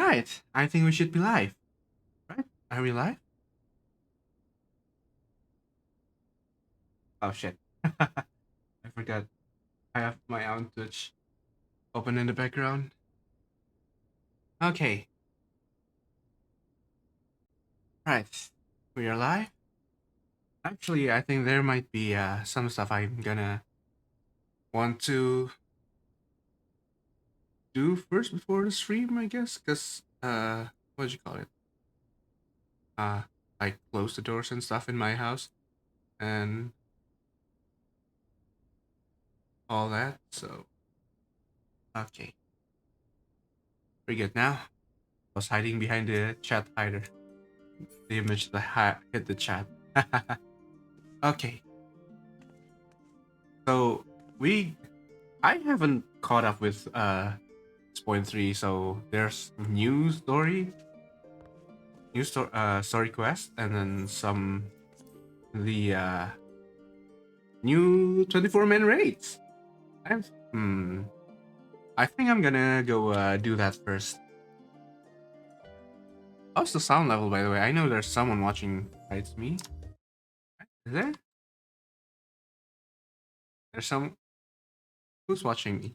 Right. I think we should be live. Right? Are we live? Oh shit. I forgot. I have my own Twitch open in the background. Okay. Right. We are live. Actually, I think there might be some stuff I'm gonna want to do first before the stream, I guess. Cause what'd you call it? Uh like close the doors and stuff in my house and all that. So okay. We're good now. I was hiding behind the chat hider. The image that hit the chat. Okay, so we I haven't caught up with point 3, so there's story quest, and then some the new 24-man raids. And I think I'm gonna go do that first. How's the sound level, by the way? I know there's someone watching besides me. Is there? There's some who's watching me.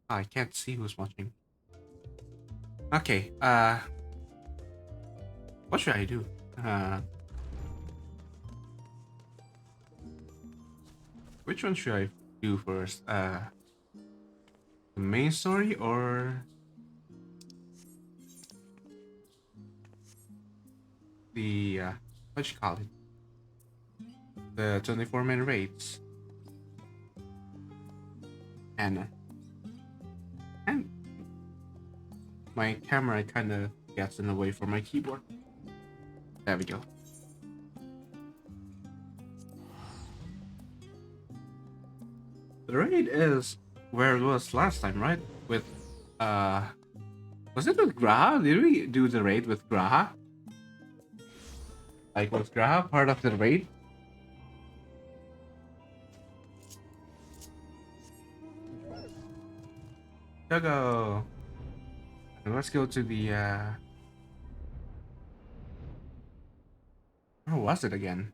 I can't see who's watching. Okay, what should I do? Uh, which one should I do first? The main story or the what you call it? The 24-man raids. And my camera kind of gets in the way for my keyboard. There we go. The raid is where it was last time, right? With was it with Graha? Did we do the raid with Graha? Like, was Graha part of the raid? Go. And let's go to the where was it again?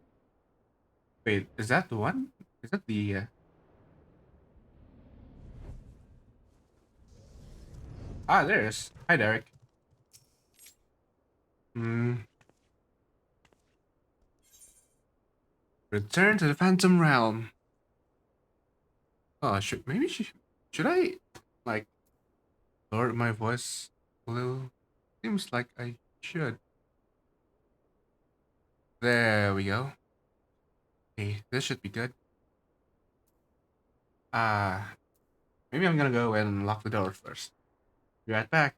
Wait, is that the one? Is that the there it is. Hi, Derek. Hmm. Return to the Phantom Realm. Oh, should I like lower my voice a little? Seems like I should. There we go. Okay, this should be good. Ah, maybe I'm gonna go and lock the door first. Be right back.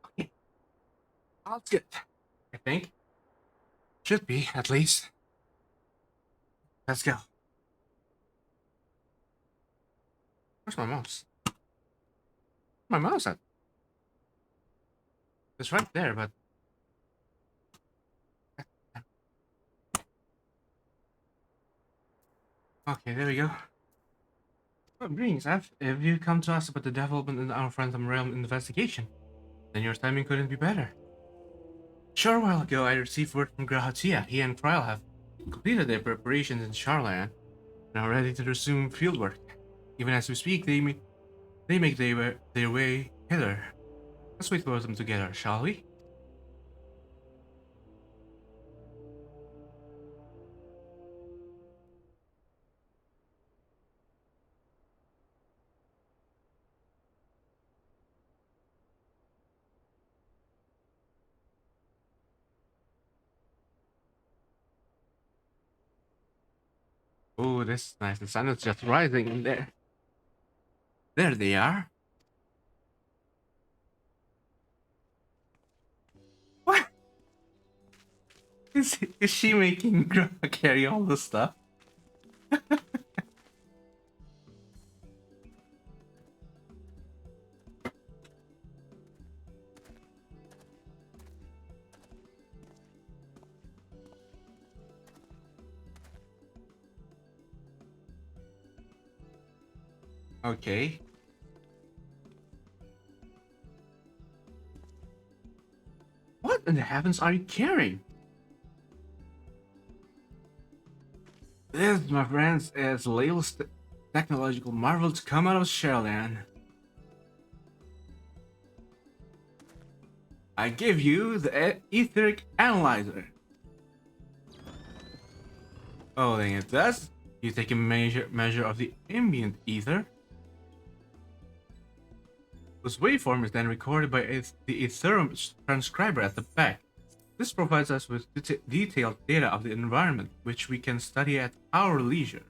Okay, all good. I think. Should be, at least. Let's go. Where's my mouse? My mouse at? It's right there, but... Okay, there we go. Well, greetings, F. If you come to us about the development in our Phantom Realm investigation, then your timing couldn't be better. Short while ago, I received word from Grahatia. He and Trial have completed their preparations in Charlan and are ready to resume fieldwork. Even as we speak, they make their way hither. Let's wait for them together, shall we? Oh, this is nice. The sun is just rising in there. There they are. What? Is she making Grandma carry all the stuff? Okay. What in the heavens are you carrying? This, my friends, is the latest technological marvel to come out of Sherland. I give you the etheric analyzer. Oh, then it does. You take a measure of the ambient ether. This waveform is then recorded by the Ethereum transcriber at the back. This provides us with detailed data of the environment, which we can study at our leisure.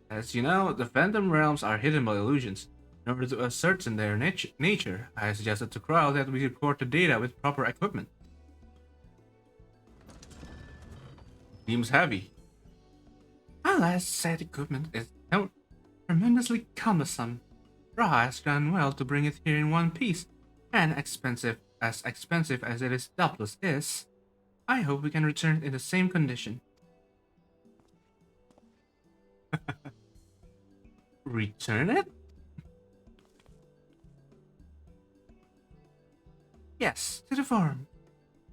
As you know, the Phantom Realms are hidden by illusions. In order to ascertain their nature, I suggested to Crow that we record the data with proper equipment. Seems heavy. Alas, said equipment is tremendously cumbersome. Raha has done well to bring it here in one piece, and expensive as it is doubtless is. I hope we can return it in the same condition. Return it? Yes, to the farm.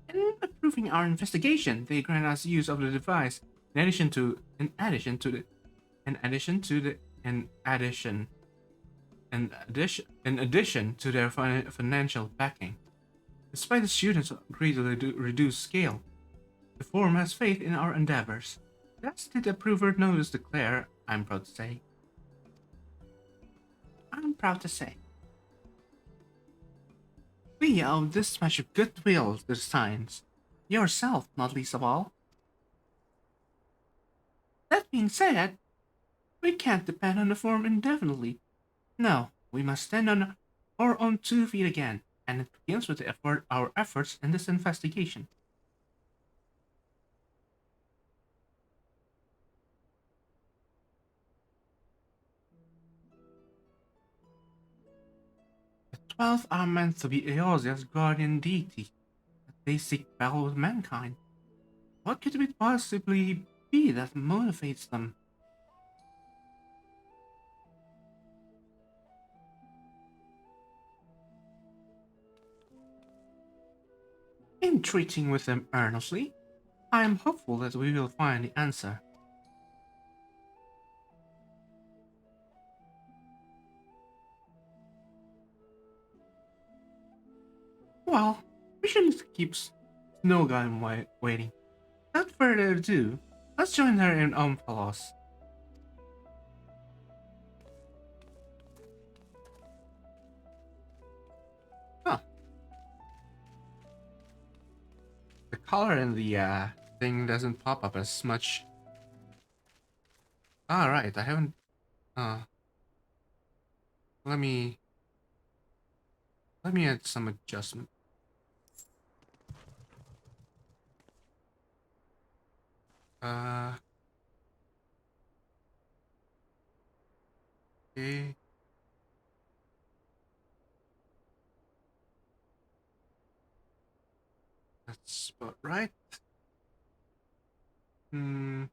In approving our investigation, they grant us use of the device in addition to in addition to the in addition to the in addition in addition to their financial backing. Despite the students' greatly reduced scale, the forum has faith in our endeavors. As did the approver notice declare, I'm proud to say. I'm proud to say. We owe this much of goodwill to the science. Yourself, not least of all. That being said, we can't depend on the forum indefinitely. No, we must stand on our own 2 feet again, and it begins with our efforts in this investigation. The 12 are meant to be Eosia's guardian deity, that they seek battle with mankind. What could it possibly be that motivates them? In treating with them earnestly, I am hopeful that we will find the answer. Well, we shouldn't keep Snowgun waiting. Without further ado, let's join her in Omphalos. Huh. The color in the thing doesn't pop up as much. Alright, I haven't... Uh, let me... Let me add some adjustment. Uh, okay. That's about right. Hmm.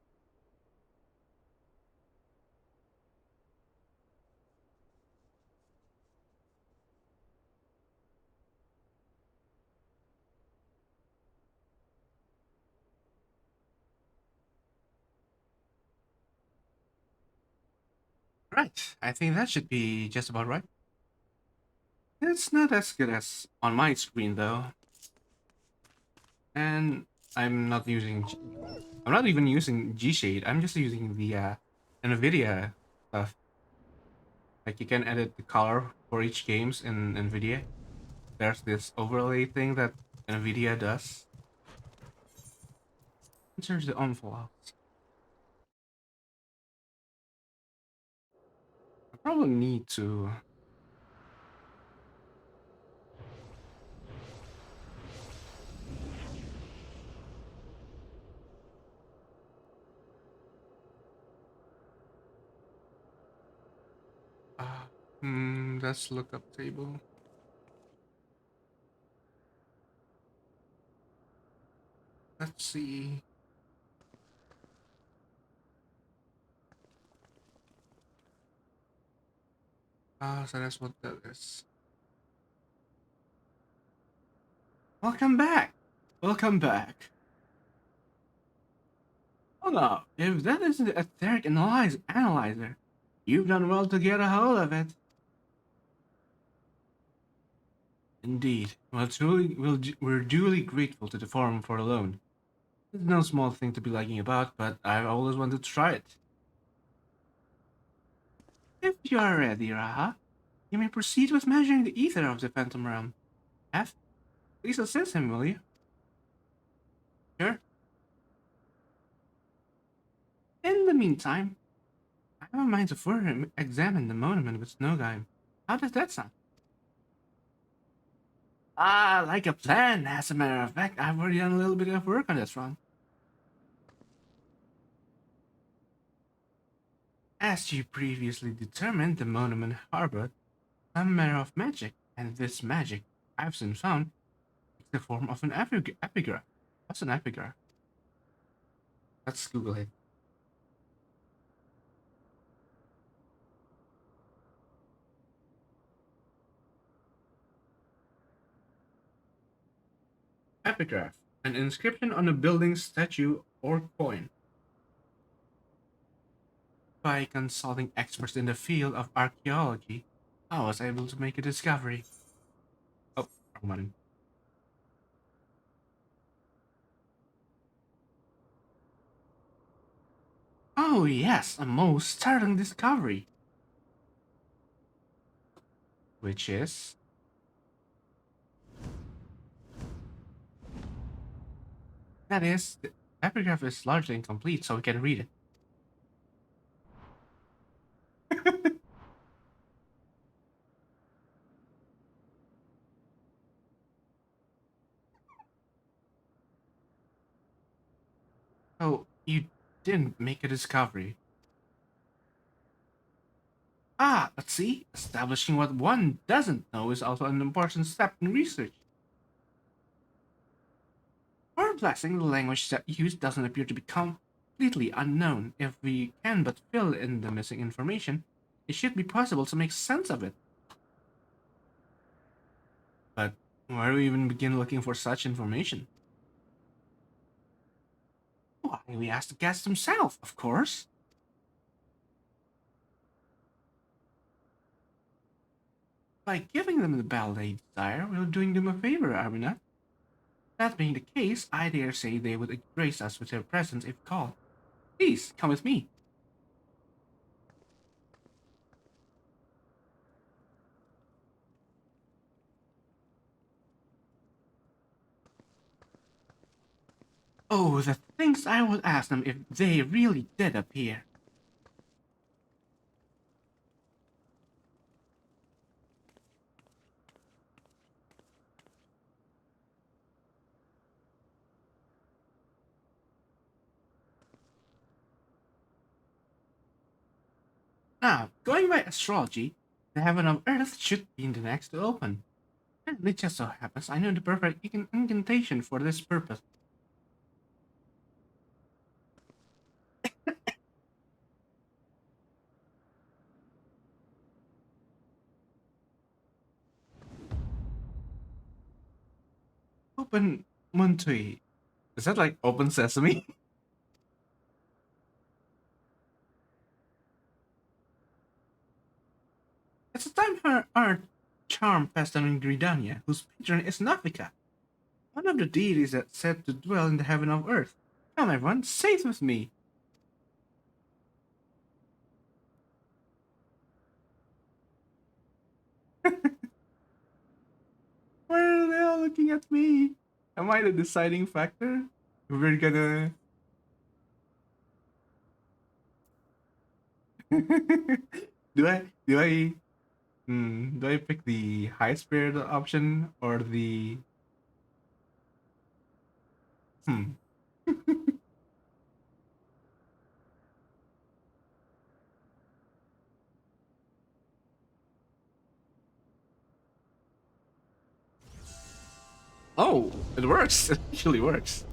Right. I think that should be just about right. It's not as good as on my screen though, and I'm not using. I'm not even using G Shade. I'm just using the NVIDIA stuff. Like you can edit the color for each games in NVIDIA. There's this overlay thing that NVIDIA does. There's the envelopes. I probably need to. Uh, let's look up table. Let's see. So that's what that is. Welcome back. Welcome back. Hold up. If that isn't a etheric analyzer, you've done well to get a hold of it. Indeed. We're duly grateful to the forum for the loan. It's no small thing to be lagging about, but I've always wanted to try it. If you are ready, Raha, you may proceed with measuring the ether of the Phantom Realm. F, please assist him, will you? Sure. In the meantime, I have a mind to further examine the monument with Snowgime. How does that sound? Ah, like a plan. As a matter of fact, I've already done a little bit of work on this one. As you previously determined, the monument harbored some manner of magic, and this magic, I've soon found, takes the form of an epigraph. What's an epigraph? Let's Google it. Epigraph, an inscription on a building, statue, or coin. By consulting experts in the field of archaeology, I was able to make a discovery. Oh, wrong one. Oh yes, a most startling discovery. Which is... That is, the epigraph is largely incomplete, so we can read it. Oh, you didn't make a discovery. Ah, let's see. Establishing what one doesn't know is also an important step in research. For blessing, the language that used doesn't appear to be completely unknown. If we can but fill in the missing information, it should be possible to make sense of it. But where do we even begin looking for such information? Why, we ask the guest himself, of course. By giving them the bell they desire, we're doing them a favor, are we not? That being the case, I dare say they would grace us with their presence if called. Please, come with me. Oh, the things I would ask them if they really did appear. Now, going by astrology, the heaven of earth should be in the next to open. And it just so happens I know the perfect incantation for this purpose. Open Montui. Is that like open sesame? It's a time for our charm festival in Gridania, whose patron is Nafika, one of the deities that's said to dwell in the heaven of earth. Come everyone, say it with me. Why are they all looking at me? Am I the deciding factor? We're gonna. do I pick the high spirit option or the hmm? Oh, it works. It actually works.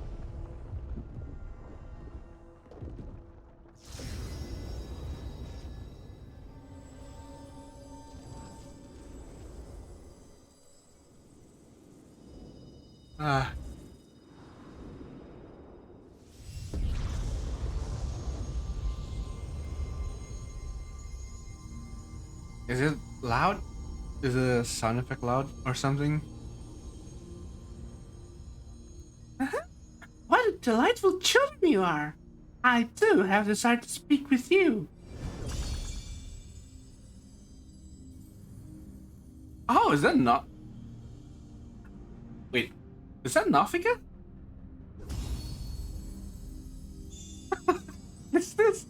Uh, is it loud? Is the sound effect loud or something? What delightful children you are! I too have decided to speak with you. Oh, is that not? Wait, is that Nafika? Is this?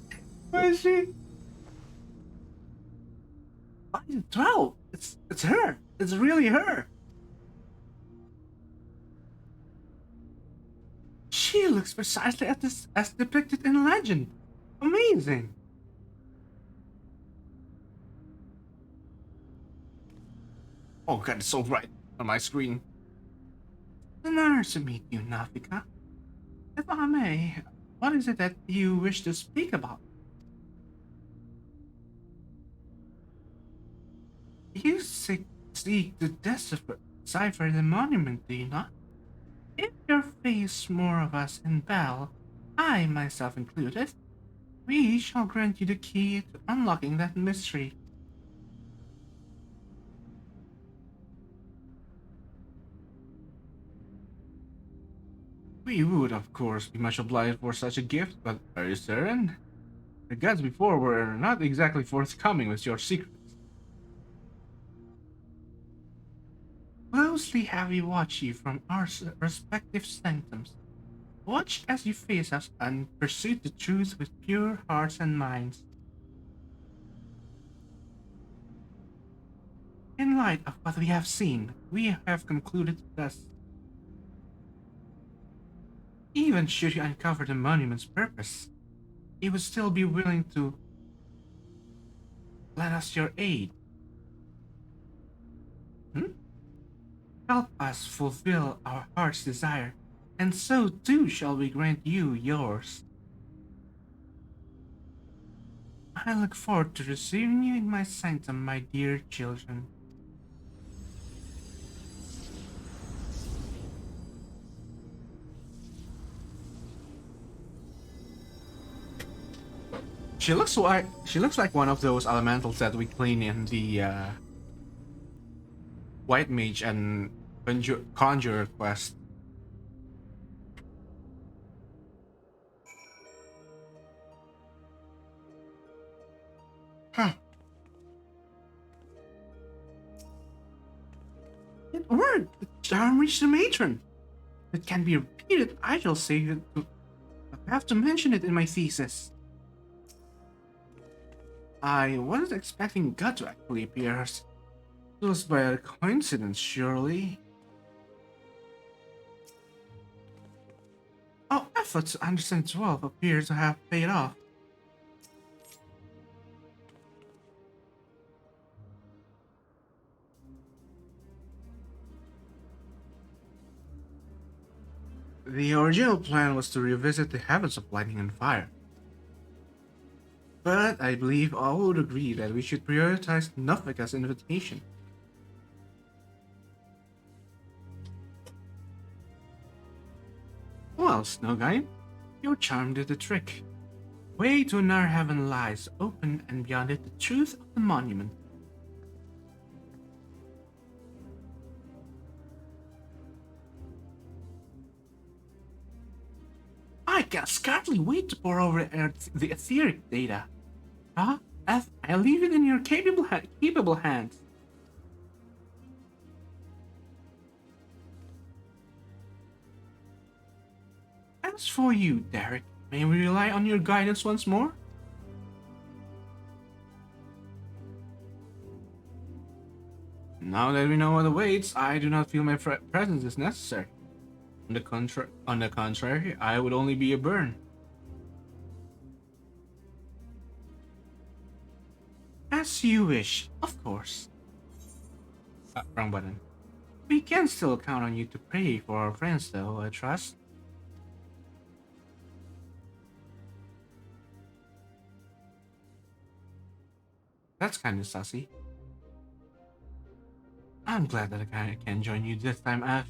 Where is she? I can tell. It's her. It's really her. She looks precisely as depicted in legend. Amazing. Oh god, it's so bright on my screen. An honor to meet you, Nafika. If I may, what is it that you wish to speak about? You seek to decipher the monument, do you not? If you face more of us in Bell, I myself included, we shall grant you the key to unlocking that mystery. We would, of course, be much obliged for such a gift, but are you certain? The gods before were not exactly forthcoming with your secrets. Closely have we watched you from our respective sanctums. Watch as you face us and pursue the truth with pure hearts and minds. In light of what we have seen, we have concluded thus. Even should you uncover the monument's purpose, you would still be willing to lend us your aid. Hmm? Help us fulfill our heart's desire, and so too shall we grant you yours. I look forward to receiving you in my sanctum, my dear children. She looks like one of those elementals that we clean in the White Mage and Conjurer quest. Huh. It worked! The charm reached the matron! If it can be repeated, I shall say it. I have to mention it in my thesis. I wasn't expecting God to actually appear. It was by a coincidence, surely. Our efforts to understand 12 appear to have paid off. The original plan was to revisit the heavens of lightning and fire, but I believe all would agree that we should prioritize Nuffica's invitation. Well, Snow Guy, your charm did the trick. Way to another heaven lies open, and beyond it the truth of the monument. I can scarcely wait to pour over the etheric data. Huh? I leave it in your capable hands. As for you, Derek, may we rely on your guidance once more? Now that we know what awaits, I do not feel my presence is necessary. On the contrary, I would only be a burn. As you wish, of course. Wrong button. We can still count on you to pray for our friends, though, I trust. That's kind of sussy. I'm glad that I can join you this time, F.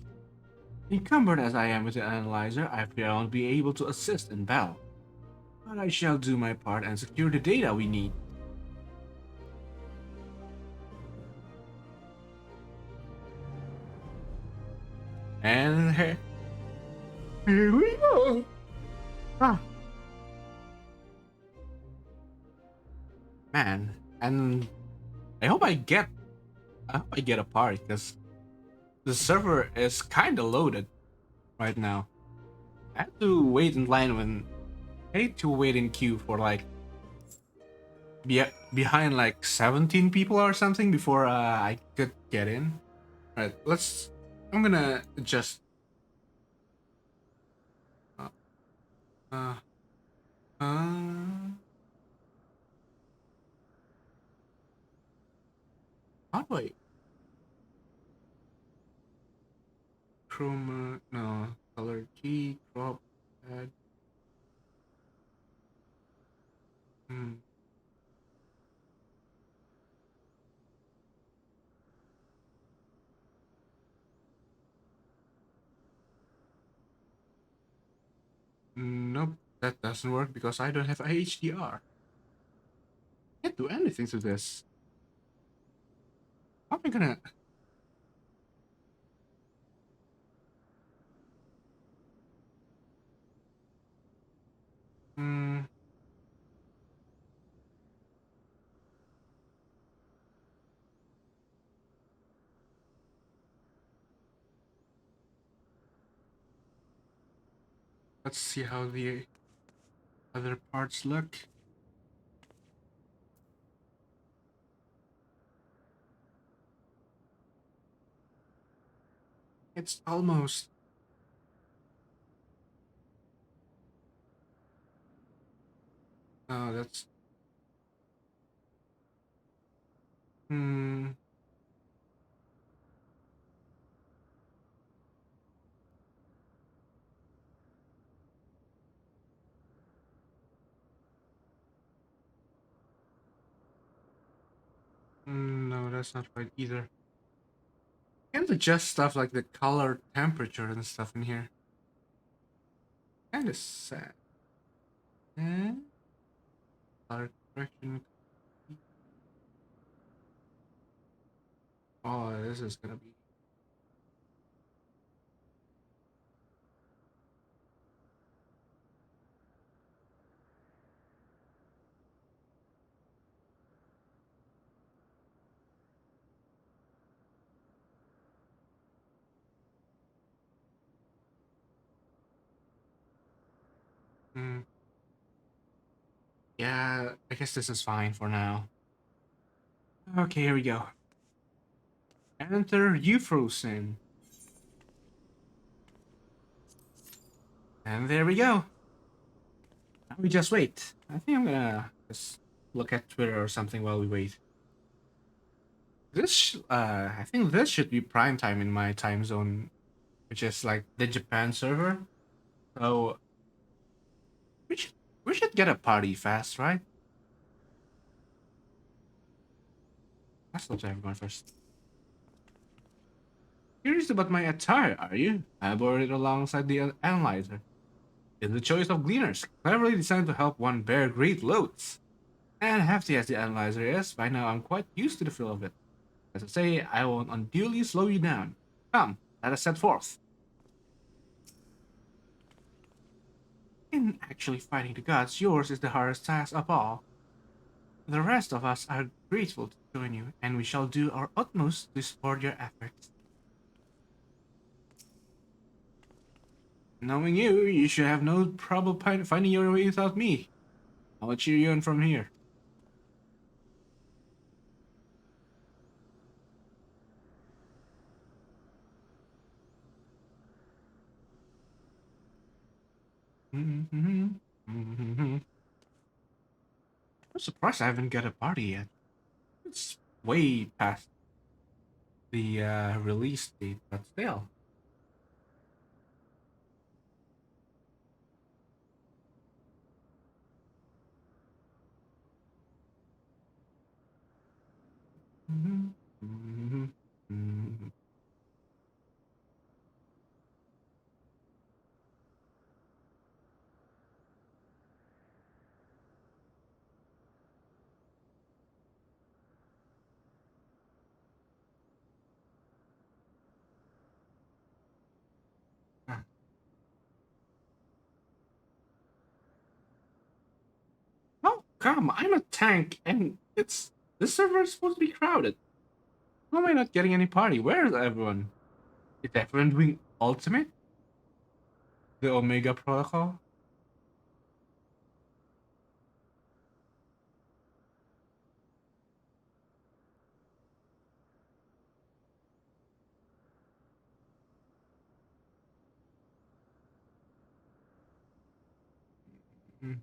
Encumbered as I am with the analyzer, I fear I won't be able to assist in battle. But I shall do my part and secure the data we need. And here we go. Ah. Man, and I hope I get a party because the server is kind of loaded right now. I had to wait in line when I had to wait in queue for like behind like 17 people or something before I could get in. All right, let's. I'm gonna just. Uh, uh, uh, how do I chroma? No, color key crop add. Hmm. Nope, that doesn't work because I don't have HDR. Can't do anything to this. How am I gonna? Hmm. Let's see how the other parts look. It's almost. Oh, that's. Hmm. No, that's not right either. Can't adjust stuff like the color, temperature, and stuff in here. Kind of sad. Eh? Color correction. Oh, this is gonna be. Hmm. Yeah, I guess this is fine for now. Okay, here we go. Enter Euphrosin. And there we go. Now we just wait. I think I'm gonna just look at Twitter or something while we wait. I think this should be prime time in my time zone, which is like the Japan server. So we should we should get a party fast, right? Let's go to everyone first. Curious about my attire, are you? I bore it alongside the analyzer. It's the choice of gleaners, cleverly designed to help one bear great loads. And hefty as the analyzer is, by now I'm quite used to the feel of it. As I say, I won't unduly slow you down. Come, let us set forth. In actually fighting the gods, yours is the hardest task of all. The rest of us are grateful to join you, and we shall do our utmost to support your efforts. Knowing you, you should have no trouble finding your way without me. I'll cheer you on from here. I'm surprised I haven't got a party yet. It's way past the release date, but still. Oh, come, I'm a tank, and this server is supposed to be crowded. How am I not getting any party? Where is everyone? Is everyone doing ultimate? The Omega Protocol? Mm.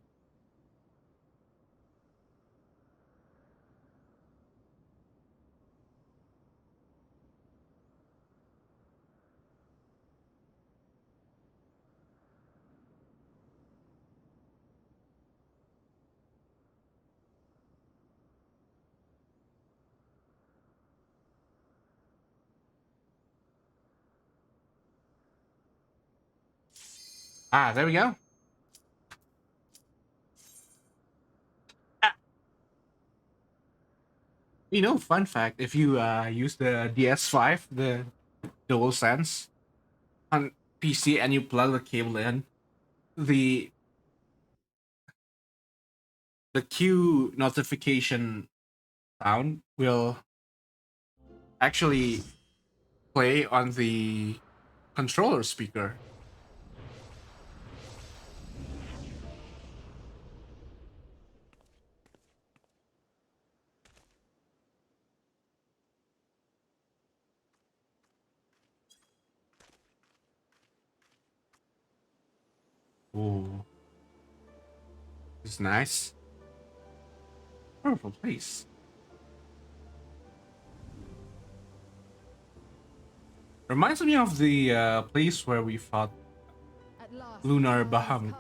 Ah, there we go. Ah, fun fact, if you use the DS5, the DualSense on PC and you plug the cable in, the the Q notification sound will actually play on the controller speaker. Ooh, it's nice. Powerful place. Reminds me of the place where we fought At last, Lunar the hour has Bahamut. come.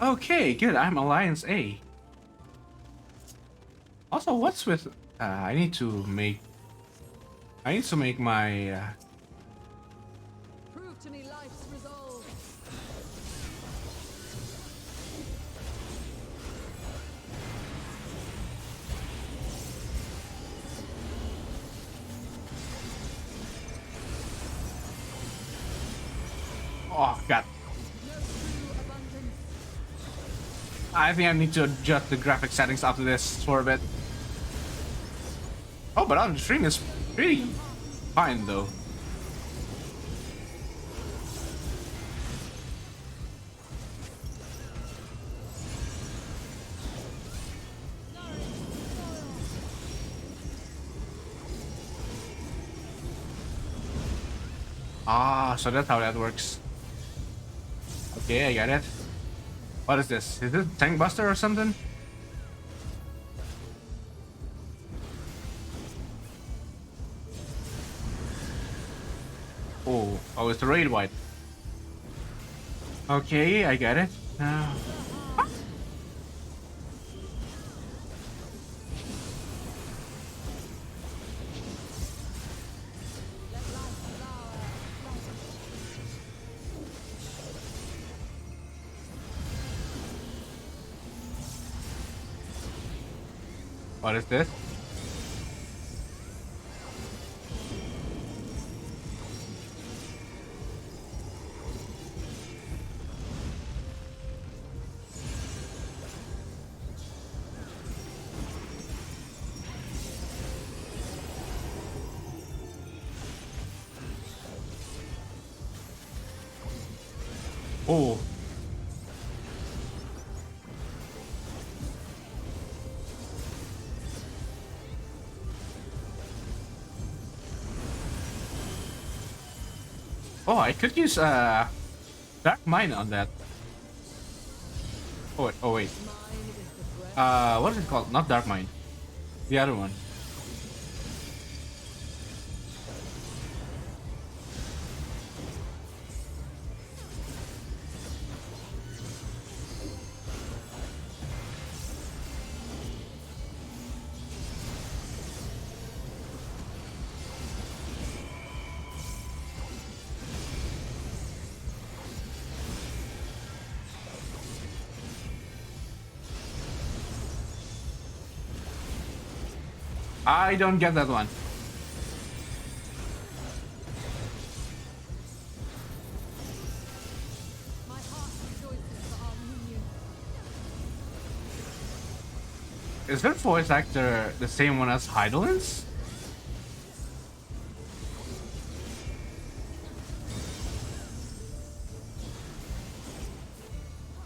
Okay, good. I'm Alliance A. Also, what's with? I need to make my. Prove to me life's resolve. Oh God! No true abundance. I think I need to adjust the graphic settings after this for a bit. Oh, but on the stream is pretty fine though. Ah, so that's how that works. Okay, I got it. What is this? Is this Tank Buster or something? Oh, it's the raid white. Okay, I got it. Now, what is this? Oh, oh, I could use Dark Mine on that. Oh wait. Mine is the breath. What is it called? Not Dark Mine. The other one. I don't get that one. My heart rejoices for our union. Is their voice actor the same one as Heidelin's?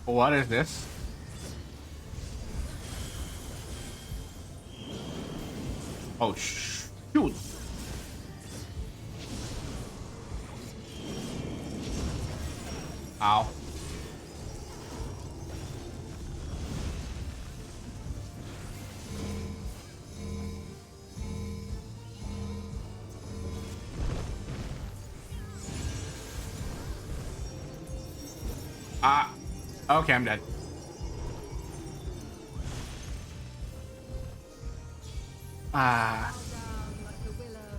What is this? Oh, shoot. Ow. Ah. Okay, I'm dead. Ah. Down like the willow.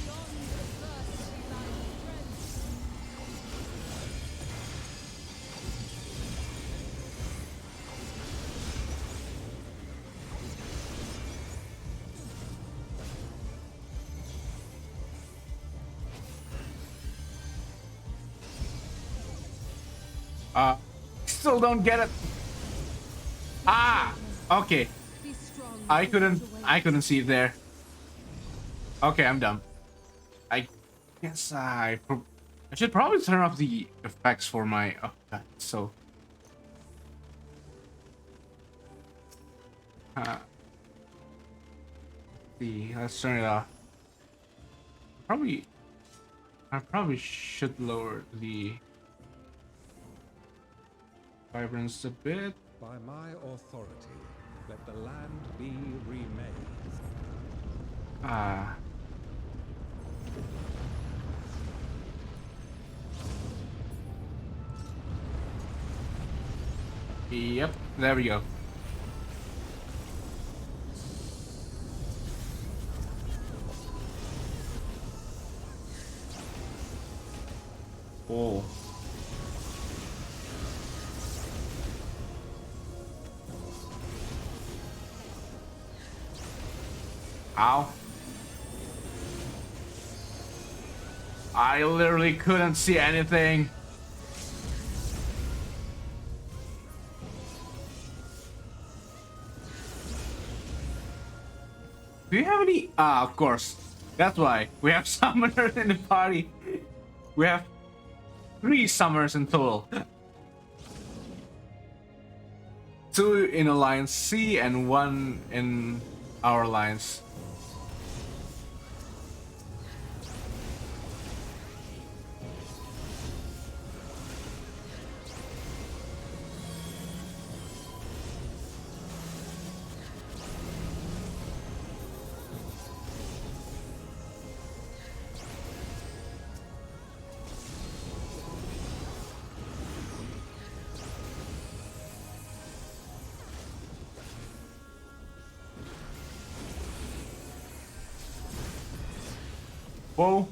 Beyond adversity lies strength. Still don't get it. Ah. Okay. Be strong. I and couldn't. await. I couldn't see it there. Okay, I'm dumb. I guess I should probably turn off the effects for my. Oh god. So. See, let's turn it off. Probably. I probably should lower the vibrance a bit. By my authority, let the land be remade. Ah. Yep, there we go. Oh. Ow. I literally couldn't see anything. Do you have any? Ah, of course. That's why we have summoners in the party. We have 3 summoners in total. 2 in Alliance C and 1 in our alliance. Whoa.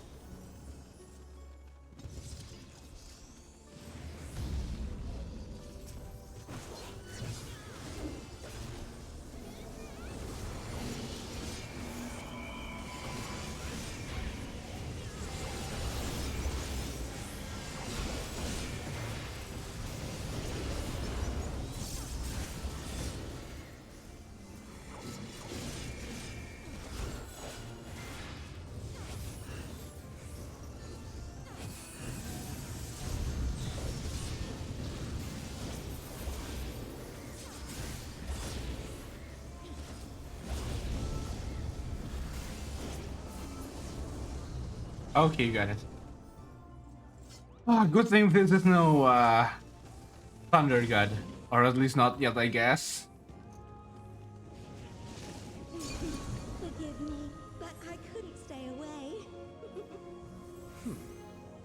Okay, got it. Oh, good thing this is no Thunder God. Or at least not yet, I guess. Forgive me, but I couldn't stay away.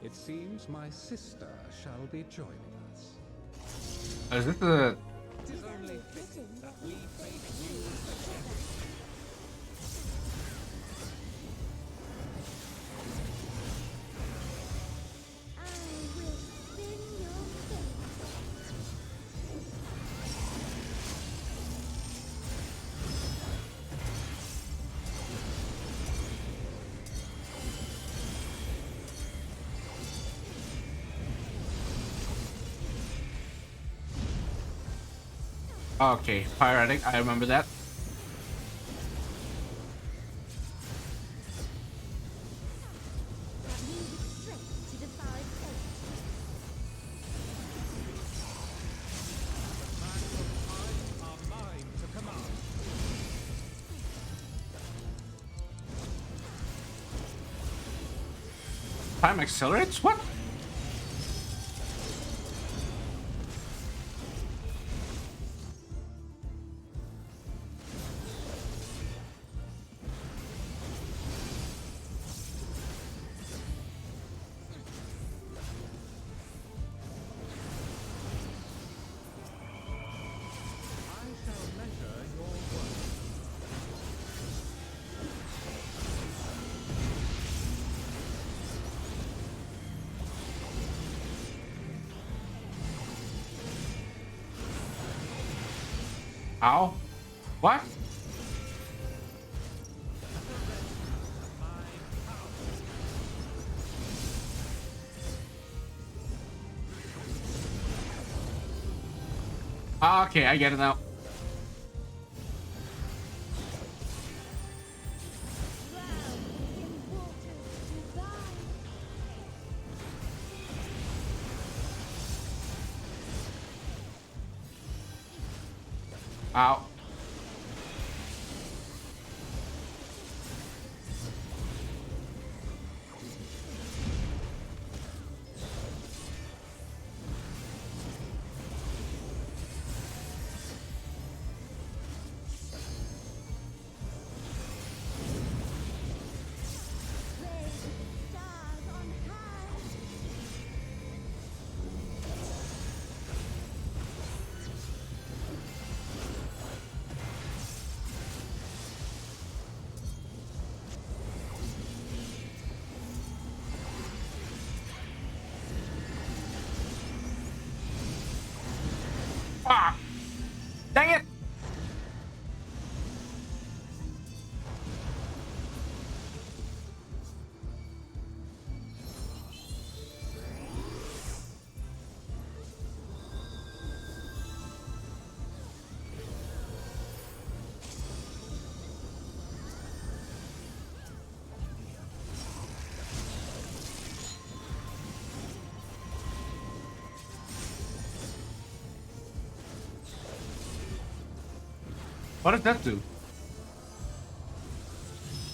It seems my sister shall be joining us. Is this the... It is only fitting that we face you together. I will spin your fate. Okay, Pyretic, I remember that. That music strength to defy fate. The are mine to command. Time accelerates? What? I shall measure your worth. Ow. What? Okay, I get it now. Drown in waters divine. Ow. Raise stars on high. Ah! Dang it! What does that do?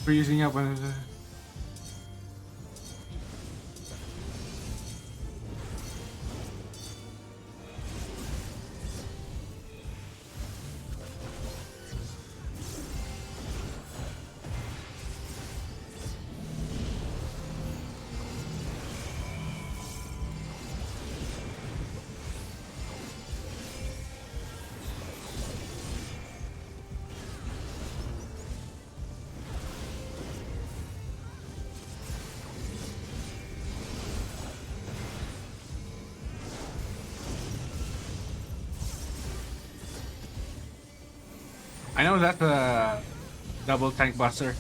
Freezing up when. I know that's a double tank buster.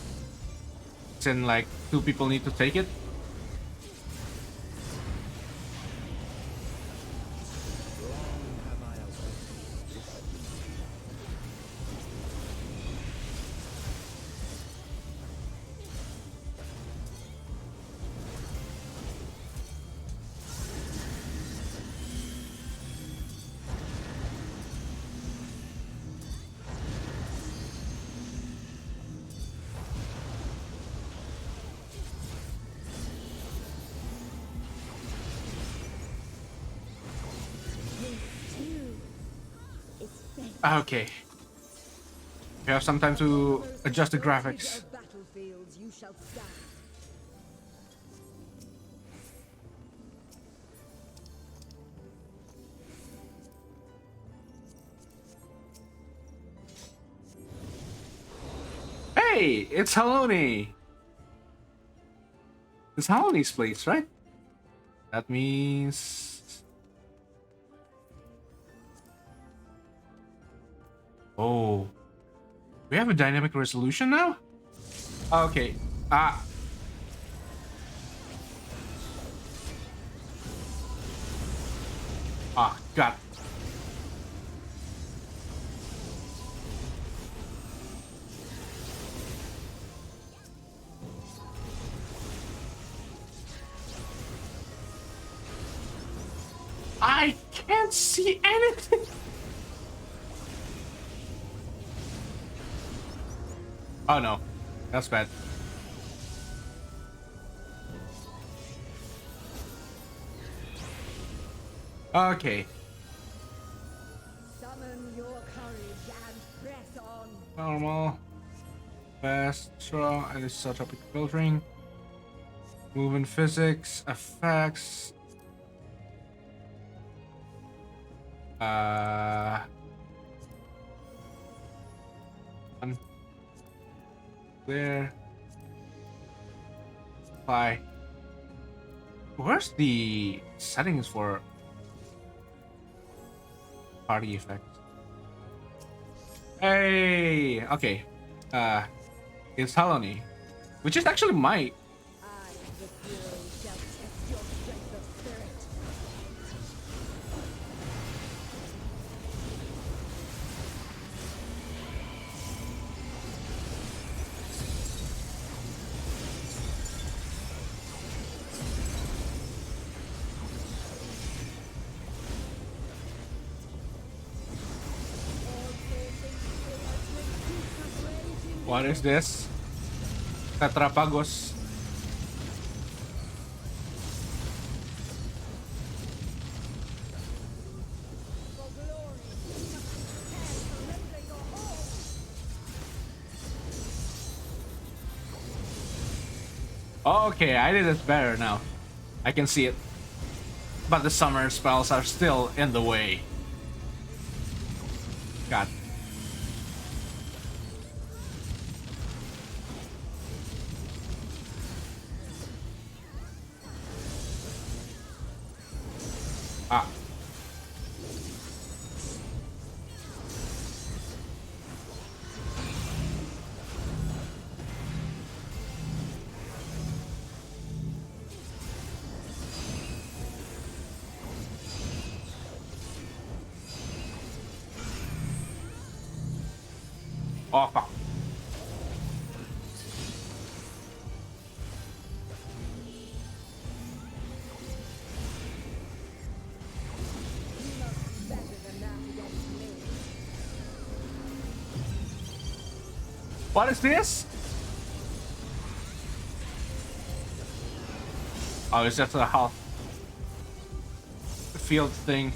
It's in like two people need to take it. Long have I awaited this. This too is fate. Okay. We have some time to adjust the Edge graphics. of battlefields you shall stand. Hey, it's Haloni. It's Haloni's place, right? That means. Oh. We have a dynamic resolution now? Okay. Ah. Ah, God. I can't see anything. Oh no. That's bad. Okay. Summon your courage and press on. Normal. Fast, strong, and it's such a big filtering. Movement physics, effects. One. There. Apply. Where's the settings for party effects? Hey, okay. It's Haloni, which is actually my. I, the hero, shall test your strength of spirit. What is this? Tetrapagos. For glory, you must prepare to surrender your all. Okay, I did it better now. I can see it. But the summer spells are still in the way. God. Ah. Oh, fuck. You must be better than that against me. What is this? Oh, it's just a half field thing.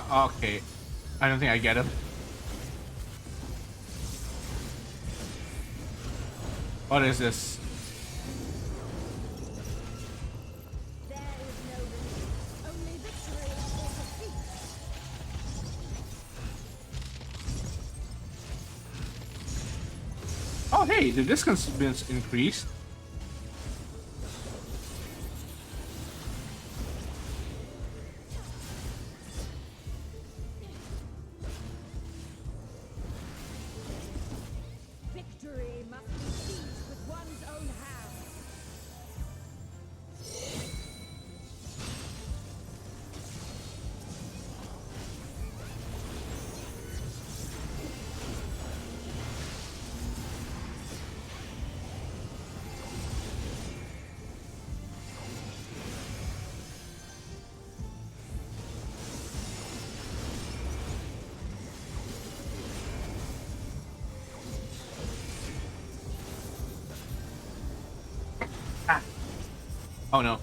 Okay. I don't think I get it. What is this? There is no relief, only victory or defeat. Oh, hey, the distance has been increased. Victory must be seized with one's own hand. Ah. Oh no.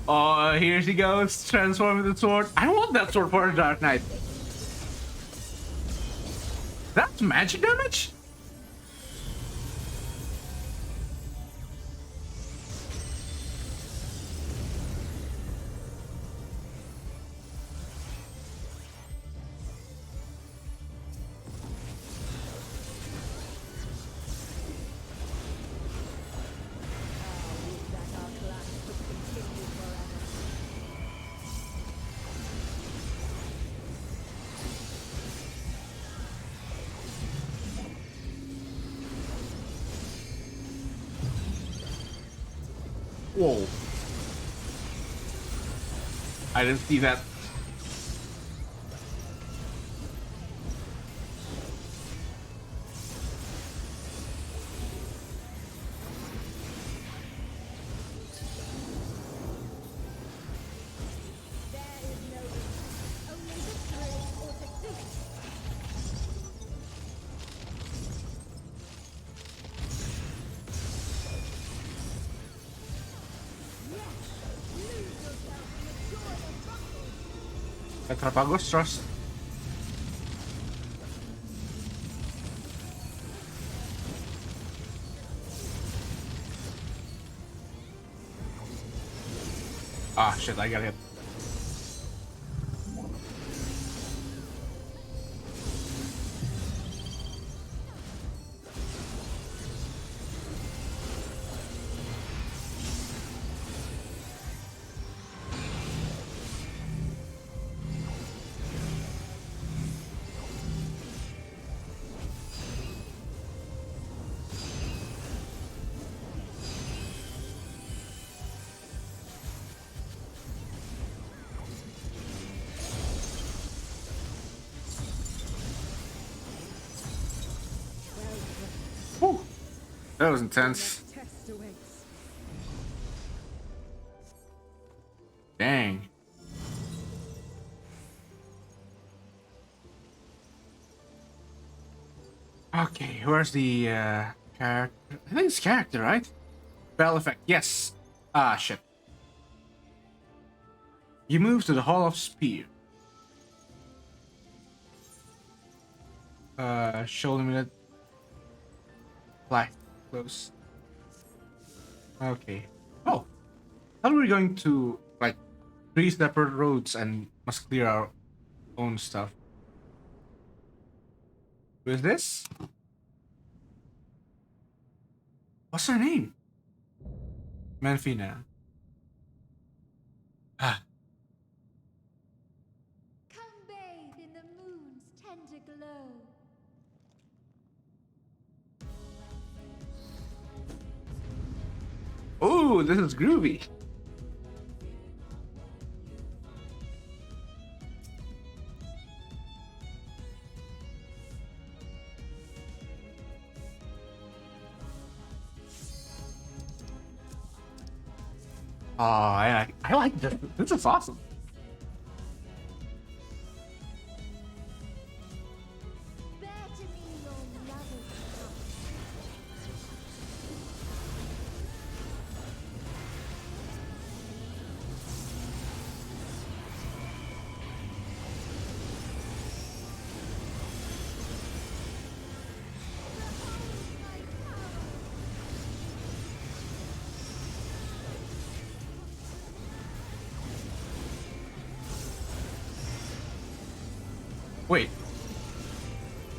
Oh, here she goes, transforming the sword. I want that sword for a Dark Knight. That's magic damage? That our clash could continue forever. Whoa. I didn't see that. There is no relief, only victory or defeat. Yes, lose yourself in the joy of battle. Tetrapagos Trust. Ah, shit, I got hit. Whew. That was intense. Test awaits. Dang. Okay, where's the character? I think it's character, right? Spell effect, yes. Ah, shit. You move to the Hall of Spear. Show limited. Fly. Close. Okay. Oh. How are we going to, like, 3 separate roads and Must clear our own stuff. Who is this? What's her name? Manfina. Ah. Come bathe in the moon's tender glow. Oh, this is groovy. Oh, I like this. This is awesome. Bear to me your lover's love. Behold my power. Wait.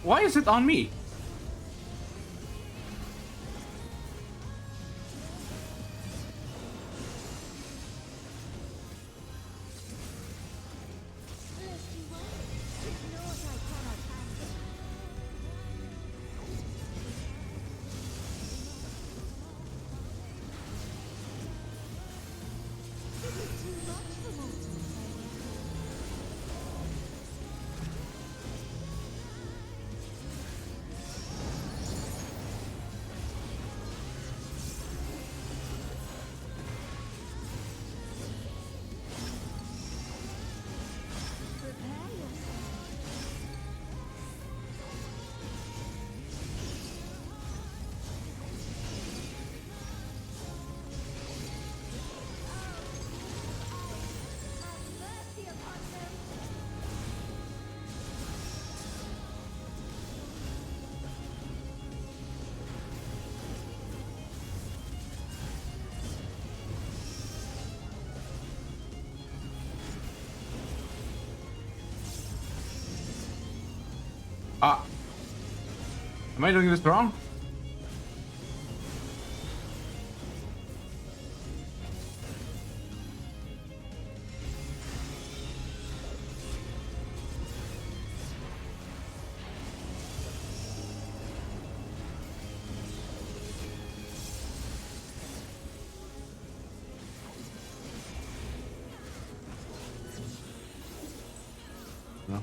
Why is it on me? Lest you worry, it's naught I cannot handle. This is too much for mortals, I know. Prepare yourself. Have mercy upon them. Ah. Am I doing this wrong? No.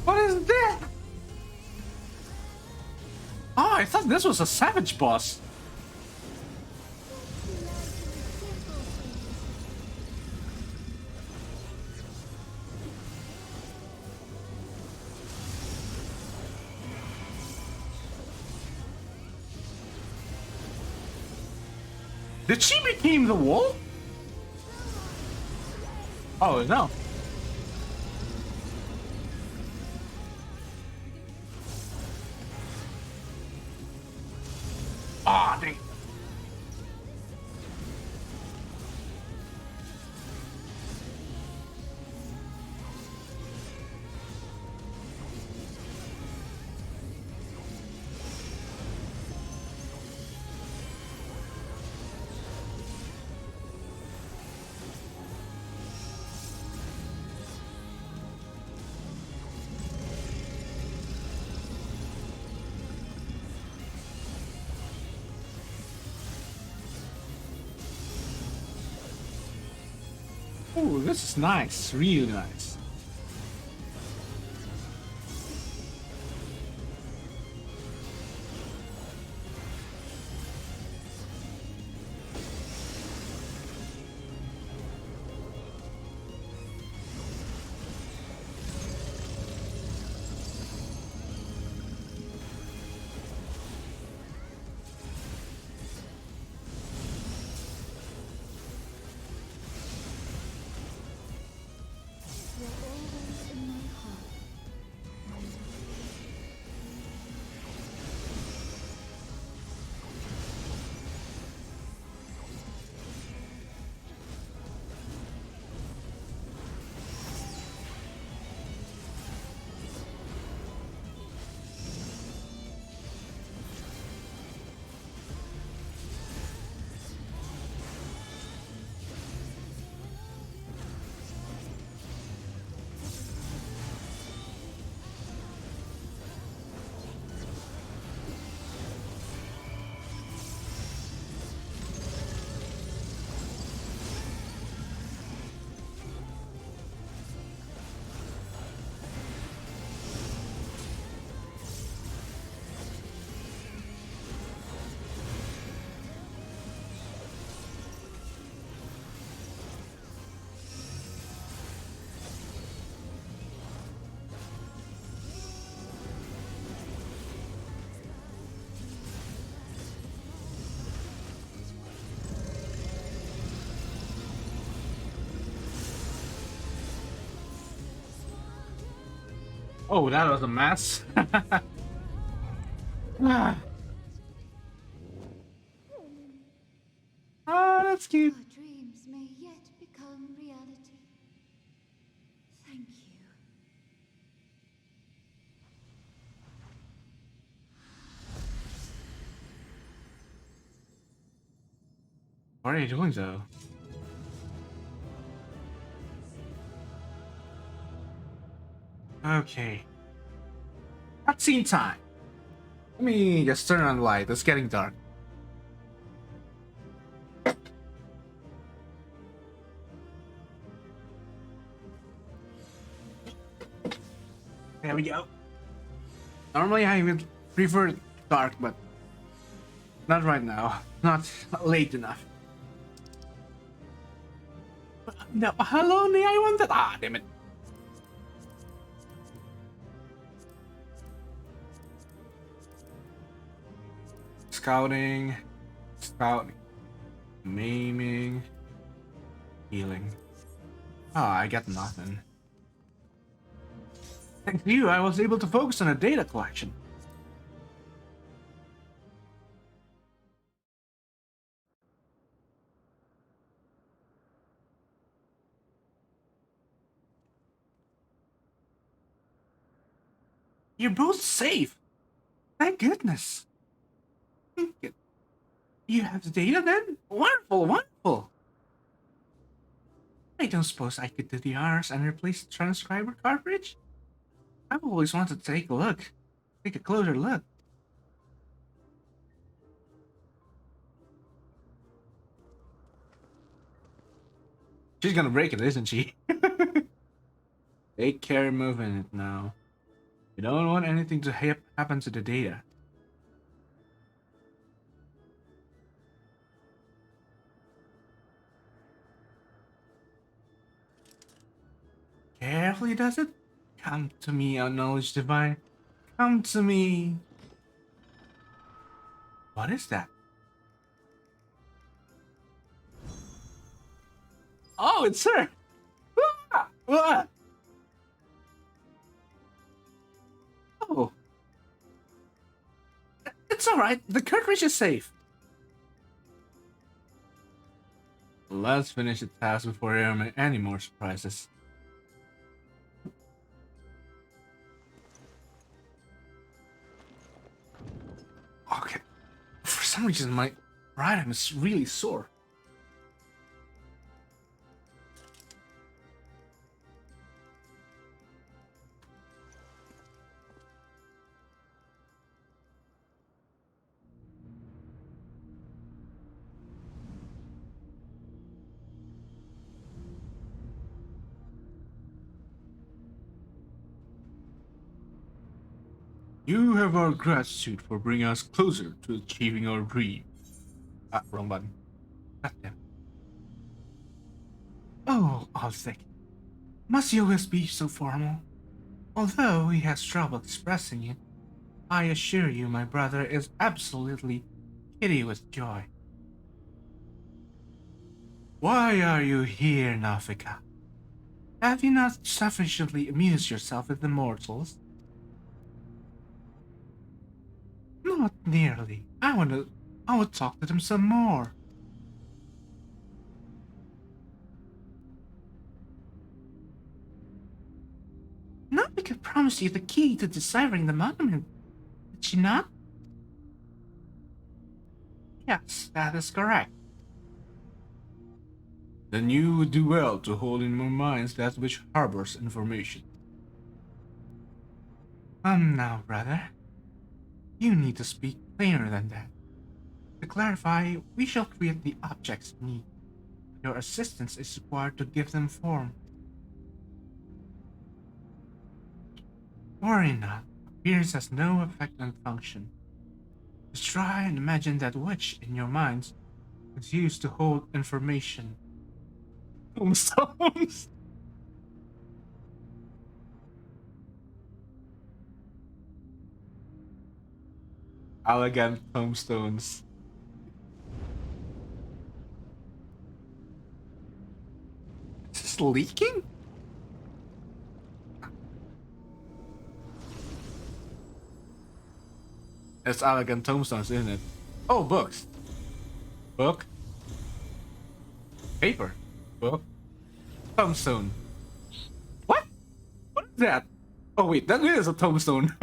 What is that? Oh, I thought this was a savage boss. You learn to do simple things. Did she become the wolf? Oh no. Ah, dang. Oh, this is nice. Really nice. You're always in my heart. Oh, that was a mess. Ah, that's cute. Our dreams may yet become reality. Thank you. What are you doing though? Okay. Cutscene time. Let me just turn on the light. It's getting dark. There we go. Normally I would prefer dark, but not right now. Not late enough. No, hello, I wanted. Ah, damn it. Scouting, scouting, maiming, healing. Ah, I got nothing. Thanks to you, I was able to focus on a data collection. You're both safe. Thank goodness. Thank you. You have the data then? Wonderful, wonderful. I don't suppose I could do the honors and replace the transcriber cartridge? I've always wanted to take a look. Take a closer look. She's gonna break it, isn't she? Take care moving it now. You don't want anything to happen to the data. Carefully does it? Come to me, O knowledge divine. Come to me. What is that? Oh, it's her! Ah! Ah! Oh. It's alright, the cartridge is safe. Let's finish the task before there are any more surprises. Okay. For some reason, my right arm is really sore. You have our gratitude for bringing us closer to achieving our dream. Ah, wrong button. Goddamn. Oh, Alsec. Must you always be so formal? Although he has trouble expressing it, I assure you my brother is absolutely giddy with joy. Why are you here, Nafika? Have you not sufficiently amused yourself with the mortals? Not nearly. I would talk to them some more. Nafika promised you the key to deciphering the monument. Did she not? Yes, that is correct. Then you would do well to hold in your minds that which harbors information. Now, brother. You need to speak plainer than that. To clarify, we shall create the objects we need. Your assistance is required to give them form. Worry not. Appearance has no effect on function. Just try and imagine that which, in your minds, is used to hold information. Tombstones? Elegant tombstones. Is this leaking? It's elegant tombstones, isn't it? Oh, books. Book. Paper. Book. Tombstone. What? What is that? Oh wait, that is a tombstone.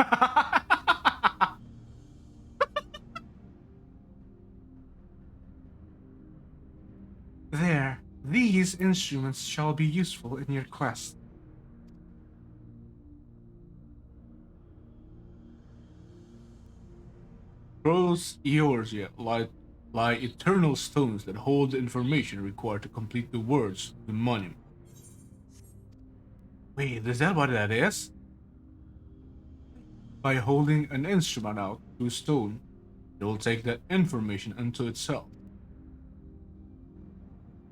There, these instruments shall be useful in your quest. Across Eorzea lie eternal stones that hold the information required to complete the words of the monument. Wait, is that what that is? By holding an instrument out to a stone, it will take that information unto itself.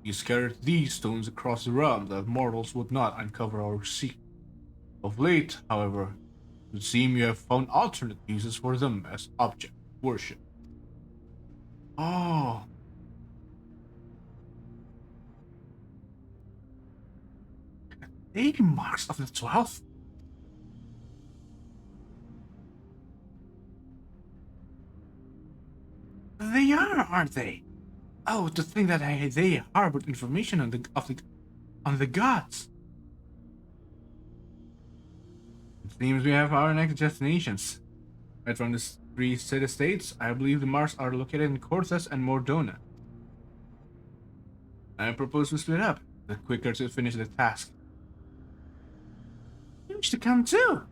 You scattered these stones across the realm that mortals would not uncover our secret. Of late, however, it would seem you have found alternate uses for them as object worship. Oh, they marks of the 12th? They are, aren't they? Oh, to think that they harbored information on the gods. It seems we have our next destinations. Right from the three city-states, I believe the marks are located in Cortez and Mordona. I propose we split up, the quicker to finish the task. You wish to come too?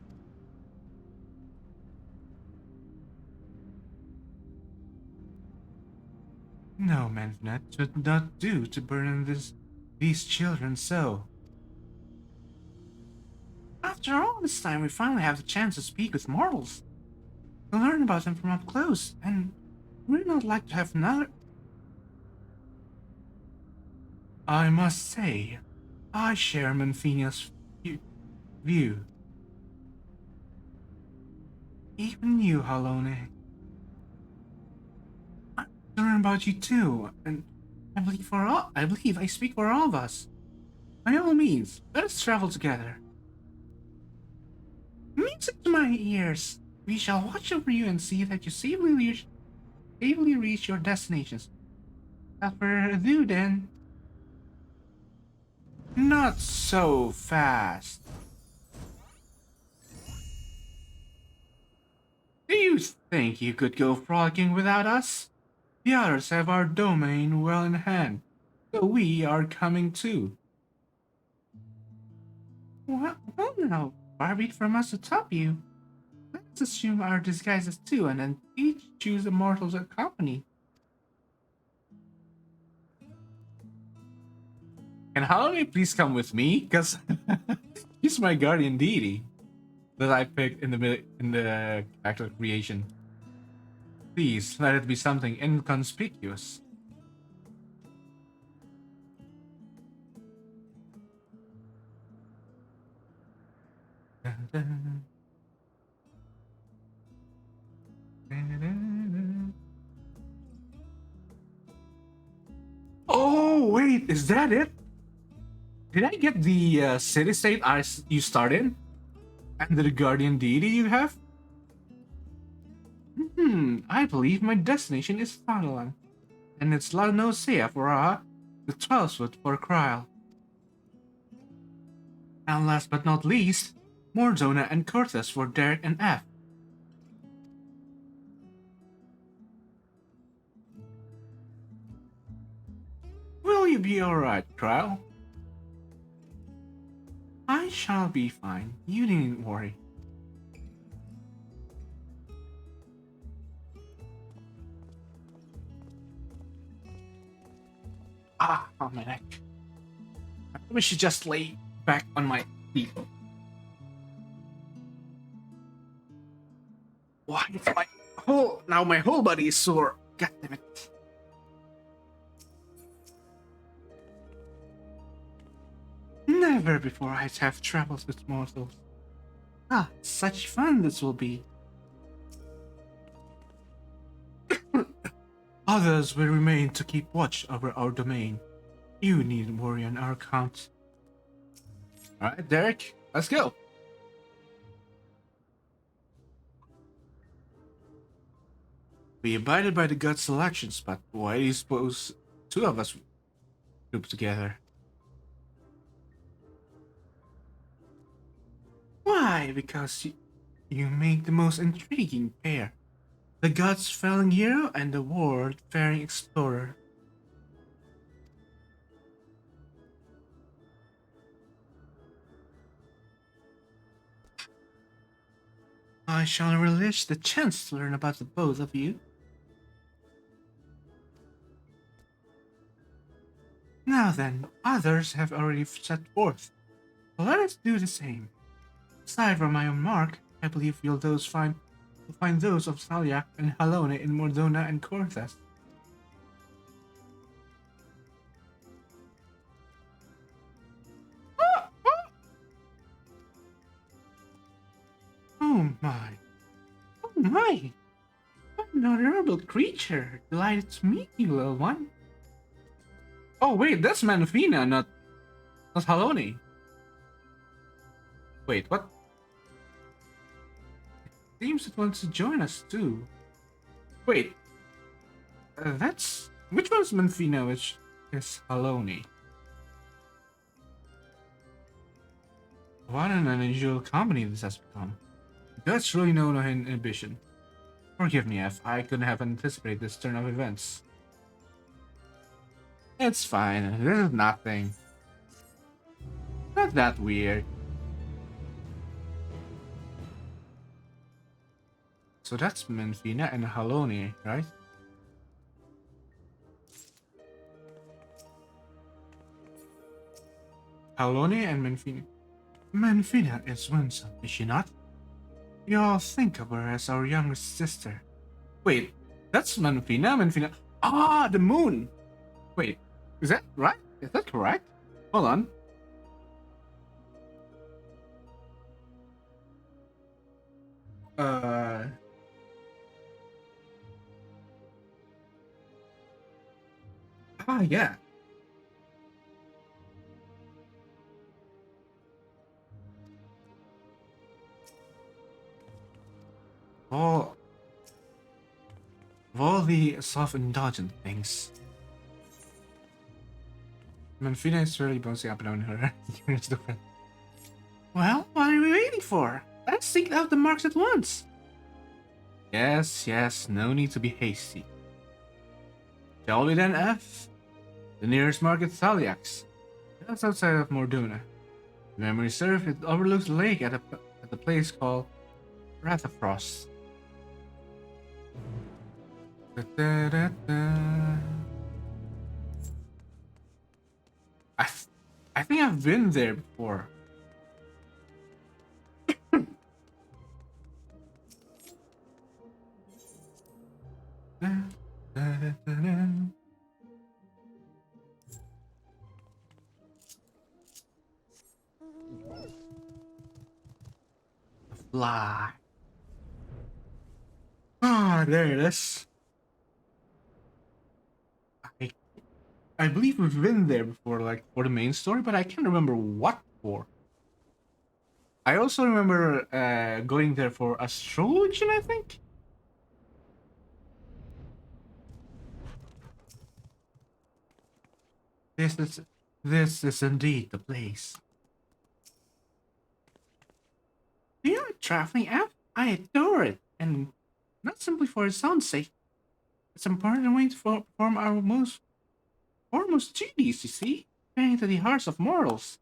No, Manfnet, it would not do to burden these children so. After all this time, we finally have the chance to speak with mortals, to learn about them from up close, and we'd not like to have another. I must say, I share Manfinia's view. Even you, Halone. I learn about you too, and I believe I speak for all of us. By all means, let us travel together. Music to my ears. We shall watch over you and see that you safely reach your destinations. Without further ado, then. Not so fast. Do you think you could go frolicking without us? The others have our domain well in hand, so we are coming too. Well now, far be it from us to top you. Let's assume our disguises too, and then each choose a mortal to accompany. Can Halloumi please come with me? Because he's my guardian deity. that I picked in the character creation. Please let it be something inconspicuous. Oh wait, is that it? Did I get the city state you start in? And the guardian deity you have? I believe my destination is Thanalan, and it's La Nosea for the 12th foot for Kryl. And last but not least, Mordona and Curtis for Derek and F. Will you be alright, Kryl? I shall be fine. You needn't worry. Ah, on my neck. I should just lay back on my feet. Why is my whole body is sore. God damn it. Never before I have traveled with mortals. Ah, such fun this will be. Others will remain to keep watch over our domain. You needn't worry on our account. Alright, Derek, let's go. We abided by the god's selections, but why do you suppose two of us grouped together? Why? Because you make the most intriguing pair. The god's fallen hero and the world-faring explorer. I shall relish the chance to learn about the both of you. Now then, others have already set forth. Let us do the same. Aside from my own mark, I believe you'll find those of Salyak and Halone in Mordona and Corthes. Oh my! Oh my! What an adorable creature! Delighted to meet you, little one. Oh wait, that's Manfina, not Halone. Wait, what? It seems it wants to join us too. Wait, that's which one's Manfina? Which is Halone? What an unusual company this has become. That's really no inhibition. Forgive me, F. I couldn't have anticipated this turn of events. It's fine. This is nothing. Not that weird. So that's Manfina and Halone, right? Halone and Manfina. Manfina is winsome, is she not? We all think of her as our youngest sister. Wait, that's Manfina? Manfina. Ah, the moon! Wait, is that right? Is that correct? Hold on. Ah, yeah. All of all the self-indulgent things. Manfina is really bouncing up and down her. Well, what are we waiting for? Let's seek out the marks at once. Yes, no need to be hasty. Shall we then, F? The nearest market is Taliax. That's outside of Morduna. If memory serves, it overlooks the lake at a place called Rathafrost. I think I've been there before. dun. Fly. Ah, there it is. I, I believe we've been there before, like for the main story, but I can't remember what for. I also remember going there for astrology, I think. This is this is indeed the place. Do you like traveling app? I adore it, and not simply for its own sake. It's an important way to perform our most foremost duties. You see, getting to the hearts of mortals.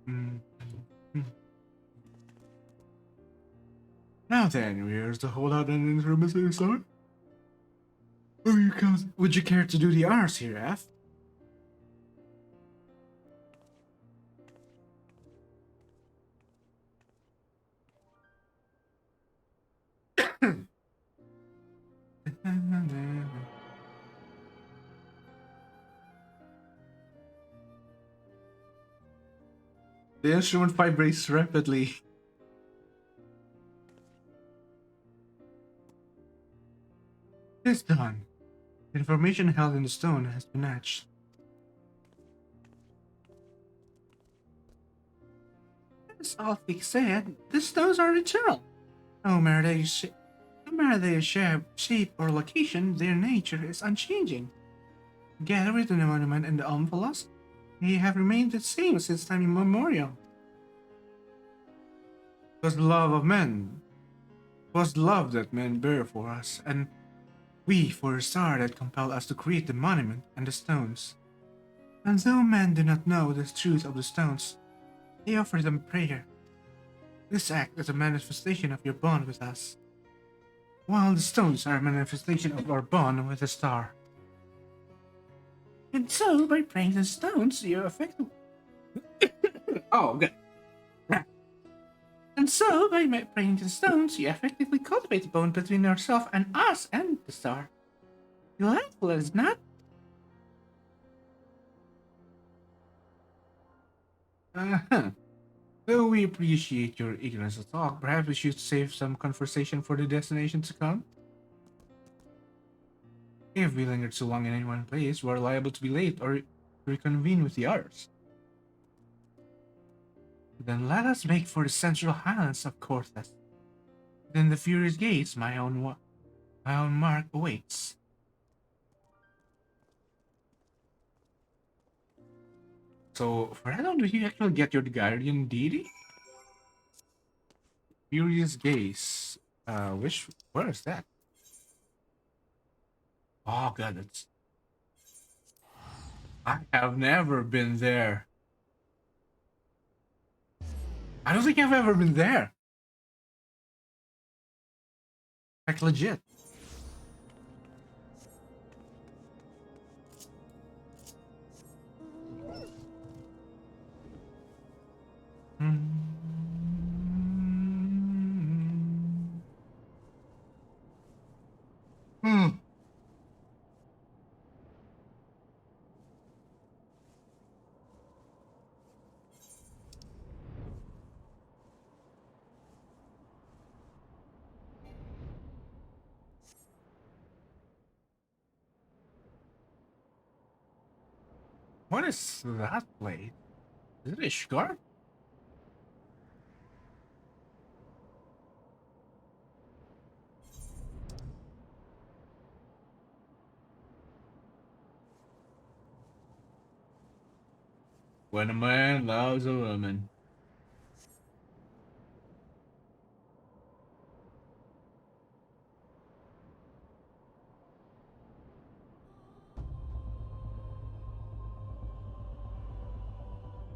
Mm, mm. Now then, where's the holdout and intermissing side? Would you care to do the honors here, F? The instrument vibrates rapidly. It's done. The information held in the stone has been etched. As Alfie said, the stones are eternal. No matter their shape or location, their nature is unchanging. Together with the monument and the omphalos, they have remained the same since time immemorial. It was the love of men. It was the love that men bear for us, and we for the star that compelled us to create the monument and the stones. And though men do not know the truth of the stones, they offer them prayer. This act is a manifestation of your bond with us, while the stones are a manifestation of our bond with the star. And so, by praying the stones, you effectively... oh, good. And so, by praying the stones, you effectively cultivate the bond between yourself and us and the star. Delightful, is it not? Uh-huh. Though we appreciate your eagerness to talk, perhaps we should save some conversation for the destination to come. If we linger too long in any one place, we're liable to be late or reconvene with the others. Then let us make for the central highlands of Cortez. Within the Furious Gates, my own mark awaits. So, for how long do you actually get your guardian deity? Furious Gaze. Where is that? Oh god, I have never been there. I don't think I've ever been there. Like legit. Hmm. What is that blade? Is it a Ishgard? When a man loves a woman.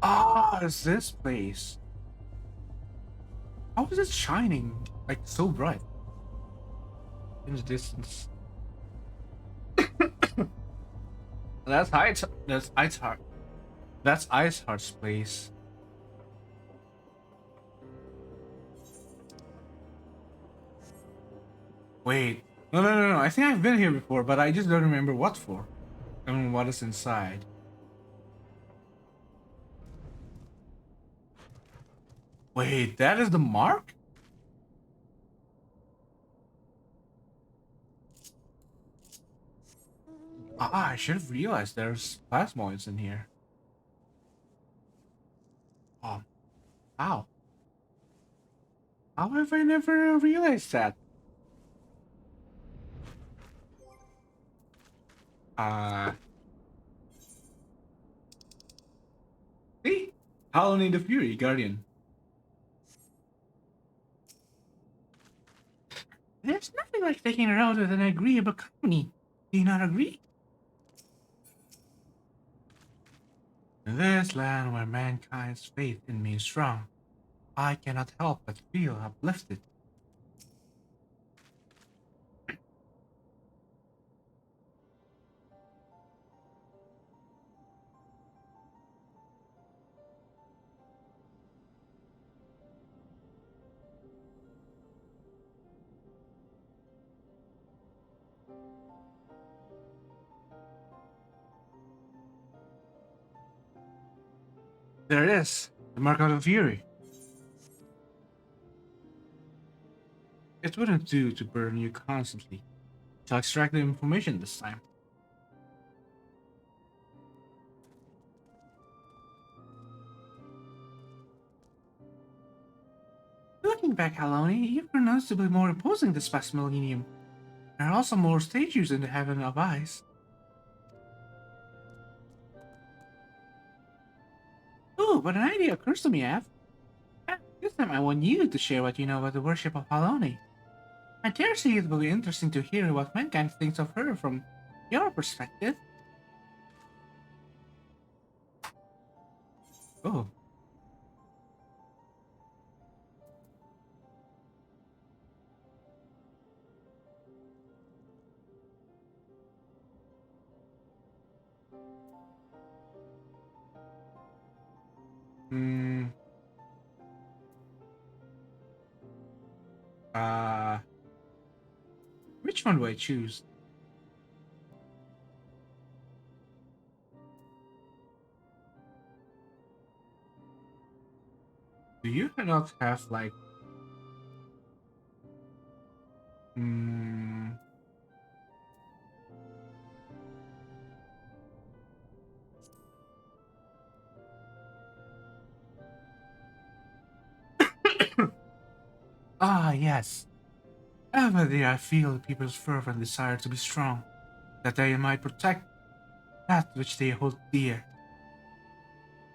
Ah, it's this place. How is it shining like so bright in the distance? That's Ice. That's Ice Heart. That's Ice Heart's place. Wait. No, no, no, no. I think I've been here before, but I just don't remember what for. I mean, what is inside. Wait, that is the mark? Ah, I should have realized there's plasmoids in here. Oh, how? How have I never realized that? Uh, see? Halloween the Fury, Guardian. There's nothing like taking a road with an agreeable company. Do you not agree? In this land where mankind's faith in me is strong, I cannot help but feel uplifted. There it is, the mark of the Fury. It wouldn't do to burn you constantly. To extract the information this time. Looking back, Aloni, you've grown noticeably more imposing this past millennium. There are also more statues in the Heaven of Ice. Oh, but an idea occurs to me, Av. This time I want you to share what you know about the worship of Aloni. I dare say it will be interesting to hear what mankind thinks of her from your perspective. Oh. Hmm. Uh, which one do I choose? Do you not have like hmm ah yes. Every day I feel people's fervent desire to be strong, that they might protect that which they hold dear.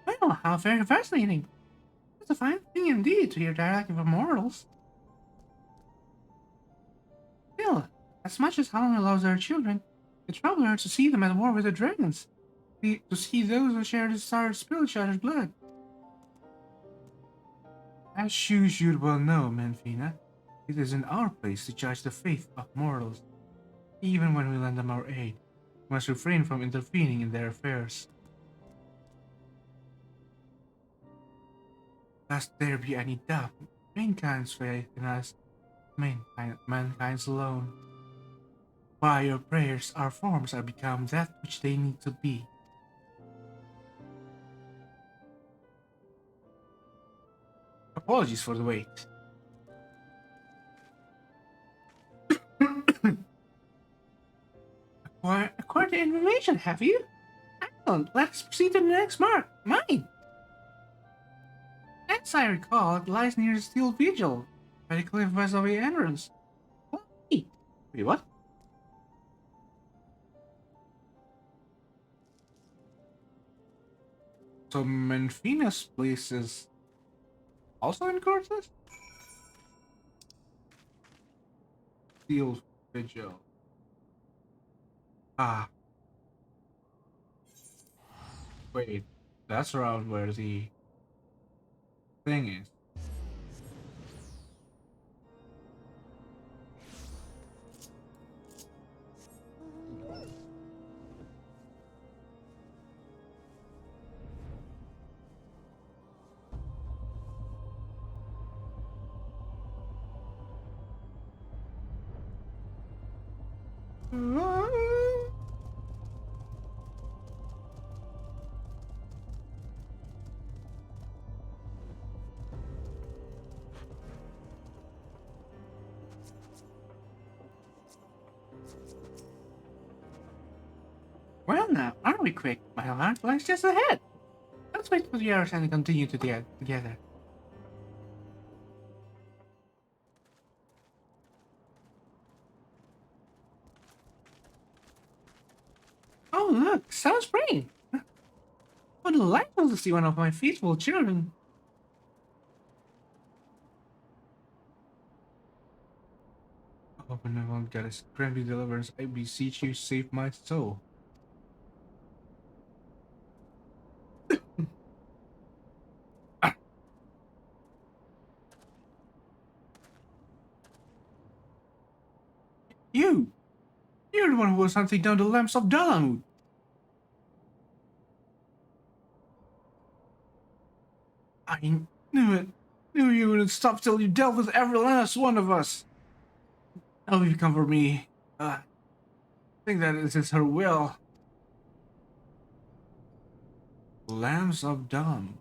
Well, how very fascinating. It's a fine thing indeed to hear directly from mortals. Still, as much as Helena loves her children, it troubles her to see them at war with the dragons. To see those who share the desire to spill each other's blood. As you should well know, Menfina, it isn't our place to judge the faith of mortals. Even when we lend them our aid, we must refrain from intervening in their affairs. Lest there be any doubt, mankind's faith in us, mankind's alone. By your prayers, our forms are become that which they need to be. Apologies for the wait. Acquired the information, have you? Excellent. Let's proceed to the next mark. Mine. As I recall, it lies near the Steel Vigil, by the cliff west of the entrance. Wait, what? So Menfina's place is also in Cortes? Steel Vigil. Ah, wait. That's around where the thing is. Well now, aren't we quick? My alarm lies just ahead. Let's wait for the hours and continue to get together. Oh look, summer spring! What delightful to see one of my faithful children. Oh, benevolent goddess, grant me deliverance. I beseech you, save my soul. You! You're the one who was hunting down the lamps of Dalamud. I knew it. Knew you wouldn't stop till you dealt with every last one of us. Now you've come for me. I think that it is her will. Lambs of Dalamud.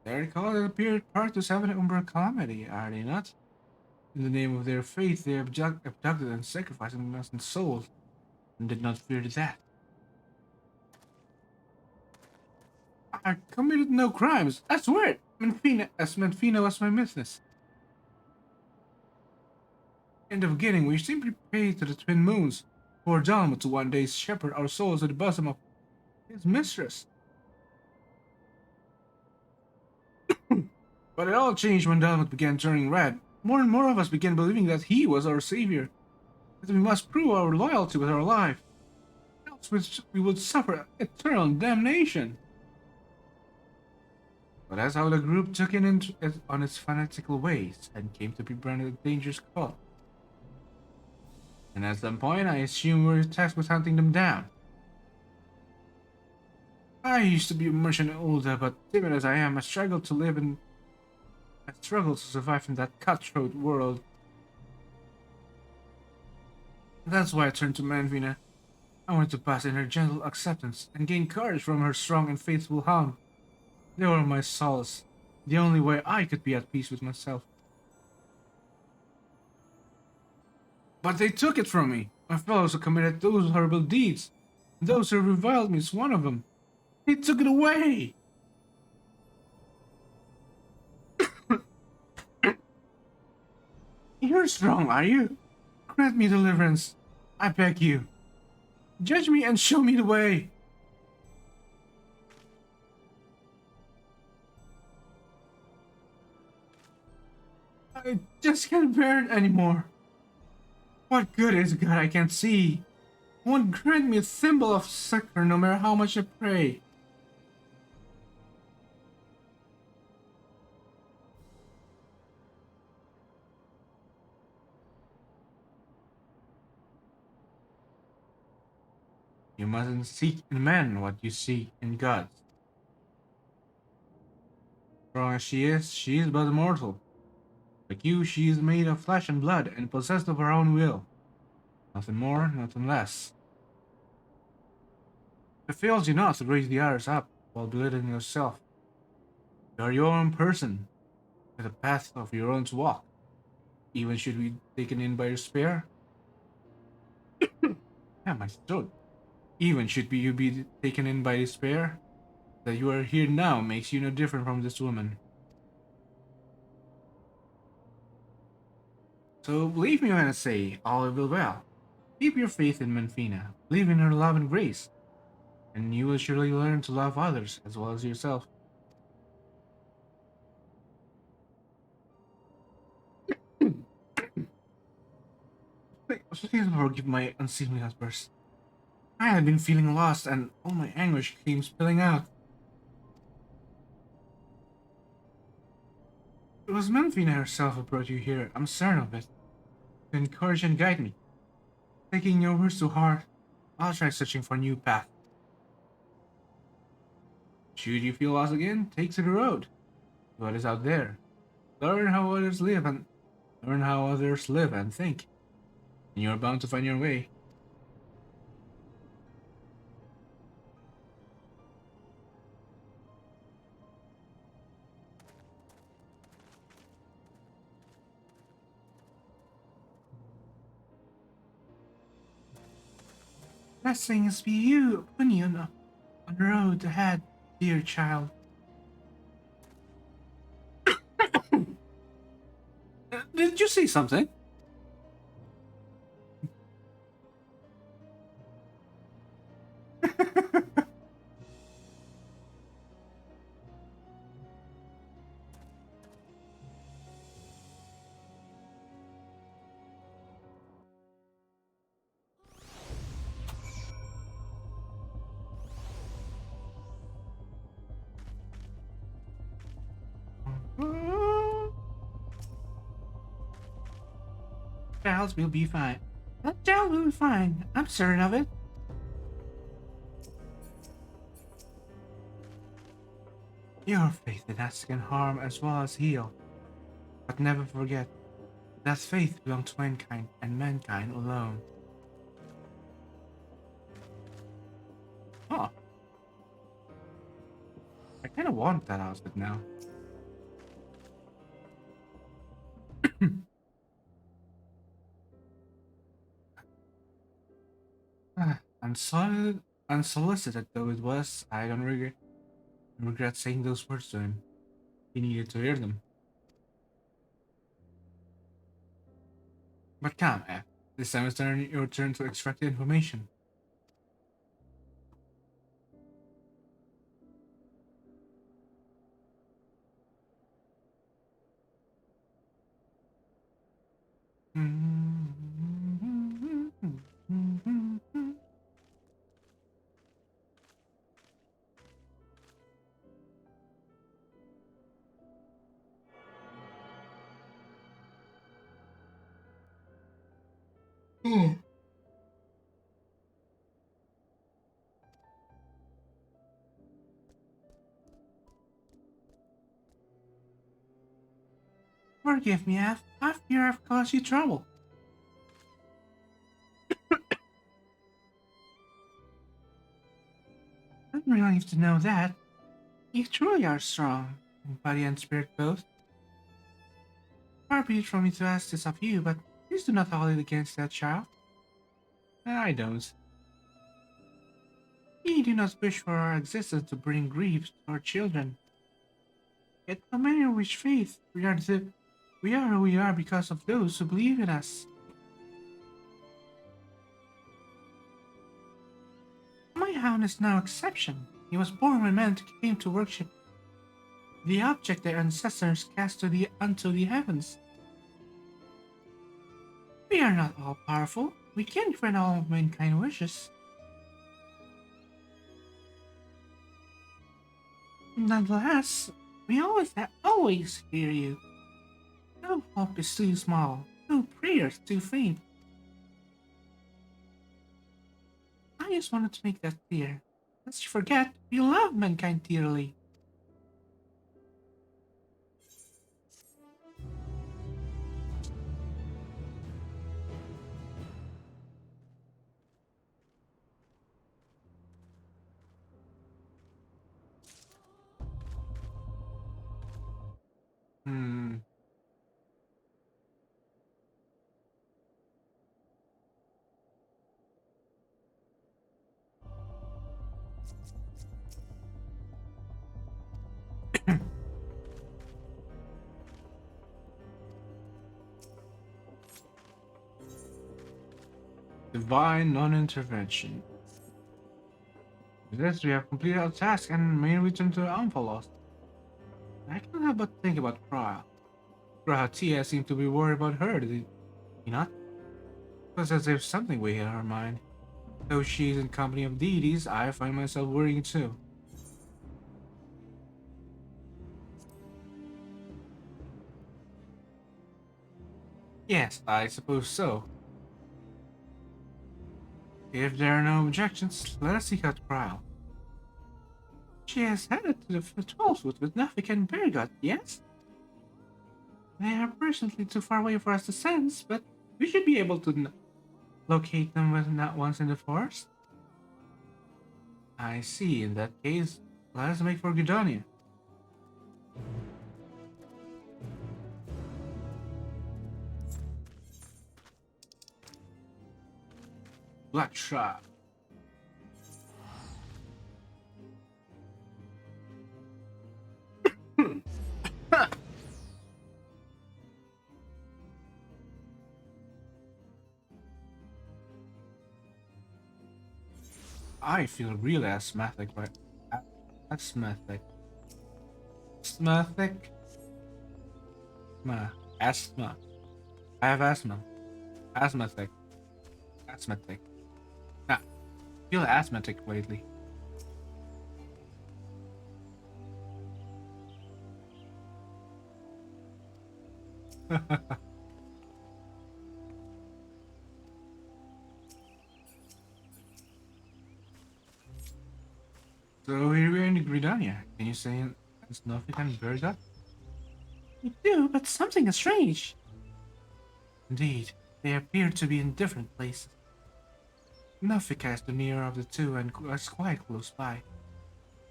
They recall it appeared part to seven Umbra calamity, are they not? In the name of their faith, they abducted and sacrificed innocent souls, and did not fear death. I committed no crimes. I swear it. Menfina was my business. In the beginning, we simply prayed to the twin moons for Dalma to one day shepherd our souls to the bosom of his mistress. But it all changed when Dalma began turning red. More and more of us began believing that he was our savior, that we must prove our loyalty with our life, else we would suffer eternal damnation. But that's how the group took it on its fanatical ways and came to be branded a dangerous cult. And at some point, I assumed we were tasked with hunting them down. I used to be a merchant in Ulda, but timid as I am, I struggled to survive in that cutthroat world. That's why I turned to Manvina. I wanted to pass in her gentle acceptance and gain courage from her strong and faithful hound. They were my solace, the only way I could be at peace with myself. But they took it from me. My fellows who committed those horrible deeds. Those who reviled me is one of them. They took it away! You're strong, are you? Grant me deliverance. I beg you. Judge me and show me the way. I just can't bear it anymore. What good is God I can't see? Won't grant me a symbol of succor no matter how much I pray. You mustn't seek in men what you see in gods. Strong as she is but mortal. Like you, she is made of flesh and blood and possessed of her own will. Nothing more, nothing less. It fails you not to raise the others up while belittling yourself. You are your own person, with a path of your own to walk. Even should we be taken in by despair? Yeah, my throat. Even should you be taken in by despair, that you are here now makes you no different from this woman. So believe me when I say all will be well. Keep your faith in Menfina, believe in her love and grace, and you will surely learn to love others as well as yourself. Please forgive my unseemly outburst. I had been feeling lost, and all my anguish came spilling out. It was Menfina herself who brought you here, I'm certain of it, to encourage and guide me. Taking your words to heart, I'll try searching for a new path. Should you feel lost again, take to the road. What is out there? Learn how others live and think. and you're bound to find your way. Blessings be you upon you on the road ahead, dear child. Did you say something? Child will be fine. That child will be fine. I'm certain of it. Your faith in us can harm as well as heal. But never forget that faith belongs to mankind and mankind alone. Huh. I kinda want that outfit now. Unsolicited though it was, I don't regret saying those words to him. He needed to hear them. But come, F. This time it's your turn to extract the information. Forgive me, F. I fear I've caused you trouble. I'm relieved to know that. You truly are strong, in body and spirit both. Far be it from me to ask this of you, but please do not hold it against that child. I don't. We do not wish for our existence to bring grief to our children. Yet no matter which faith, we are who we are because of those who believe in us. My hound is no exception. He was born when men came to worship the object their ancestors cast unto the heavens. We are not all powerful. We can't grant all mankind wishes. Nonetheless, we always hear you. No hope is too small, no prayer is too faint. I just wanted to make that clear. Lest you forget, we love mankind dearly. Hmm. Divine non-intervention. With this, we have completed our task and may return to Amphalos. I can't help but think about Kra. Tia seemed to be worried about her, did he not? It was as if something weighed on her mind. Though she is in company of deities, I find myself worrying too. Yes, I suppose so. If there are no objections, let us seek out Krile. She has headed to the Trollswood with Nafik and Bergot, yes? They are presently too far away for us to sense, but we should be able to locate them with not once in the forest? I see. In that case, let us make for Gudonia. Black Shot. I feel really asthmatic, right? Asthmatic. Asthmatic? Asthma. I have asthma. Asthmatic. Asthmatic. Nah, feel asthmatic lately. So here we are in the Gridania. Can you say Snowflake and Bergot? We do, but something is strange. Indeed, they appear to be in different places. Nafika is the nearer of the two and is quite close by.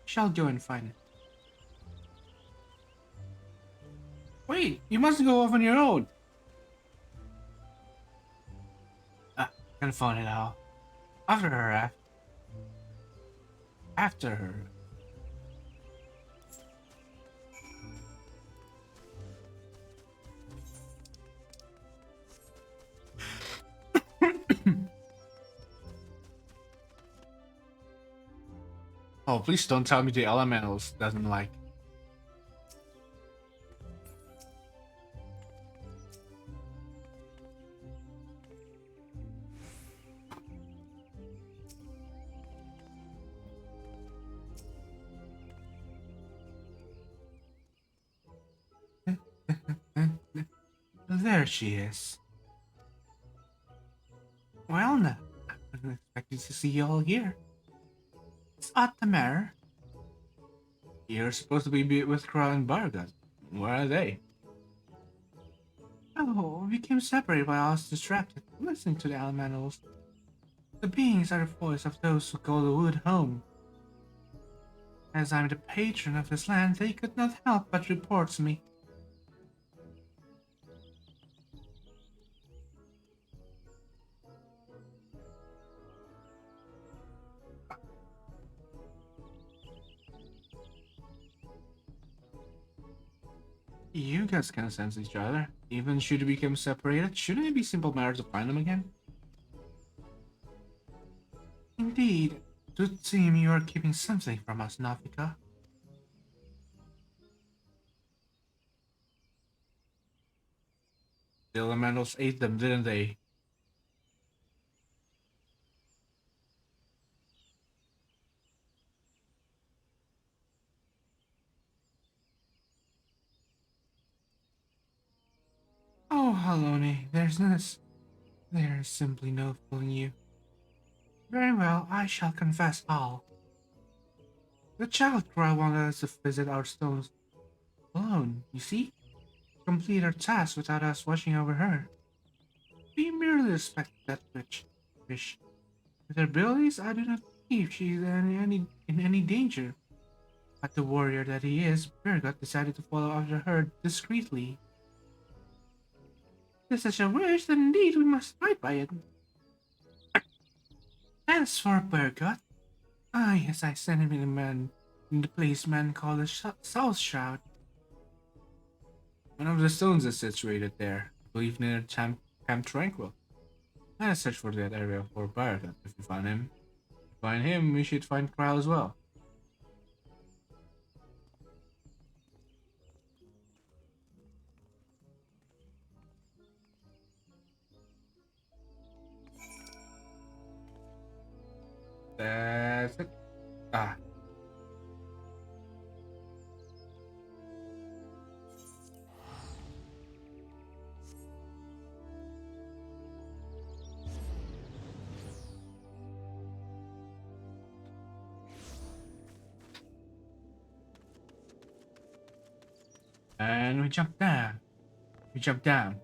Shall go and find it. Wait, you must go off on your own. Can find it out. After her, after her. Oh, please don't tell me the elementals doesn't like. There she is. Well, now, I wasn't expecting to see you all here. It's odd the matter. You're supposed to be with Kral and Bargat. Where are they? Oh, we became separated while I was distracted, listening to the elementals. The beings are the voice of those who call the wood home. As I'm the patron of this land, they could not help but report to me. You guys can sense each other. Even should we become separated, shouldn't it be simple matter to find them again? Indeed. It would seem you are keeping something from us, Nafika. The elementals ate them, didn't they? Oh, Haloni, there's simply no fooling you. Very well, I shall confess all. The child girl wanted us to visit our stones alone, you see? Complete our task without us watching over her. We merely respect that wish. With her abilities, I do not believe she is in any danger. But the warrior that he is, Birgot decided to follow after her discreetly. If such a wish, then indeed we must abide by it. As for Birgot, yes, I sent him in the place men call the South Shroud. One of the stones is situated there, I believe near Camp Tranquil. Let us search for that area for Birgot. If we find him, we should find Kral as well. That's it. Ah. And we jump down. We jump down.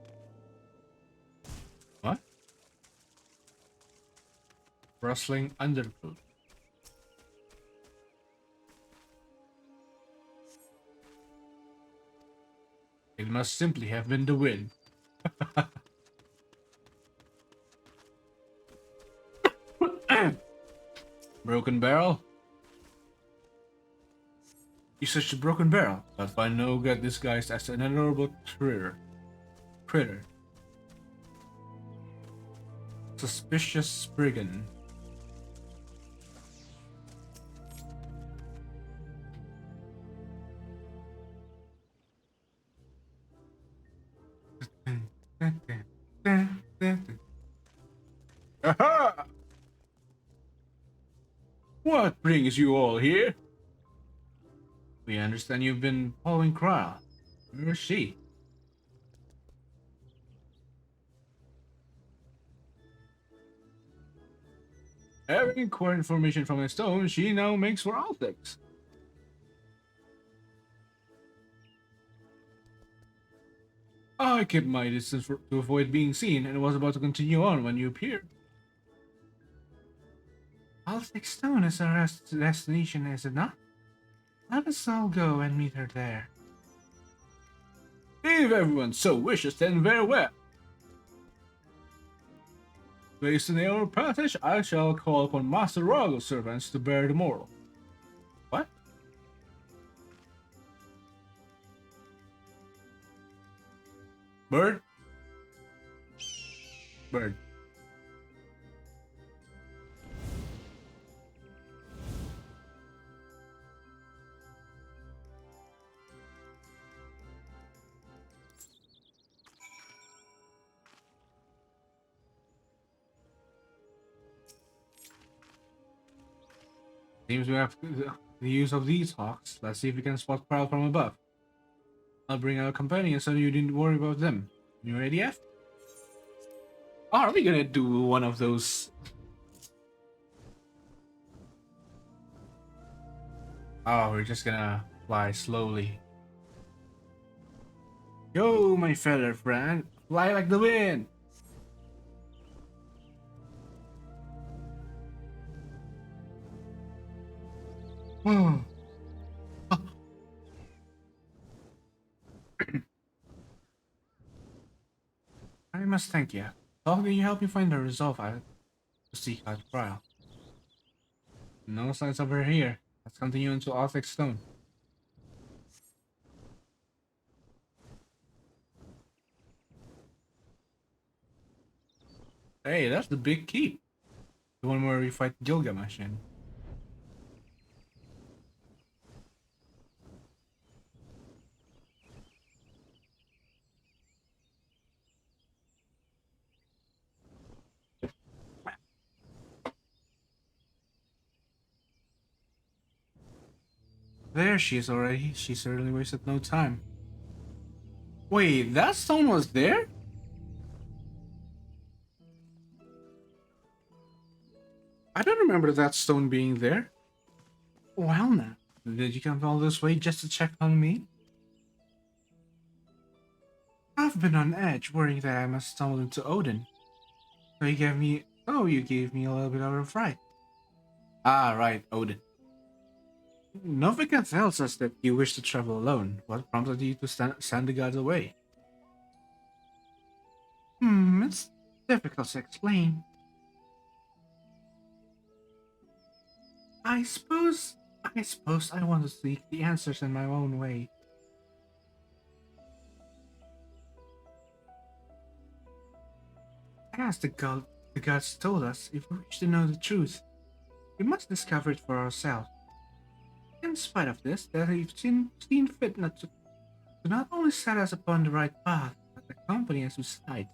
What? rustling undergrowth. It must simply have been the wind. Broken barrel? You such a broken barrel, but by no god disguised as an honorable critter. Suspicious brigand. Aha! What brings you all here? We understand you've been following Kral. Where is she? Having acquired information from a stone, she now makes for Altex. I kept my distance to avoid being seen and was about to continue on when you appeared. Altex Stone is our destination, is it not? Let us all go and meet her there. If everyone so wishes, then very well. Based on our passage, I shall call upon Master Royal servants to bear the moral. What? Bird? Bird. Seems we have the use of these hawks. Let's see if we can spot Prowl from above. I'll bring our companions so you didn't worry about them. You ready, F? Are we gonna do one of those? Oh, we're just gonna fly slowly. Yo, my feather friend. Fly like the wind. Hmm. I must thank you. How can you help me find the resolve to seek out Prowl? No signs of her here. Let's continue into Altex Stone. Hey, that's the big keep. The one where we fight Gilgamesh in. There she is already. She certainly wasted no time. Wait, that stone was there? I don't remember that stone being there. Well now, did you come all this way just to check on me? I've been on edge, worrying that I must stumble into Odin. You gave me a little bit of a fright. Ah, right, Odin. Novika tells us that you wish to travel alone. What prompted you to send the gods away? It's difficult to explain. I suppose I want to seek the answers in my own way. As the gods told us, if we wish to know the truth, we must discover it for ourselves. In spite of this, that we've seen fit not to not only set us upon the right path, but accompany us beside.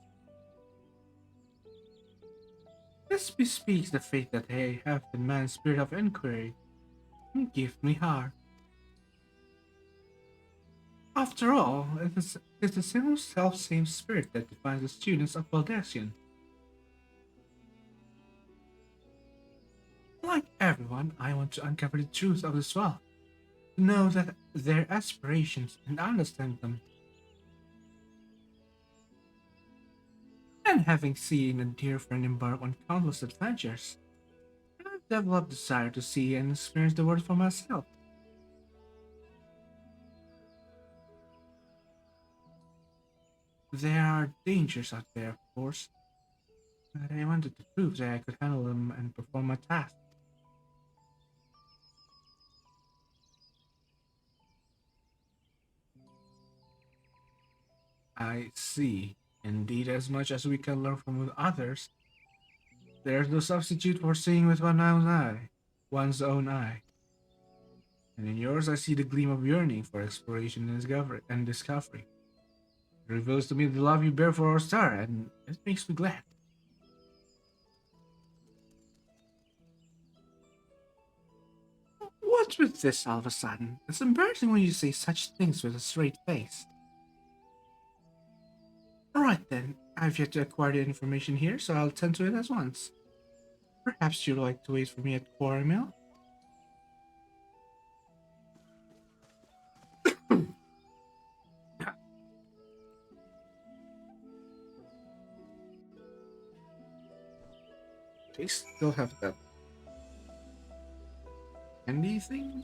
This bespeaks the faith that they have in man's spirit of inquiry, and give me heart. After all, it is the same self-same spirit that defines the students of Valdesian. Like everyone, I want to uncover the truth of this wealth, to know that their aspirations and understand them. And having seen a dear friend embark on countless adventures, developed desire to see and experience the world for myself. There are dangers out there, of course, but I wanted to prove that I could handle them and perform my task. I see. Indeed, as much as we can learn from others, there's no substitute for seeing with one's own eye. And in yours, I see the gleam of yearning for exploration and discovery. It reveals to me the love you bear for our star, and it makes me glad. What's with this all of a sudden? It's embarrassing when you say such things with a straight face. Alright then, I've yet to acquire the information here, so I'll tend to it at once. Perhaps you'd like to wait for me at Quarry Mill? They still have that candy thing?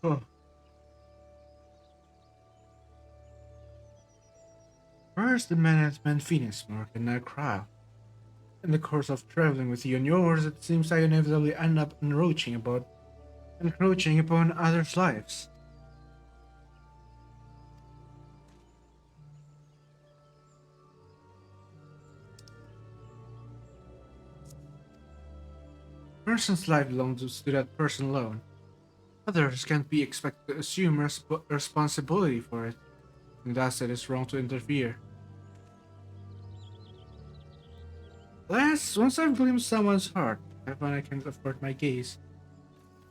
Oh. First the man at Phoenix Mark and now Crow. In the course of traveling with you and yours, it seems I inevitably end up encroaching upon others' lives. Person's life belongs to that person alone. Others can't be expected to assume responsibility for it, and thus it is wrong to interfere. Alas, once I've glimpsed someone's heart, I find I can't avert my gaze.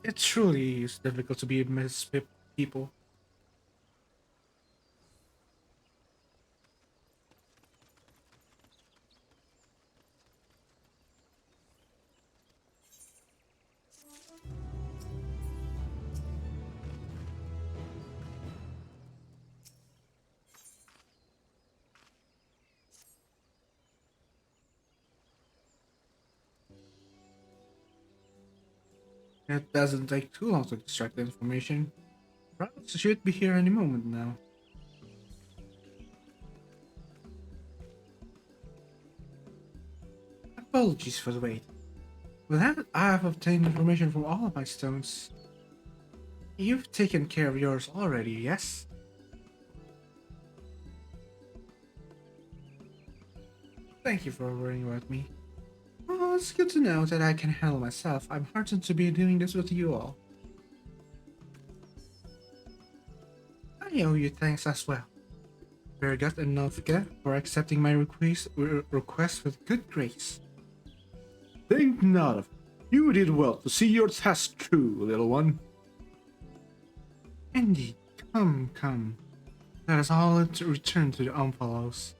It truly is difficult to be amidst people. It doesn't take too long to extract the information. Routes should be here any moment now. Apologies for the wait. With that, I have obtained information from all of my stones. You've taken care of yours already, yes? Thank you for worrying about me. Well, it's good to know that I can handle myself. I'm heartened to be doing this with you all. I owe you thanks as well, Bergat and Nalfika, for accepting my request with good grace. Think not of it. You did well to see your task through, little one. Indeed. Come. Let us all return to the Omphalos.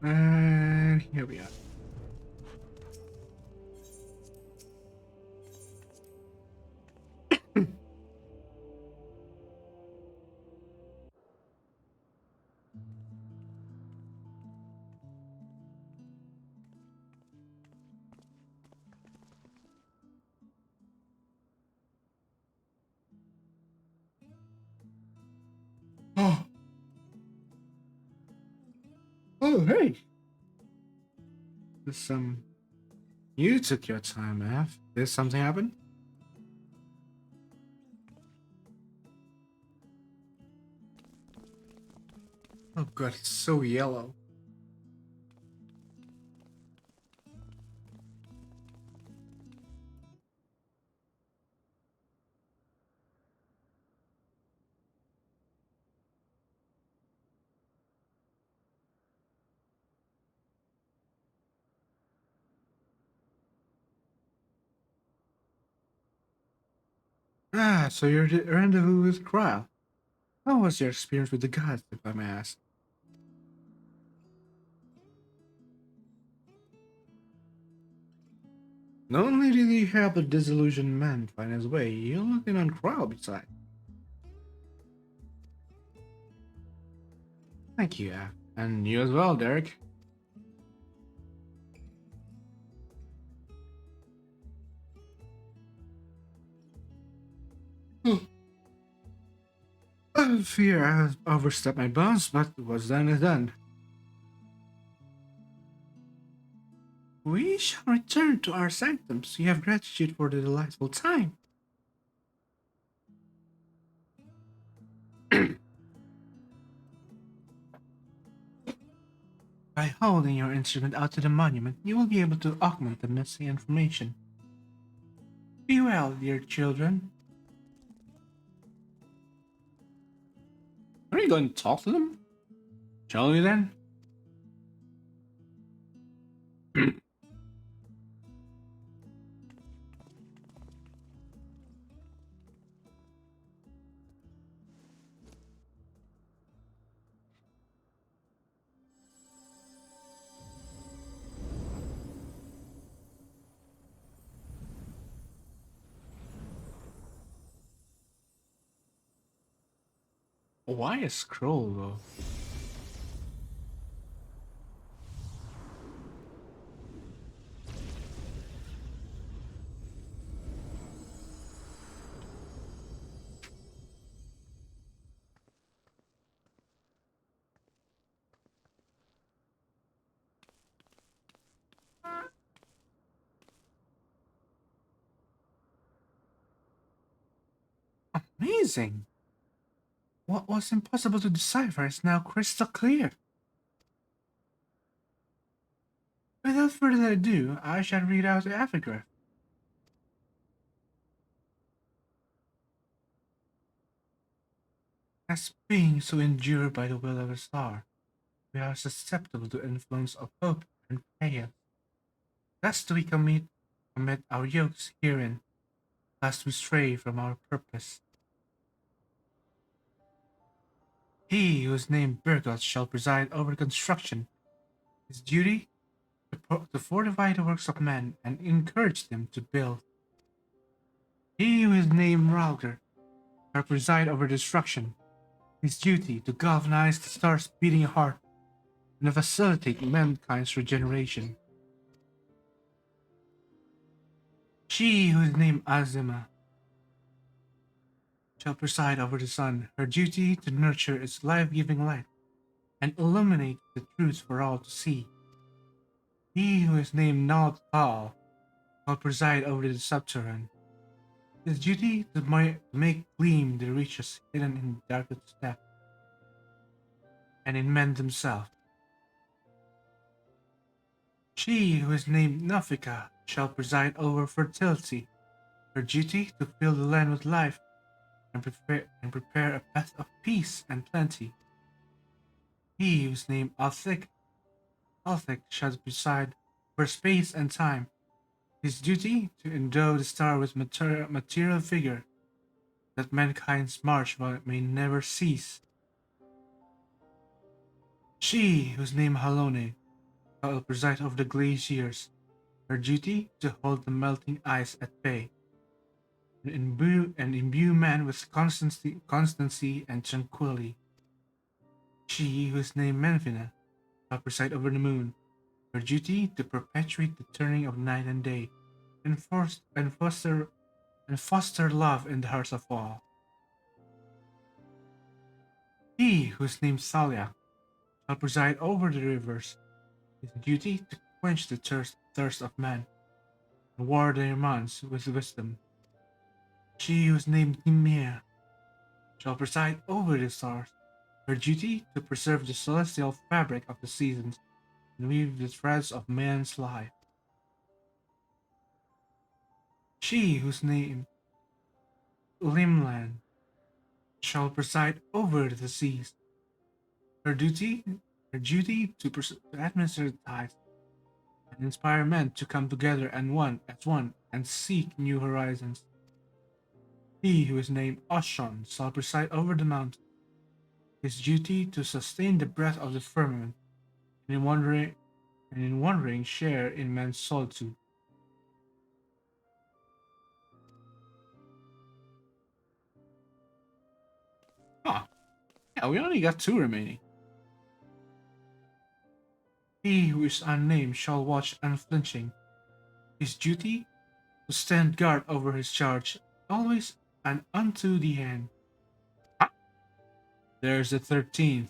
And here we are. Oh, oh, hey. This, you took your time, F. Did something happen? Oh god, it's so yellow. Ah, so you're the rendezvous with Krile. How was your experience with the gods, if I may ask? Not only did you help the disillusioned man find his way, you looked in on Krile beside. Thank you, F. And you as well, Derek. I fear I have overstepped my bounds, but what's done is done. We shall return to our sanctums. We have gratitude for the delightful time. By holding your instrument out to the monument, you will be able to augment the missing information. Be well, dear children. Are you going to talk to them? Shall we then? Why a scroll, though? Amazing! What was impossible to decipher is now crystal clear. Without further ado, I shall read out the epigraph. As beings who endure by the will of a star, we are susceptible to influence of hope and chaos. Thus do we commit our yokes herein, lest we stray from our purpose. He who is named Burgos shall preside over construction. His duty to fortify the works of men and encourage them to build. He who is named Ralger shall preside over destruction. His duty to galvanize the stars' beating heart and facilitate mankind's regeneration. She who is named Azima shall preside over the sun, her duty to nurture its life-giving light and illuminate the truth for all to see. He who is named Nalthal shall preside over the subterranean. His duty to make gleam the riches hidden in the darkest depth and in men themselves. She who is named Nafika shall preside over fertility, her duty to fill the land with life and prepare a path of peace and plenty. He who is named Althik shall preside over space and time, his duty to endow the star with material vigor, that mankind's march may never cease. She whose name Halone shall preside over the glaciers, her duty to hold the melting ice at bay, and imbue man with constancy and tranquility. She who is named Menvina shall preside over the moon, her duty to perpetuate the turning of night and day, and foster love in the hearts of all. He who is named Thalia shall preside over the rivers. His duty to quench the thirst of men and water their minds with wisdom. She who is named Ymir shall preside over the stars. Her duty to preserve the celestial fabric of the seasons and weave the threads of man's life. She whose name Limland shall preside over the seas. Her duty, to administer the tides and inspire men to come together as one and seek new horizons. He who is named Oshon shall preside over the mountain. His duty to sustain the breath of the firmament, and in wandering share in man's solitude. Huh. Yeah, we only got two remaining. He who is unnamed shall watch unflinching. His duty to stand guard over his charge, always and unto the end. Ah, there's the 13th.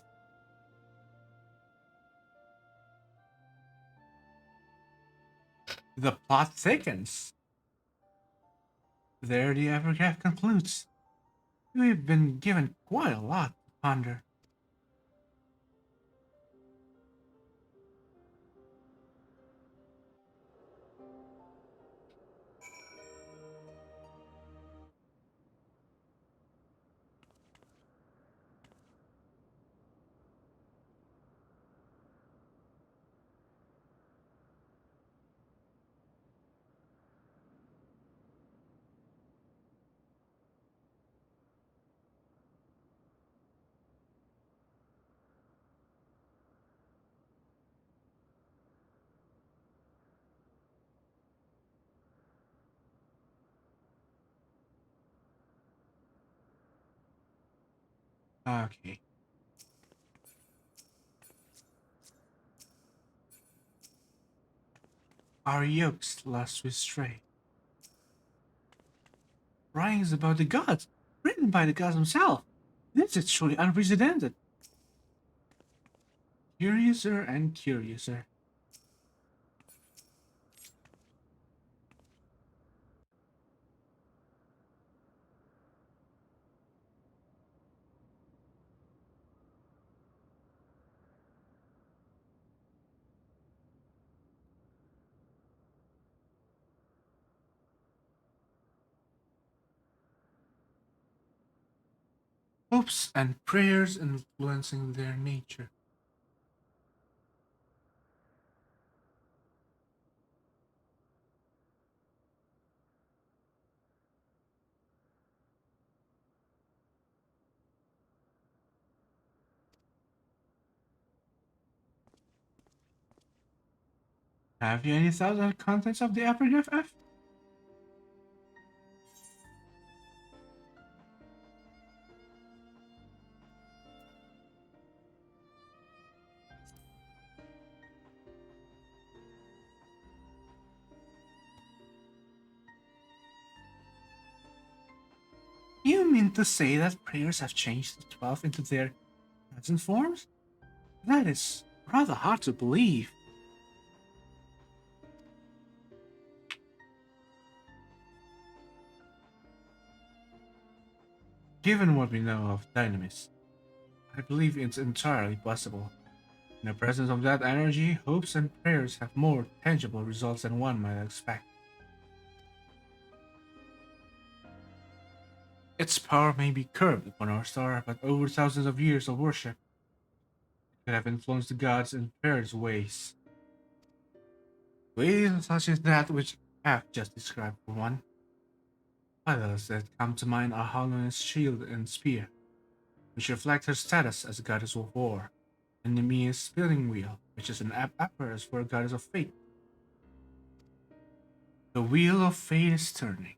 The plot thickens. There the epigraph concludes. We've been given quite a lot to ponder. Okay. Our yokes lest we stray. Writings about the gods, written by the gods himself. This is truly unprecedented. Curiouser and curiouser. Hopes and prayers influencing their nature. Have you any thoughts on the contents of the epigraph, F? You mean to say that prayers have changed the 12 into their present forms? That is rather hard to believe. Given what we know of Dynamis, I believe it's entirely possible. In the presence of that energy, hopes and prayers have more tangible results than one might expect. Its power may be curbed upon our star, but over thousands of years of worship, it could have influenced the gods in various ways. Ways such as that which I've just described for one. Others that come to mind are Hallown's shield and spear, which reflect her status as a goddess of war, and Nemia's spinning wheel, which is an apparatus for a goddess of fate. The wheel of fate is turning.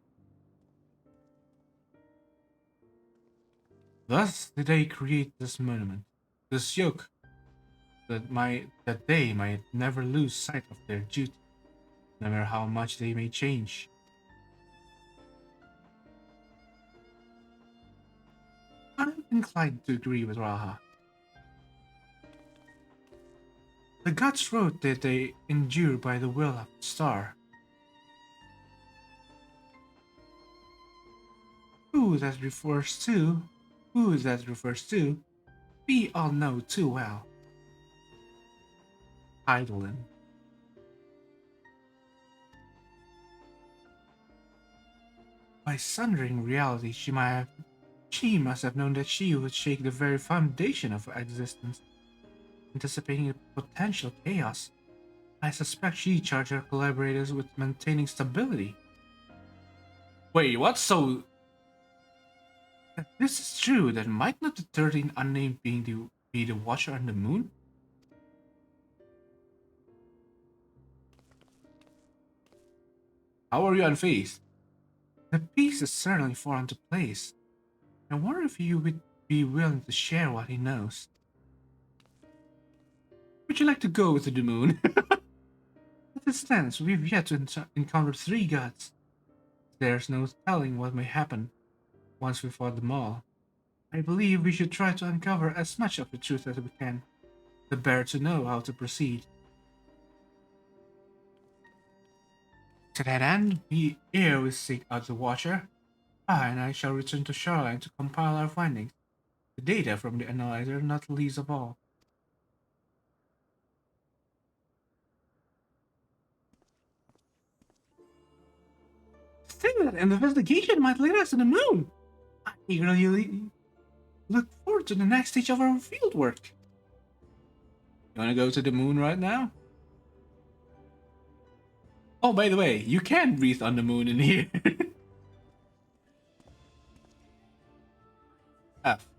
Thus did they create this monument, this yoke, that they might never lose sight of their duty, no matter how much they may change. I'm inclined to agree with Raha. The gods wrote that they endure by the will of the star. Who that refers to, who that refers to, we all know too well. Eidolon. By sundering reality, she must have known that she would shake the very foundation of existence, anticipating a potential chaos. I suspect she charged her collaborators with maintaining stability. Wait, what? So if this is true, then might not the 13 unnamed being be the Watcher on the Moon? How are you unfazed? The pieces certainly fall into place. I wonder if you would be willing to share what he knows. Would you like to go to the moon? As it stands, we've yet to encounter 3 gods. There's no telling what may happen once we fought them all. I believe we should try to uncover as much of the truth as we can, the better to know how to proceed. To that end, ere we seek out the Watcher, I shall return to Shoreline to compile our findings, the data from the analyzer not least of all. Still, an investigation might lead us to the moon. I eagerly look forward to the next stage of our fieldwork. You wanna go to the moon right now? Oh, by the way, you can breathe on the moon in here.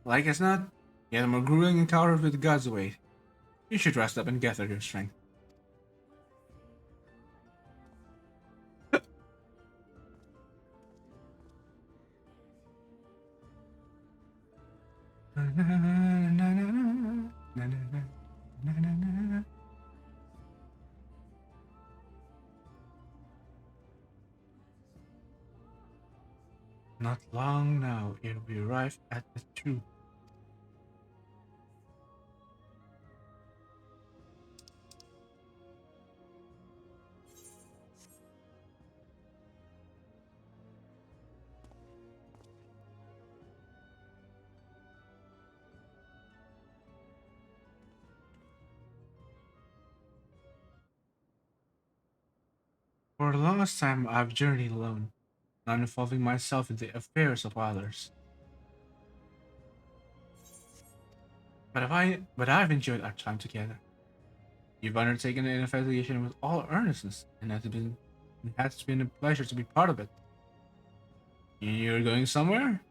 Like as not, you had a more grueling encounter with the gods await. You should rest up and gather your strength. Not long now ere we arrive at the truth. For the longest time I've journeyed alone, not involving myself in the affairs of others. But I've enjoyed our time together. You've undertaken the investigation with all earnestness, and it has been a pleasure to be part of it. You're going somewhere?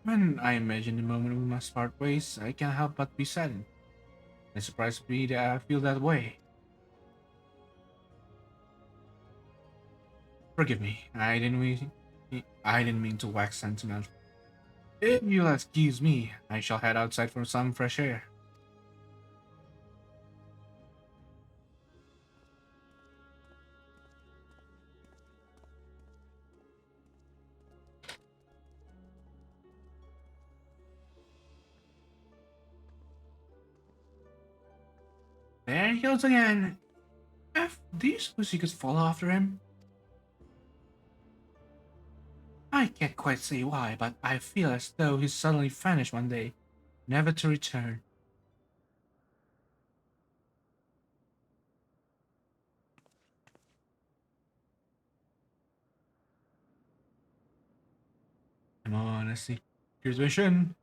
When I imagine the moment we must part ways, I can't help but be saddened. It surprises me that I feel that way. Forgive me, I didn't mean to wax sentimental. If you'll excuse me, I shall head outside for some fresh air. There he goes again. Do you suppose you could follow after him? I can't quite say why, but I feel as though he suddenly vanished one day, never to return. Come on, let's see. Here's mission.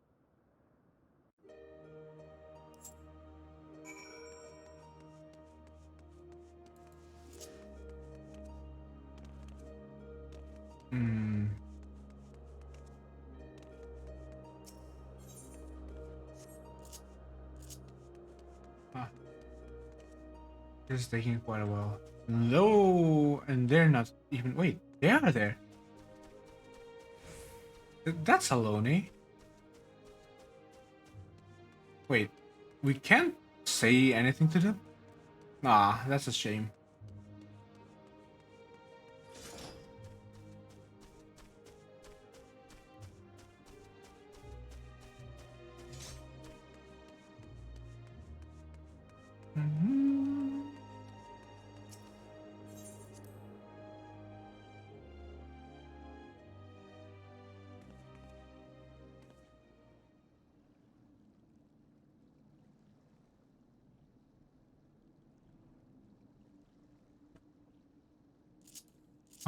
Hmm. Ah, this is taking quite a while. No, and they're not even. Wait, they are there. That's Alone. Wait, we can't say anything to them? Ah, that's a shame.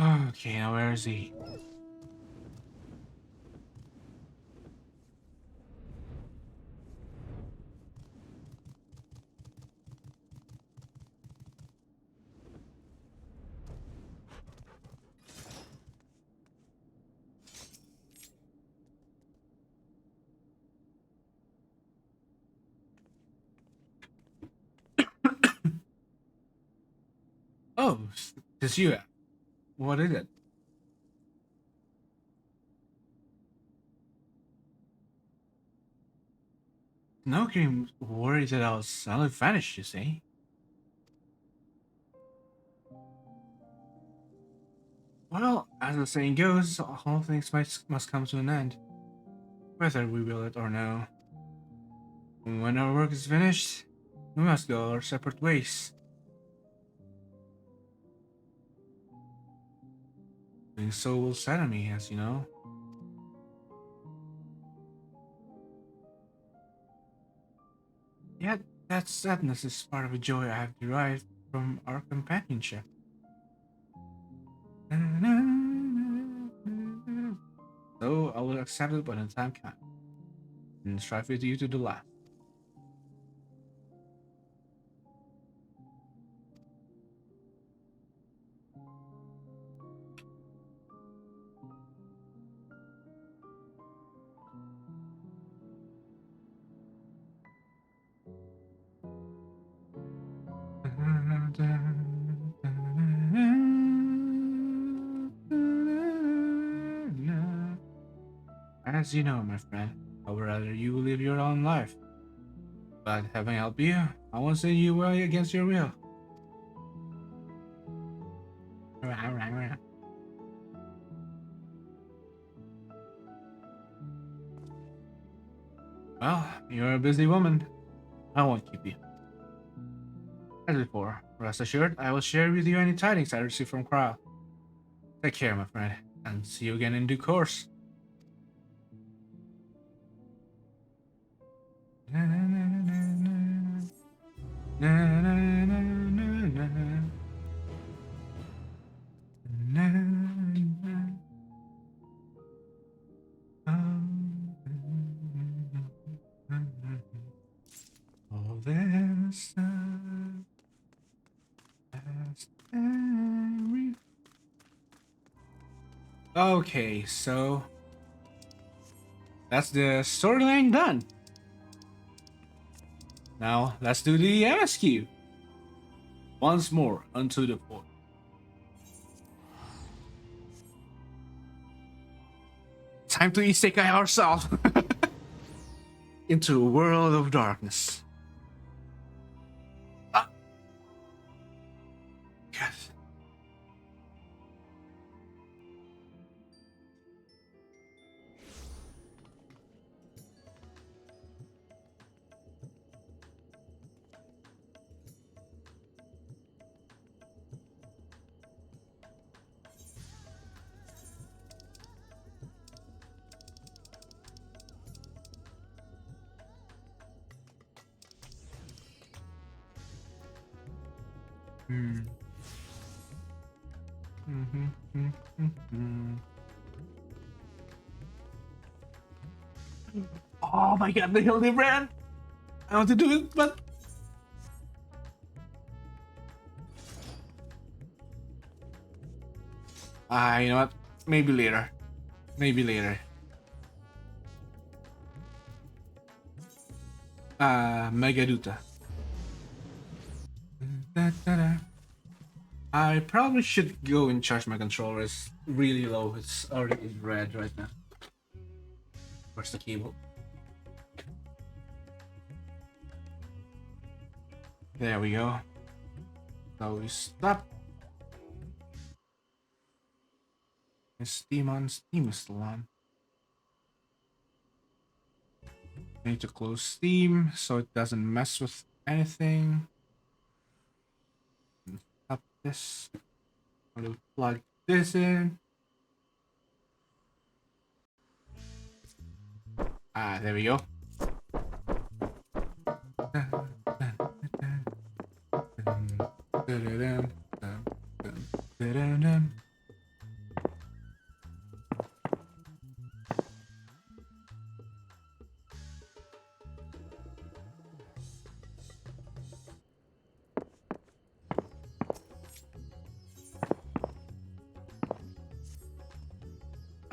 Okay, now where is he? Oh, it's you. What is it? No cream worried that I'll suddenly vanish, you see? Well, as the saying goes, all things must come to an end, whether we will it or no. When our work is finished, we must go our separate ways. Doing so will sadden me, as you know. Yet, that sadness is part of the joy I have derived from our companionship. So, I will accept it when the time comes, and strive with you to the last. As you know, my friend, I would rather you live your own life. But having helped you, I won't send you away against your will. Well, you're a busy woman. I won't keep you. As before, rest assured, I will share with you any tidings I receive from Kral. Take care, my friend, and see you again in due course. All this time has every... Okay, so that's the storyline done. Now let's do the MSQ. Once more unto the point. Time to isekai ourselves into a world of darkness. Ah. Yes. Oh my god, the Hildebrand! I want to do it, but you know what? Maybe later. Maybe later. Megaduta. I probably should go and charge my controller. It's really low. It's already in red right now. Where's the cable? There we go. So we stop. Steam on. Steam is still on. I need to close Steam so it doesn't mess with anything. Stop this. I'm gonna plug this in. There we go.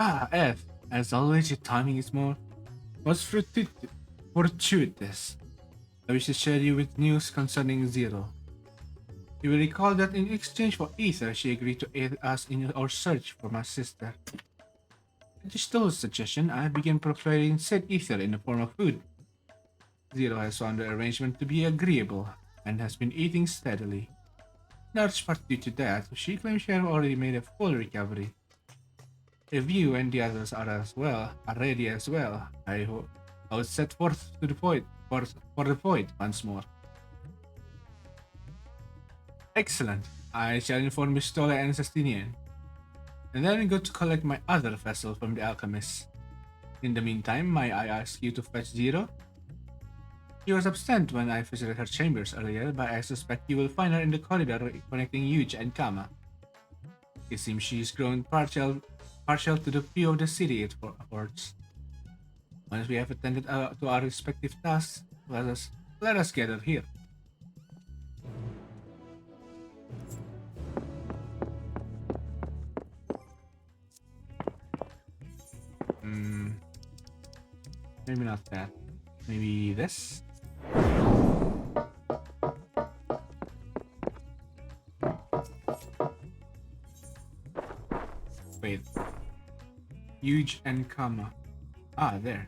Ah, F. As always, your timing is most fortuitous. I wish to share you with news concerning Zero. You will recall that in exchange for Ether, she agreed to aid us in our search for my sister. At Stowe's suggestion, I began preparing said Ether in the form of food. Zero has found the arrangement to be agreeable and has been eating steadily. Large part due to that, she claims she has already made a full recovery. If you and the others are ready as well, I will set forth to the void for the void once more. Excellent. I shall inform Mistola and Sestinian, and then go to collect my other vessel from the alchemist. In the meantime, may I ask you to fetch Zero? She was absent when I visited her chambers earlier, but I suspect you will find her in the corridor connecting Yuge and Kama. It seems she's grown partial to the view of the city it affords. Once we have attended to our respective tasks, let us gather here. Maybe not that. Maybe this? Wait. Huge and Kama. Ah, there.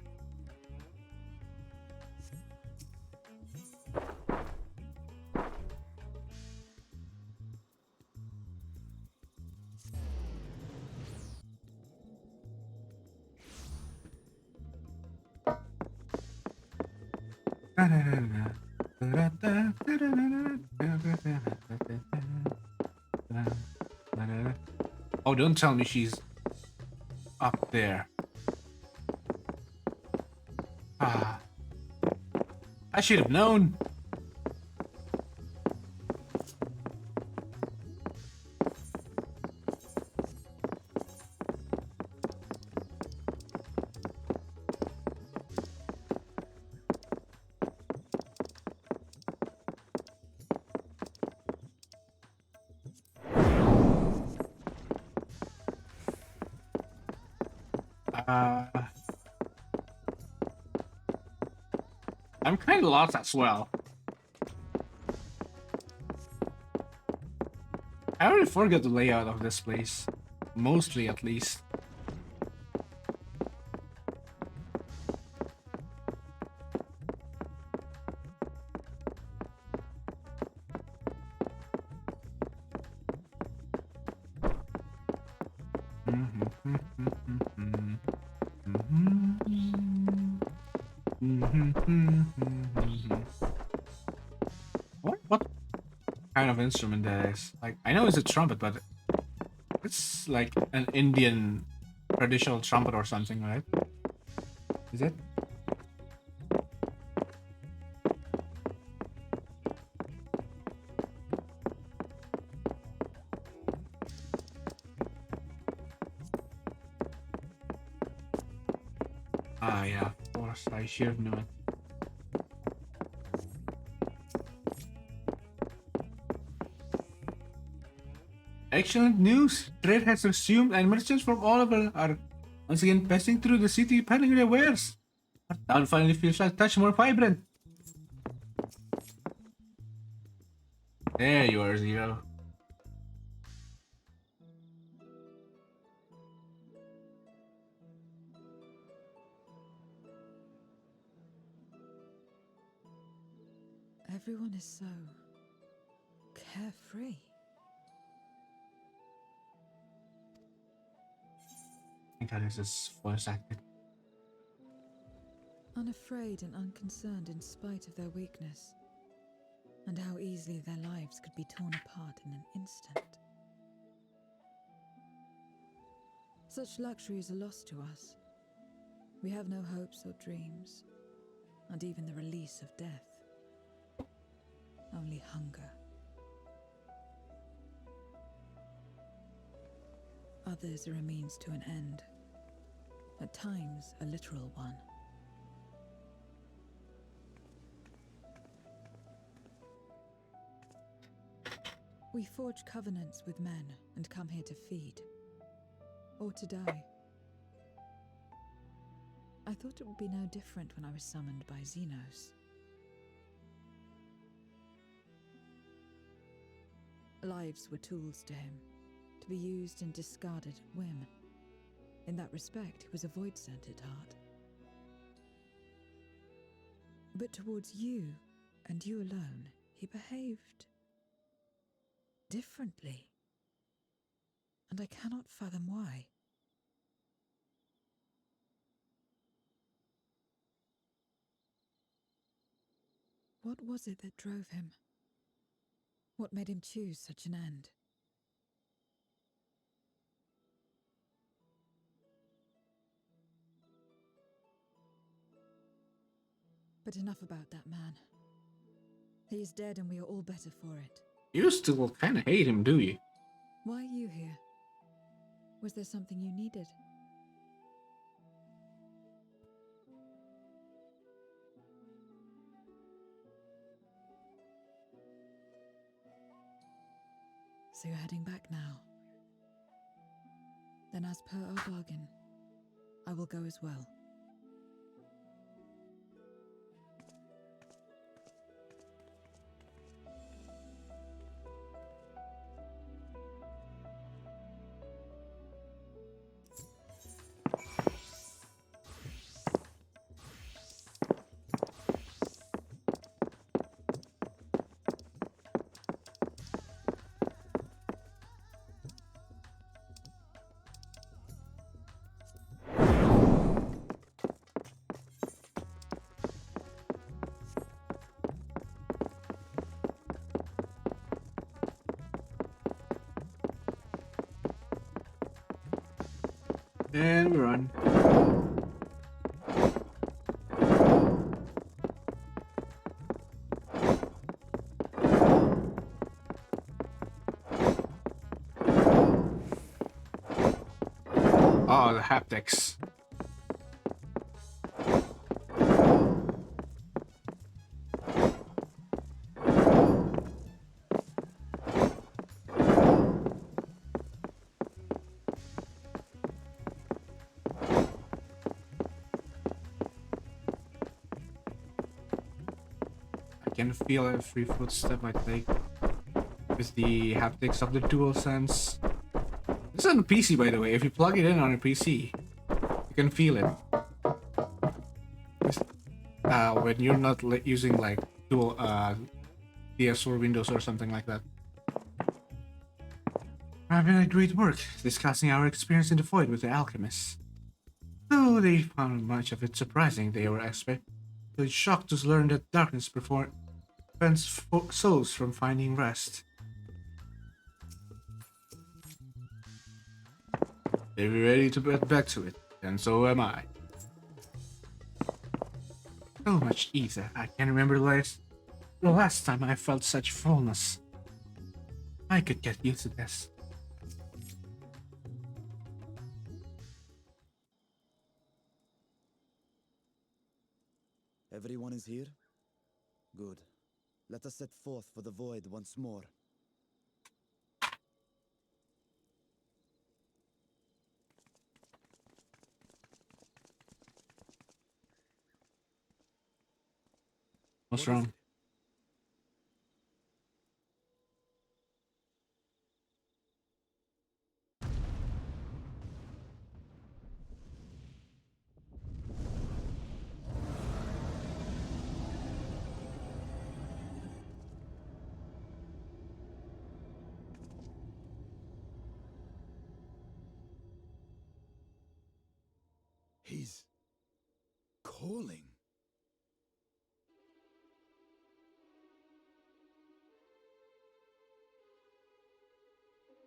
Oh, don't tell me she's up there. Ah, I should have known. I'm kind of lost as well. I already forgot the layout of this place. Mostly, at least. What kind of instrument that is? Like, I know it's a trumpet, but it's like an Indian traditional trumpet or something, right? Is it? Ah, yeah, of course, I should have known it. Excellent news! Trade has resumed and merchants from all over are once again passing through the city peddling their wares. Our town finally feels a touch more vibrant. There you are, Zero. Everyone is so carefree. I think that is just voice acted. Unafraid and unconcerned in spite of their weakness, and how easily their lives could be torn apart in an instant. Such luxuries are lost to us. We have no hopes or dreams, and even the release of death. Only hunger. Others are a means to an end, at times a literal one. We forge covenants with men and come here to feed, or to die. I thought it would be no different when I was summoned by Xenos. Lives were tools to him, to be used and discarded at whim. In that respect, he was a void-sent at heart. But towards you, and you alone, he behaved differently. And I cannot fathom why. What was it that drove him? What made him choose such an end? But enough about that man. He is dead and we are all better for it. You still kind of hate him, do you? Why are you here? Was there something you needed? So you're heading back now. Then as per our bargain, I will go as well. And we run. Oh, the haptics. I can feel every footstep I take with the haptics of the DualSense. This is on a PC, by the way. If you plug it in on a PC, you can feel it. When you're not using like dual DS or Windows or something like that. Having a great work discussing our experience in the void with the alchemists. Though they found much of it surprising, they were especially shocked to learn that darkness prevents souls from finding rest. They're ready to get back to it, and so am I. So much ether. I can't remember the last time I felt such fullness. I could get used to this. Everyone is here? Good. Let us set forth for the void once more. What's wrong? He's calling.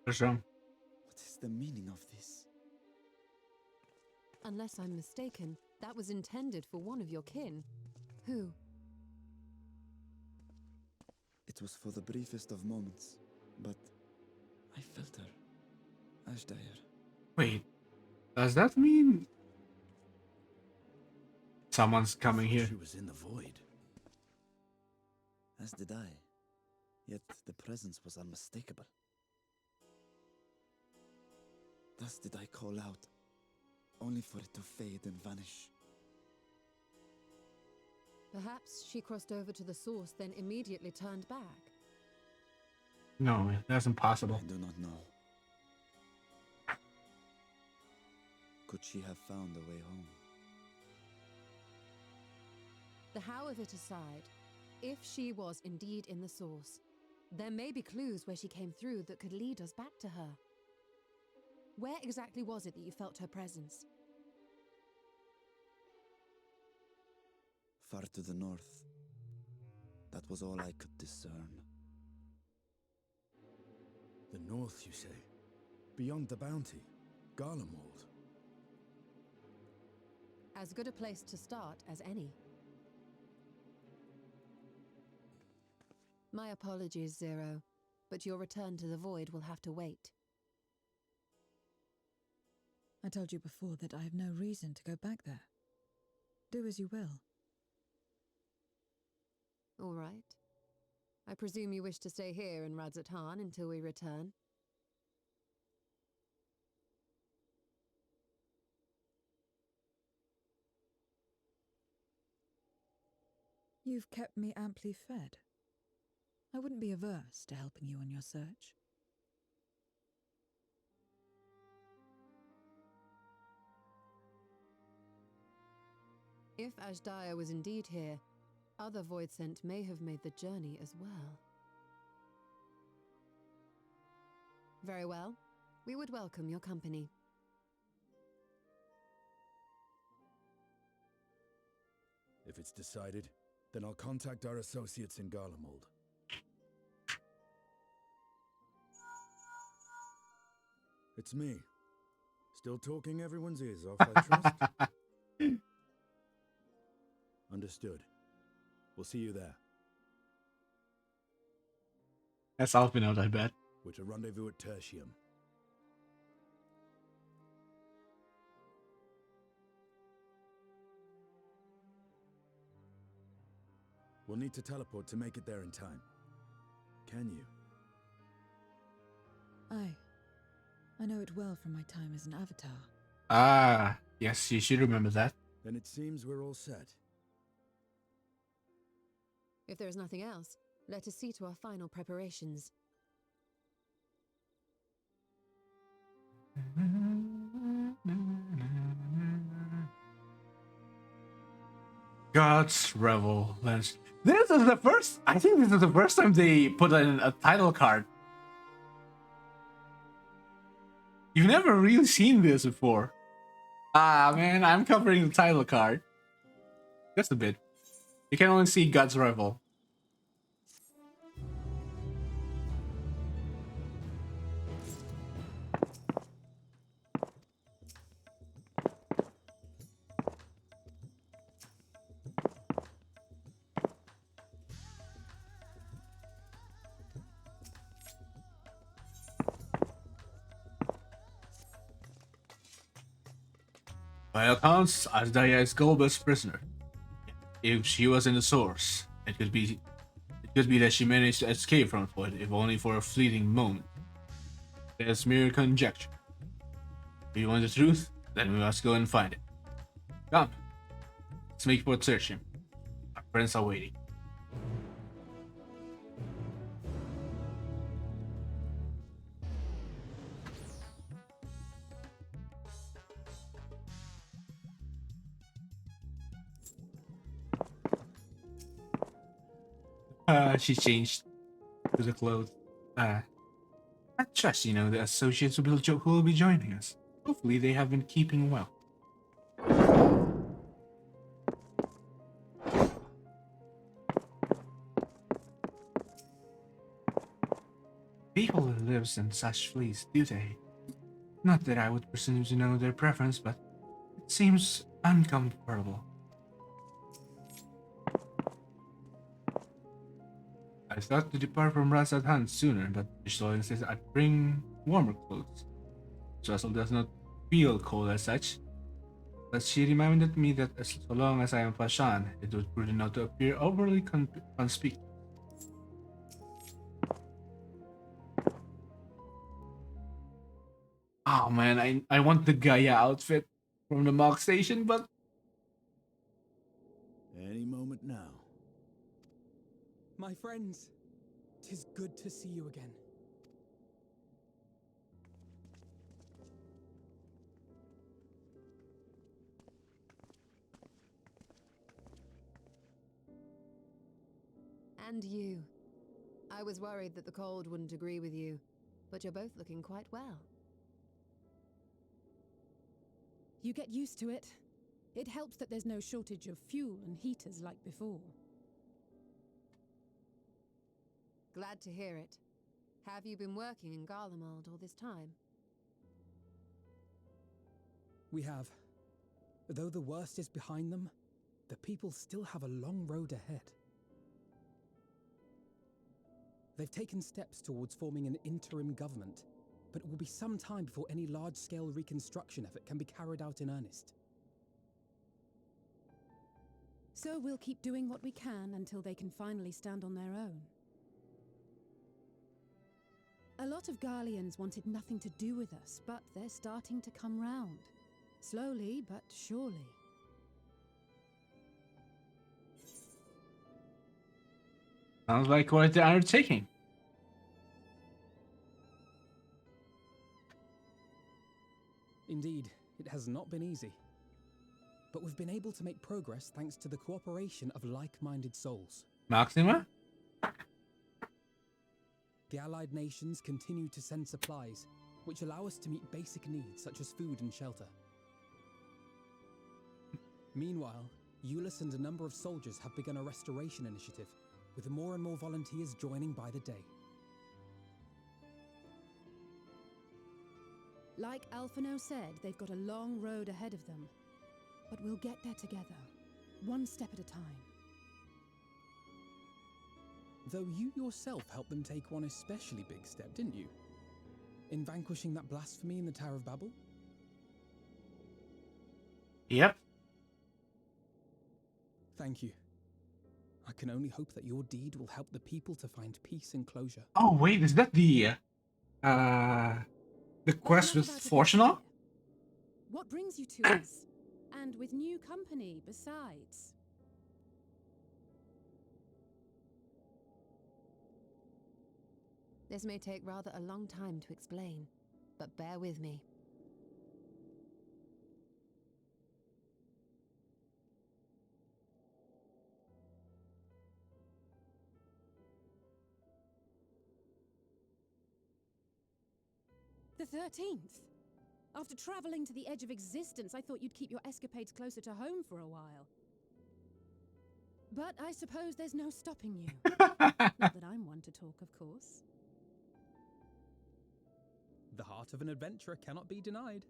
What's wrong? What is the meaning of this? Unless I'm mistaken, that was intended for one of your kin. Who? It was for the briefest of moments, but I felt her. Ashdire. Wait, does that mean someone's coming here? She was in the void. As did I. Yet the presence was unmistakable. Thus did I call out, only for it to fade and vanish. Perhaps she crossed over to the source, then immediately turned back. No, that's impossible. I do not know. Could she have found a way home? The how of it aside, if she was indeed in the source, there may be clues where she came through that could lead us back to her. Where exactly was it that you felt her presence? Far to the north. That was all I could discern. The north, you say? Beyond the bounty? Garlemald? As good a place to start as any. My apologies, Zero, but your return to the Void will have to wait. I told you before that I have no reason to go back there. Do as you will. All right. I presume you wish to stay here in Radzatan until we return. You've kept me amply fed. I wouldn't be averse to helping you on your search. If Ashdaya was indeed here, other Voidsent may have made the journey as well. Very well. We would welcome your company. If it's decided, then I'll contact our associates in Garlemald. It's me. Still talking everyone's ears off, I trust? Understood. We'll see you there. That's Alpinode, I bet. We're to rendezvous at Tertium. We'll need to teleport to make it there in time. Can you? Aye. I know it well from my time as an avatar. Ah, yes, you should remember that. Then it seems we're all set. If there is nothing else, let us see to our final preparations. God's Revel. This is the first. I think this is the first time they put in a title card. You've never really seen this before. Ah, man, I'm covering the title card. Just a bit. You can only see God's Revel. By accounts, Asdaya is Golba's prisoner. If she was in the source, it could be that she managed to escape from it, if only for a fleeting moment. That's mere conjecture. If you want the truth, then we must go and find it. Come, let's make for Tertium. Our friends are waiting. She changed to the clothes. I trust the associates who will be joining us. Hopefully they have been keeping well. People who lives in such fleets, do they? Not that I would presume to know their preference, but it seems uncomfortable. I thought to depart from Radzatan sooner, but Ishtal insists I'd bring warmer clothes. Russell does not feel cold as such, but she reminded me that so long as I am Fashan, it was prudent not to appear overly conspicuous. Oh man, I want the Gaia outfit from the mock station, but Any moment now. My friends, 'tis good to see you again. And you. I was worried that the cold wouldn't agree with you, but you're both looking quite well. You get used to it. It helps that there's no shortage of fuel and heaters like before. Glad to hear it. Have you been working in Garlemald all this time? We have. Though the worst is behind them, the people still have a long road ahead. They've taken steps towards forming an interim government, but it will be some time before any large-scale reconstruction effort can be carried out in earnest. So we'll keep doing what we can until they can finally stand on their own. A lot of Garleans wanted nothing to do with us, but they're starting to come round. Slowly, but surely. Sounds like quite the undertaking. Indeed, it has not been easy. But we've been able to make progress thanks to the cooperation of like-minded souls. Maxima? The allied nations continue to send supplies, which allow us to meet basic needs such as food and shelter. Meanwhile, Euless and a number of soldiers have begun a restoration initiative, with more and more volunteers joining by the day. Like Alphino said, they've got a long road ahead of them. But we'll get there together, one step at a time. Though you yourself helped them take one especially big step, didn't you? In vanquishing that blasphemy in the Tower of Babel? Yep. Thank you. I can only hope that your deed will help the people to find peace and closure. Oh wait, is that the quest with Fortuna? What brings you to us? And with new company, besides. This may take rather a long time to explain, but bear with me. The 13th? After traveling to the edge of existence, I thought you'd keep your escapades closer to home for a while. But I suppose there's no stopping you. Not that I'm one to talk, of course. The heart of an adventurer cannot be denied.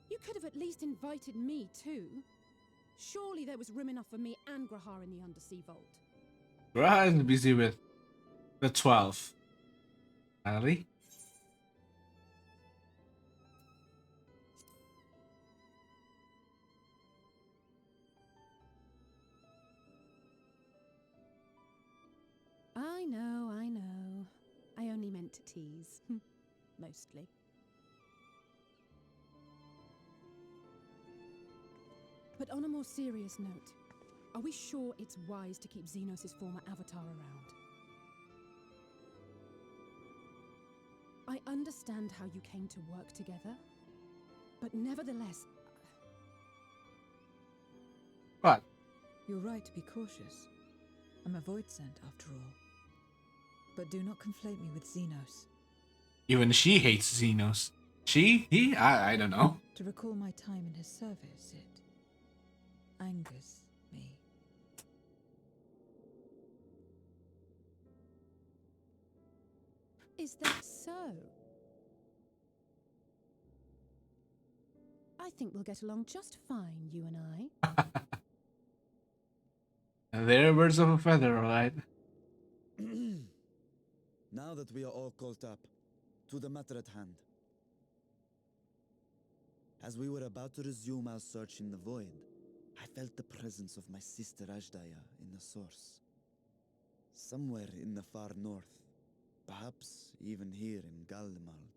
You could have at least invited me too. Surely there was room enough for me and Grahar in the undersea vault. Grahar is busy with the 12. Finally. I know, I know. I only meant to tease. Mostly. But on a more serious note, are we sure it's wise to keep Xenos' former avatar around? I understand how you came to work together, but nevertheless... What? You're right to be cautious. I'm a void sent, after all. But do not conflate me with Xenos. Even she hates Xenos. She? He? I don't know. To recall my time in his service, it angers me. Is that so? I think we'll get along just fine, you and I. They're birds of a feather, alright? Now that we are all caught up, to the matter at hand. As we were about to resume our search in the void, I felt the presence of my sister Ajdaya in the source. Somewhere in the far north, perhaps even here in Gallemald.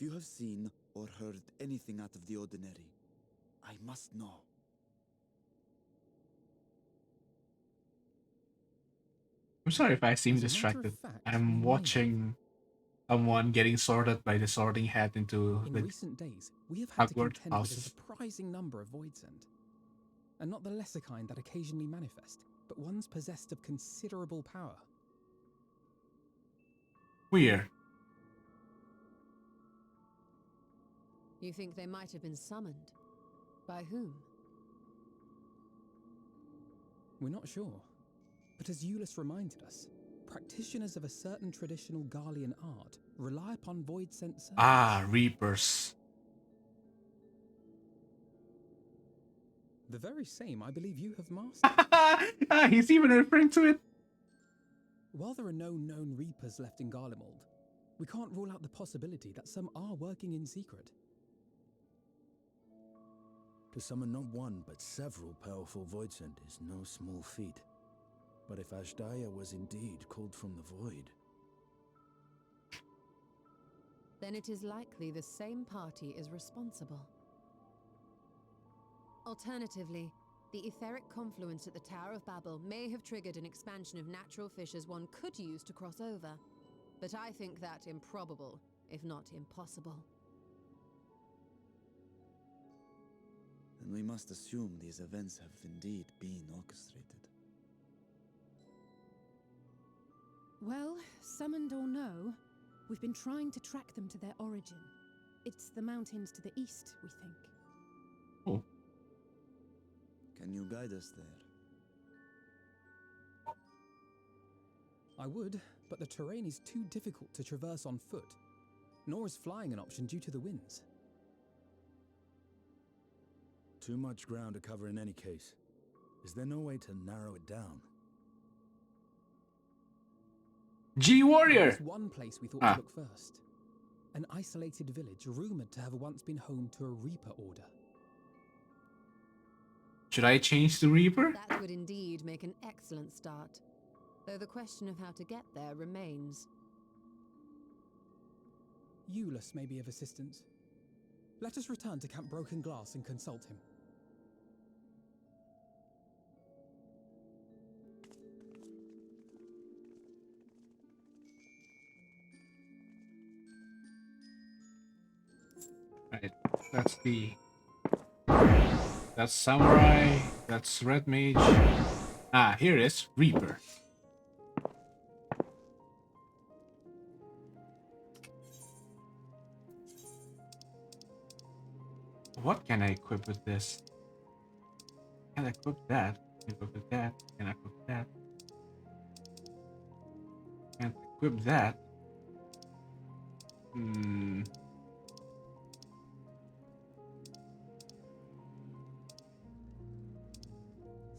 If you have seen or heard anything out of the ordinary, I must know. I'm sorry if I seem As a matter of distracted. fact, I'm we may. watching someone getting sorted by the sorting hat into In the recent days, we have had to Hogwarts contend with a houses. surprising number of voidsent. And not the lesser kind that occasionally manifest, but ones possessed of considerable power. Weird. You think they might have been summoned? By whom? We're not sure. But as Euless reminded us, practitioners of a certain traditional Garlean art rely upon voidsent service. Ah, Reapers. The very same I believe you have mastered. Ah, he's even referring to it. While there are no known Reapers left in Garlemald, we can't rule out the possibility that some are working in secret. To summon not one, but several powerful voidsent is no small feat. But if Ashdaya was indeed called from the void... Then it is likely the same party is responsible. Alternatively, the etheric confluence at the Tower of Babel may have triggered an expansion of natural fissures one could use to cross over. But I think that improbable, if not impossible. Then we must assume these events have indeed been orchestrated. Well, summoned or no, we've been trying to track them to their origin. It's the mountains to the east, we think. Oh. Can you guide us there? I would, but the terrain is too difficult to traverse on foot, nor is flying an option due to the winds. Too much ground to cover in any case. Is there no way to narrow it down? G-Warrior! There's one place we thought to look first. An isolated village rumored to have once been home to a Reaper order. Should I change to Reaper? That would indeed make an excellent start. Though the question of how to get there remains. Euless may be of assistance. Let us return to Camp Broken Glass and consult him. Right, that's Samurai, that's Red Mage. Ah, here it is, Reaper. What can I equip with this? Can I equip that? Can I equip that? Can I equip that? Can't equip that.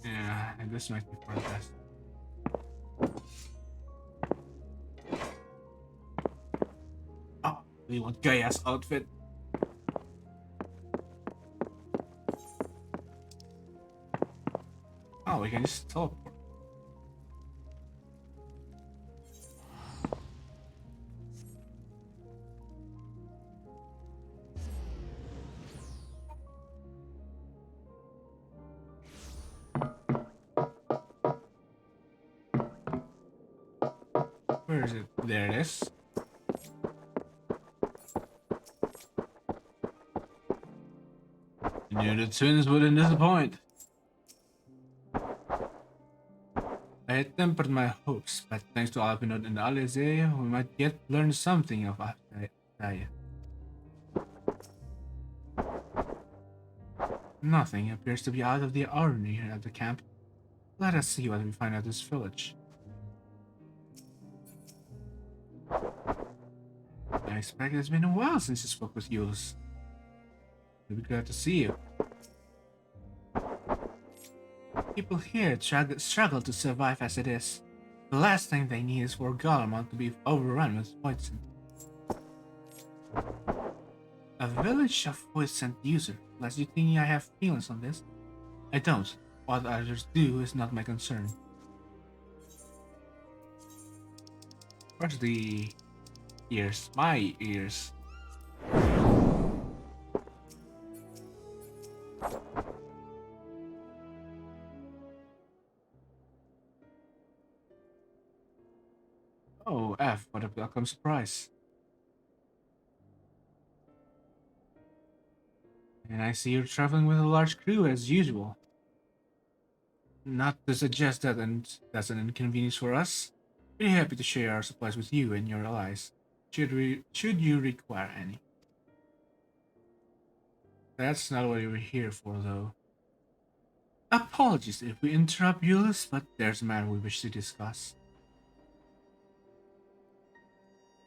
Yeah, and this might be for the best. Oh, we want Gaia's outfit. Oh, we can just teleport. Where is it? There it is. I knew the twins wouldn't disappoint. I had tempered my hopes, but thanks to Alpinod and Alizé, we might yet learn something of Ashdaya. Nothing appears to be out of the ordinary here at the camp. Let us see what we find at this village. I expect it's been a while since you spoke with Yules. We'll be glad to see you. People here struggle to survive as it is. The last thing they need is for Garlemald to be overrun with voidsent. A village of voidsent user. Unless you think I have feelings on this. I don't. What others do is not my concern. Where's the ears? My ears. Oh, F, what a welcome surprise. And I see you're traveling with a large crew as usual. Not to suggest that and that's an inconvenience for us. We're happy to share our supplies with you and your allies. Should you require any. That's not what we were here for, though. Apologies if we interrupt Euless, but there's a matter we wish to discuss.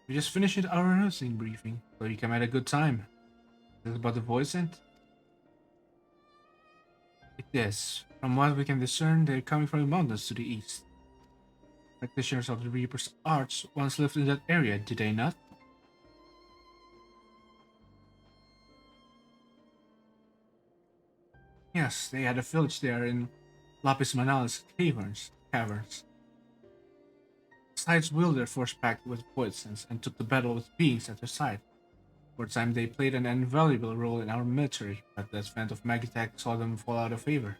We just finished our nursing briefing, so you came at a good time. Is it about the voice scent? It is. From what we can discern, they're coming from the mountains to the east. Practitioners of the Reaper's arts once lived in that area, did they not? Yes, they had a village there in Lapis Manalis caverns. Sides willed their force packed with poisons and took the battle with beings at their side. For a time they played an invaluable role in our military, but the advent of Magitek saw them fall out of favor.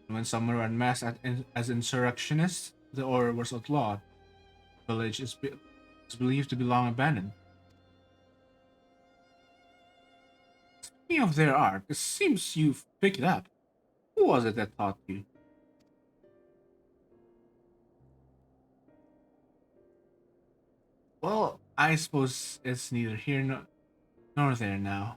And when some were unmasked as insurrectionists, the order was outlawed. The village is believed to be long abandoned. Speaking of their art, it seems you've picked it up. Who was it that taught you? Well, I suppose it's neither here nor there now.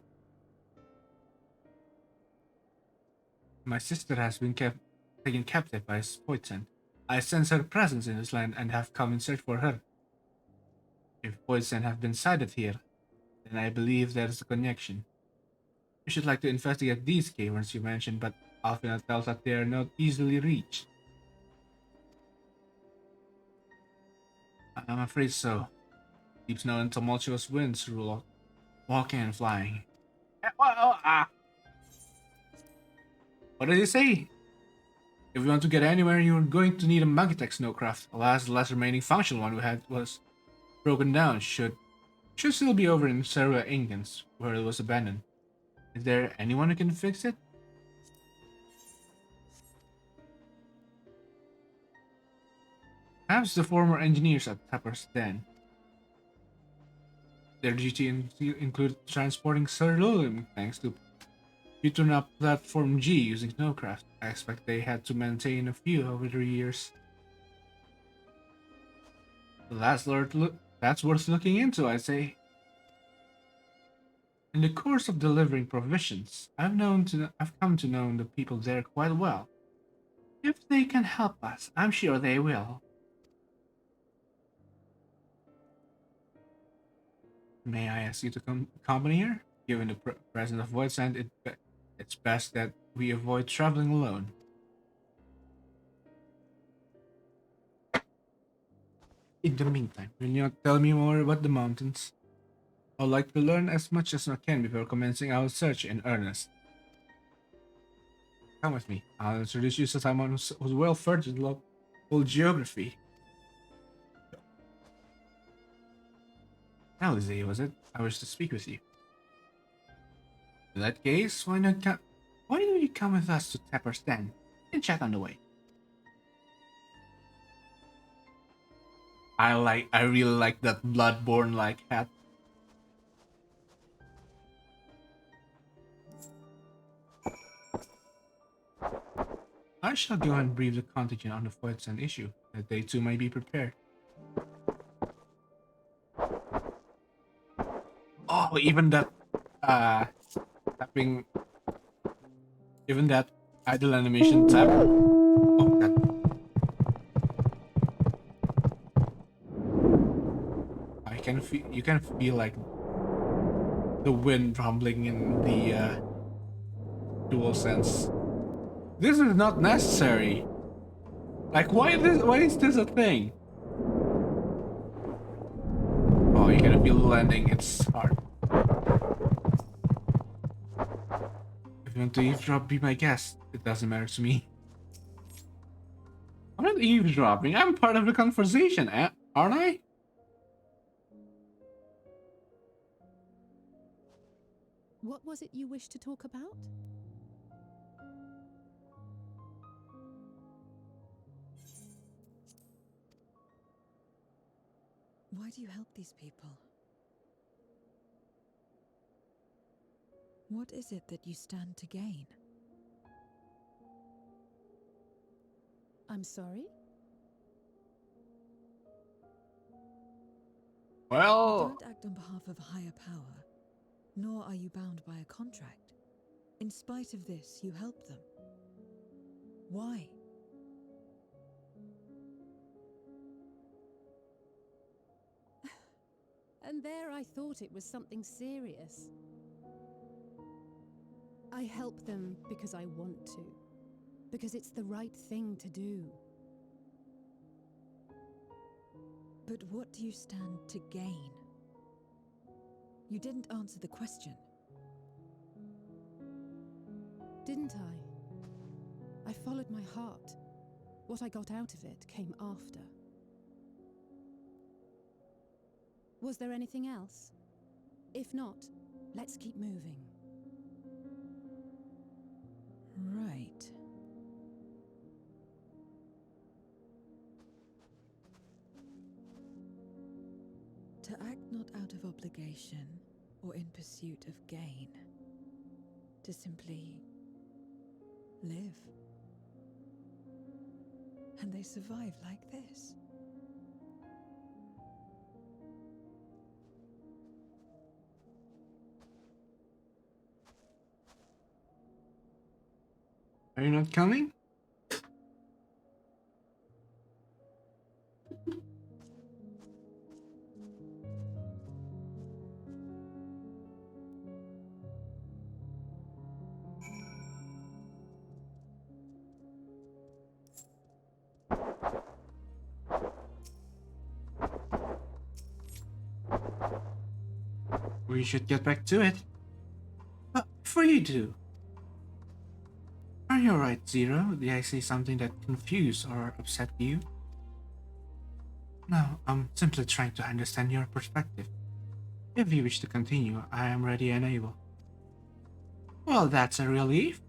My sister has been taken captive by Poison. I sense her presence in this land and have come in search for her. If Poison have been sighted here, then I believe there is a connection. We should like to investigate these caverns you mentioned, but Alfina tells that they are not easily reached. I'm afraid so. Deep snow and tumultuous winds rule walking and flying. What did he say? If we want to get anywhere, you're going to need a Magitek snowcraft. Alas, the last remaining functional one we had was broken down. Should still be over in Serua Ingens, where it was abandoned. Is there anyone who can fix it? Perhaps the former engineers at Tapper's Den. Their duty included transporting cerulean tanks to Utuna Platform G using snowcraft. I expect they had to maintain a few over the years. That's worth looking into, I say. In the course of delivering provisions, I've come to know the people there quite well. If they can help us, I'm sure they will. May I ask you to accompany her? Given the presence of Voidsand, it's best that we avoid traveling alone. In the meantime, will you not tell me more about the mountains? I'd like to learn as much as I can before commencing our search in earnest. Come with me. I'll introduce you to someone who's well versed in local geography. Now, Lizzie, was it? I wish to speak with you. In that case, why don't you come with us to Tapper's Den and chat on the way? I really like that Bloodborne-like hat. I shall go and brief the contingent on the Voidsand issue, that they too may be prepared. Oh, even that, tapping, even that idle animation tap. Oh, God. You can feel like the wind rumbling in the dual sense. This is not necessary. Like, why is this a thing? Oh, you can feel the landing. It's hard. If you want to eavesdrop, be my guest. It doesn't matter to me. I'm not eavesdropping. I'm part of the conversation, aren't I? What was it you wished to talk about? Why do you help these people? What is it that you stand to gain? I'm sorry? You Well, don't act on behalf of a higher power, nor are you bound by a contract. In spite of this, you help them. Why? And there I thought it was something serious. I help them because I want to. Because it's the right thing to do. But what do you stand to gain? You didn't answer the question. Didn't I? I followed my heart. What I got out of it came after. Was there anything else? If not, let's keep moving. Right. To act not out of obligation or in pursuit of gain. To simply live. And they survive like this. are you not coming? We should get back to it. But before you do, are you alright, Zero? Did I say something that confused or upset you? No, I'm simply trying to understand your perspective. If you wish to continue, I am ready and able. Well, that's a relief.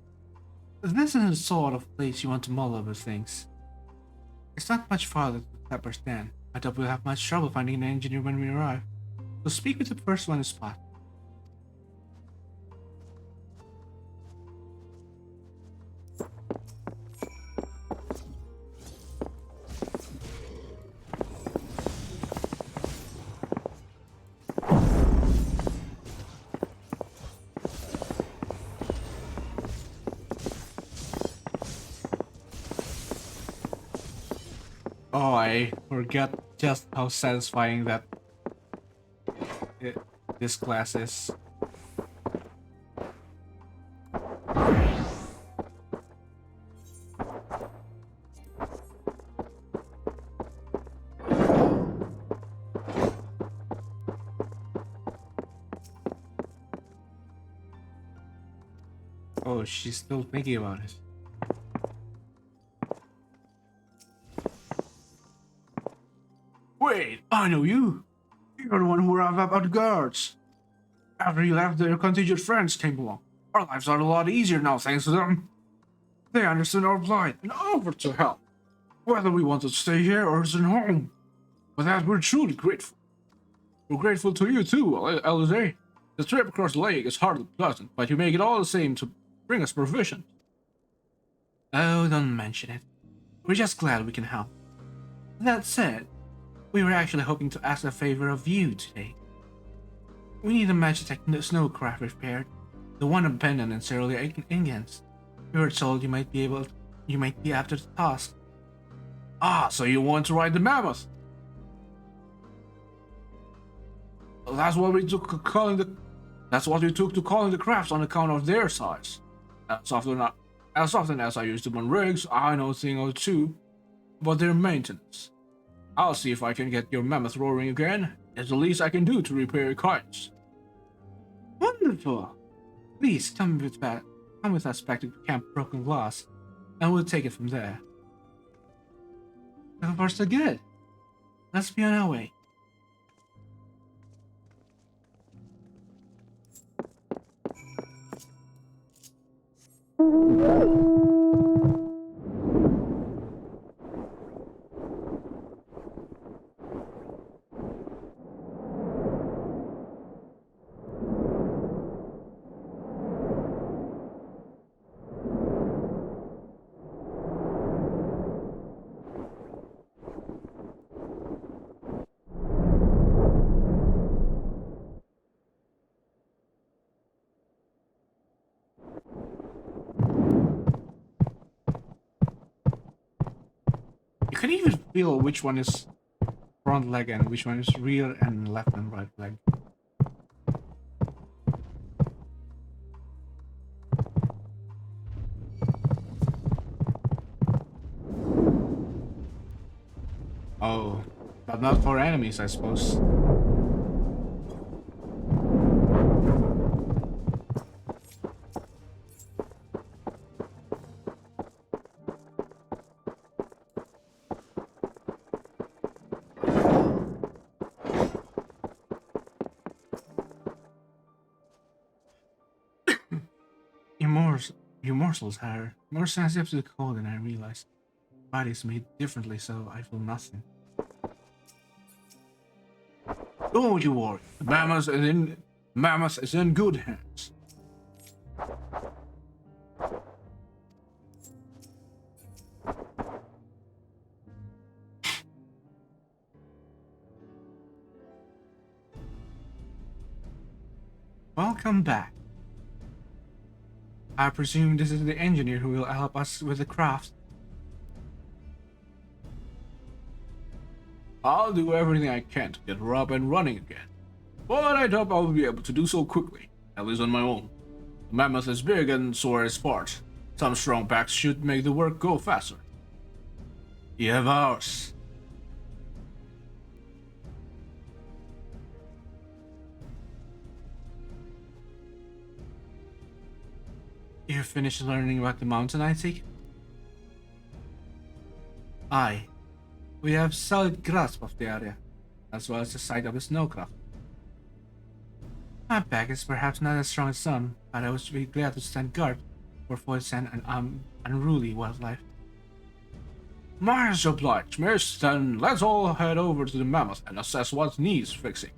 This isn't the sort of place you want to mull over things. It's not much farther to Pepper's Den. I doubt we'll have much trouble finding an engineer when we arrive. So speak with the first one to spot. Oh, I forgot just how satisfying that this class is. Oh, she's still thinking about it. Wait, I know you. You're the one who raved about the guards. After you left, their contingent friends came along. Our lives are a lot easier now thanks to them. They understand our plight and offered to help, whether we want to stay here or return home. For that, we're truly grateful. We're grateful to you too, Alize. The trip across the lake is hardly pleasant, but you make it all the same to bring us provisions. Oh, don't mention it. We're just glad we can help. That said, we were actually hoping to ask a favor of you today. We need a Magitech snowcraft repaired, the one abandoned in Cerulean Ingens. We were told you might be after the task. Ah, so you want to ride the mammoth? Well, that's what we took to calling the crafts on account of their size. As often as I use them on rigs, I know a thing or two about their maintenance. I'll see if I can get your mammoth roaring again. It's the least I can do to repair your kites. Wonderful! Please come with us back to Camp Broken Glass, and we'll take it from there. So far so good. Let's be on our way. You can even feel which one is front leg and which one is rear and left and right leg. Oh, but not for enemies, I suppose. Your morsels are more sensitive to the cold than I realized. Body is made differently, so I feel nothing. Don't you worry. The mammoth is in good hands. Welcome back. I presume this is the engineer who will help us with the craft. I'll do everything I can to get her up and running again. But I doubt I'll be able to do so quickly, at least on my own. The mammoth is big and sore as parts. Some strong backs should make the work go faster. You have ours. You finished learning about the mountain, I think? Aye. We have solid grasp of the area, as well as the site of the snowcraft. My back is perhaps not as strong as some, but I would be glad to stand guard for poison and unruly wildlife. Much obliged, miss. Then let's all head over to the mammoth and assess what needs fixing.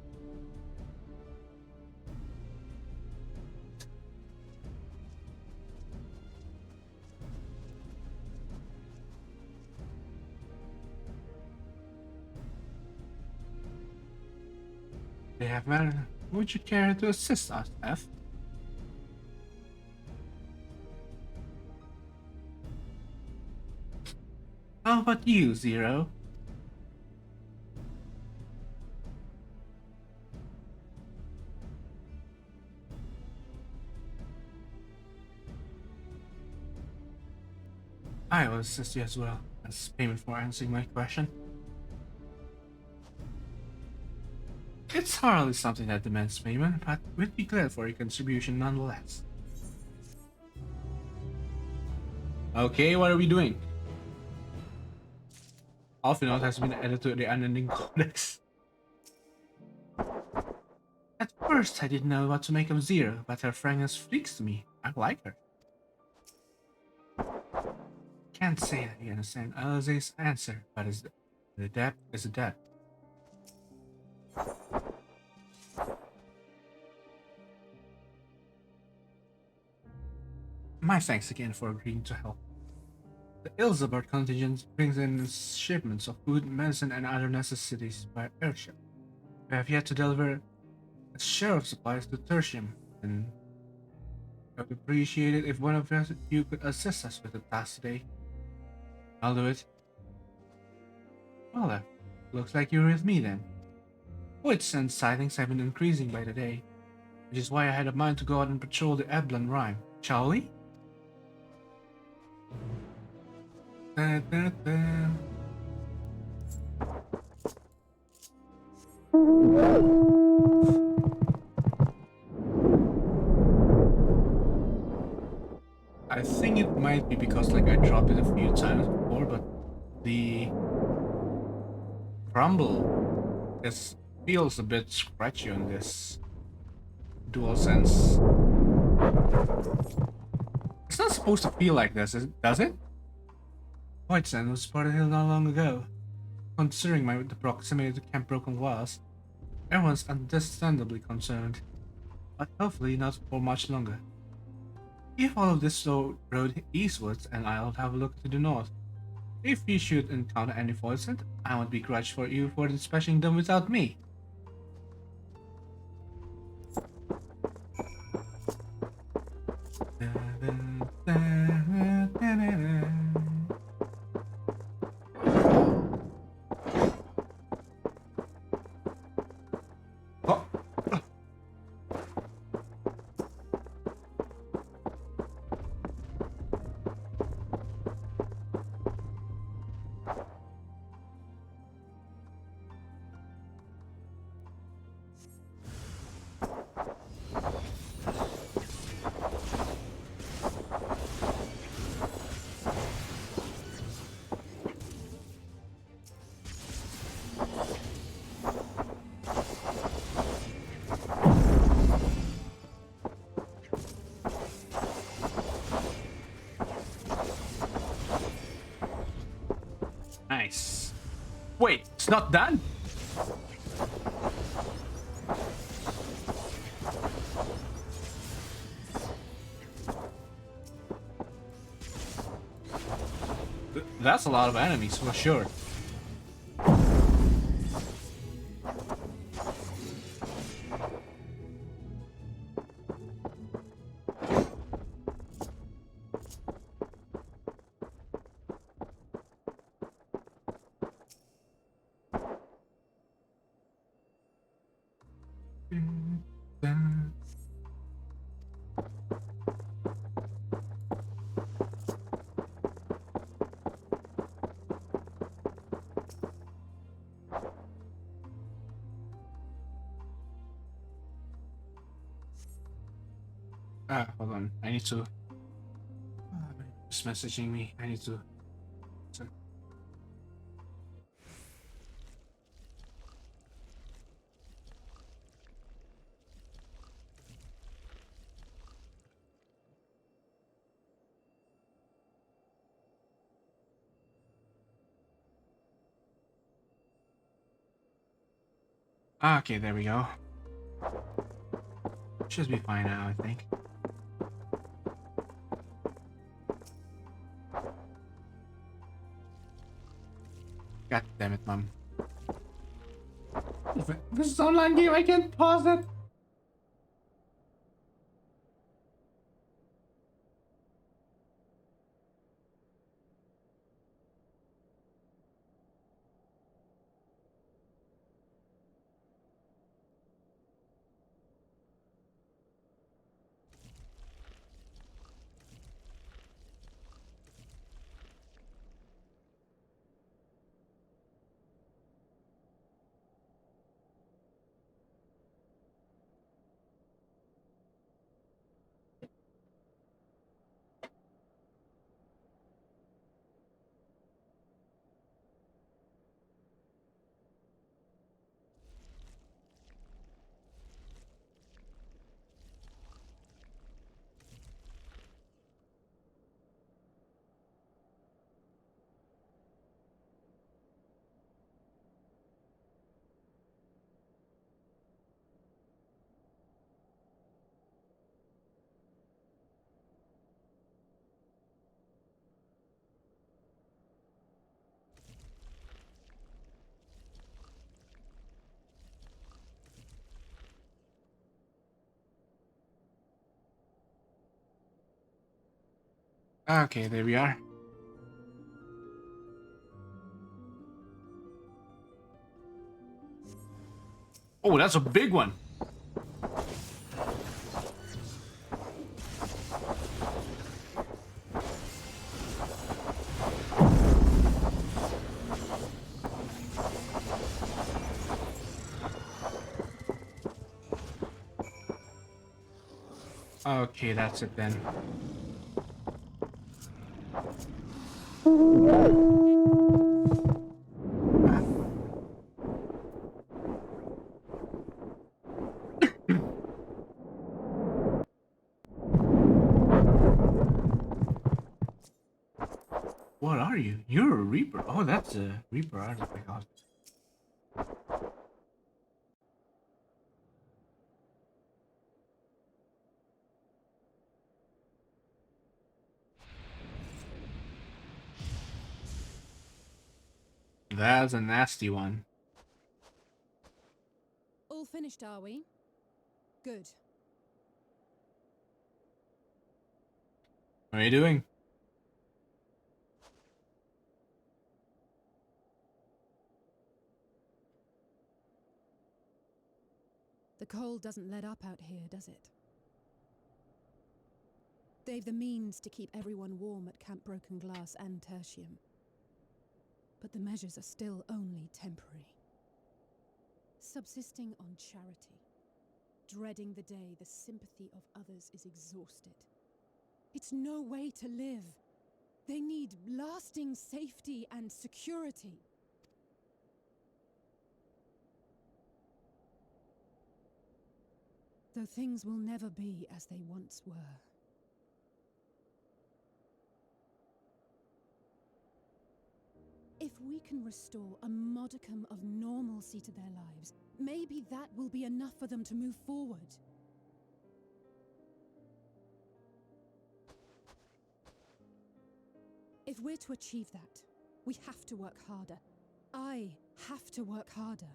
They have managed. Would you care to assist us, F? How about you, Zero? I will assist you as well, as payment for answering my question. It's hardly something that demands payment, but we'd be glad for your contribution nonetheless. Okay, what are we doing? Alphinaud has been added to the unending codex. At first, I didn't know what to make of Zero, but her frankness freaks me. I like her. Can't say that you understand Alize's answer, but the depth is a depth. My thanks again for agreeing to help. The Ilzabard contingent brings in shipments of food, medicine, and other necessities by airship. We have yet to deliver a share of supplies to Tertium, and I would appreciate it if one of you could assist us with the task today. I'll do it. Well, looks like you're with me then. Wits and sightings have been increasing by the day, which is why I had a mind to go out and patrol the Eblan Rime. Shall we? Da, da, da. I think it might be because like I dropped it a few times before, but the Tremble feels a bit scratchy on this DualSense. It's not supposed to feel like this, does it? Whitesand was spotted here not long ago. Considering the proximity to Camp Broken Walls, everyone's understandably concerned. But hopefully not for much longer. You follow this slow road eastwards and I'll have a look to the north. If you should encounter any Voidsent, I won't begrudge for you for dispatching them without me. Oh. Nice. Wait, it's not done? That's a lot of enemies for sure. Hold on. I need to. Just messaging me. I need to. Sorry. Okay, there we go. Should be fine now, I think. God damn it, Mom. This is an online game, I can't pause it. Okay, there we are. Oh, that's a big one. Okay, that's it then. you? You're a Reaper. Oh, that's a Reaper artifact. That's a nasty one. All finished, are we? Good. What are you doing? The cold doesn't let up out here, does it? They've the means to keep everyone warm at Camp Broken Glass and Tertium. But the measures are still only temporary. Subsisting on charity. Dreading the day the sympathy of others is exhausted. It's no way to live. They need lasting safety and security. Though things will never be as they once were. If we can restore a modicum of normalcy to their lives, maybe that will be enough for them to move forward. If we're to achieve that, we have to work harder. I have to work harder.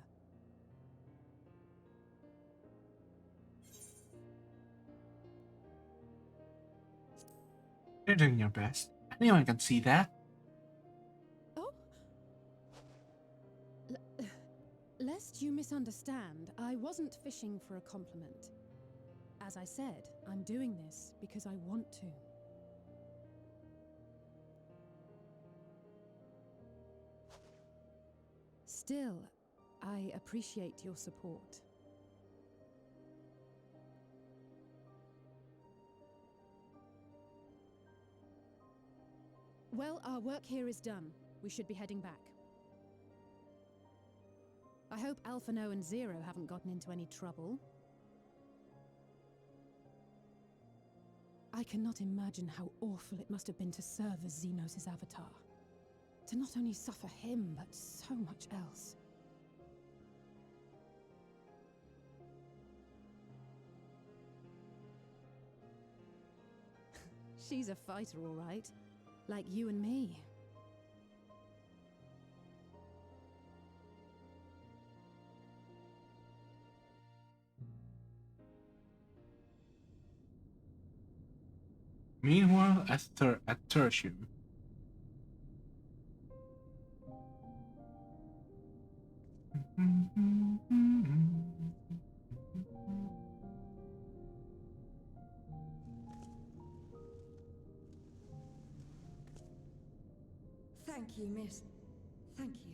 You're doing your best. Anyone can see that. Oh? Lest you misunderstand, I wasn't fishing for a compliment. As I said, I'm doing this because I want to. Still, I appreciate your support. Well, our work here is done. We should be heading back. I hope Alphano and Zero haven't gotten into any trouble. I cannot imagine how awful it must have been to serve as Xenos' avatar. To not only suffer him, but so much else. She's a fighter, all right. Like you and me. Meanwhile, at Tertium. Thank you, miss. Thank you.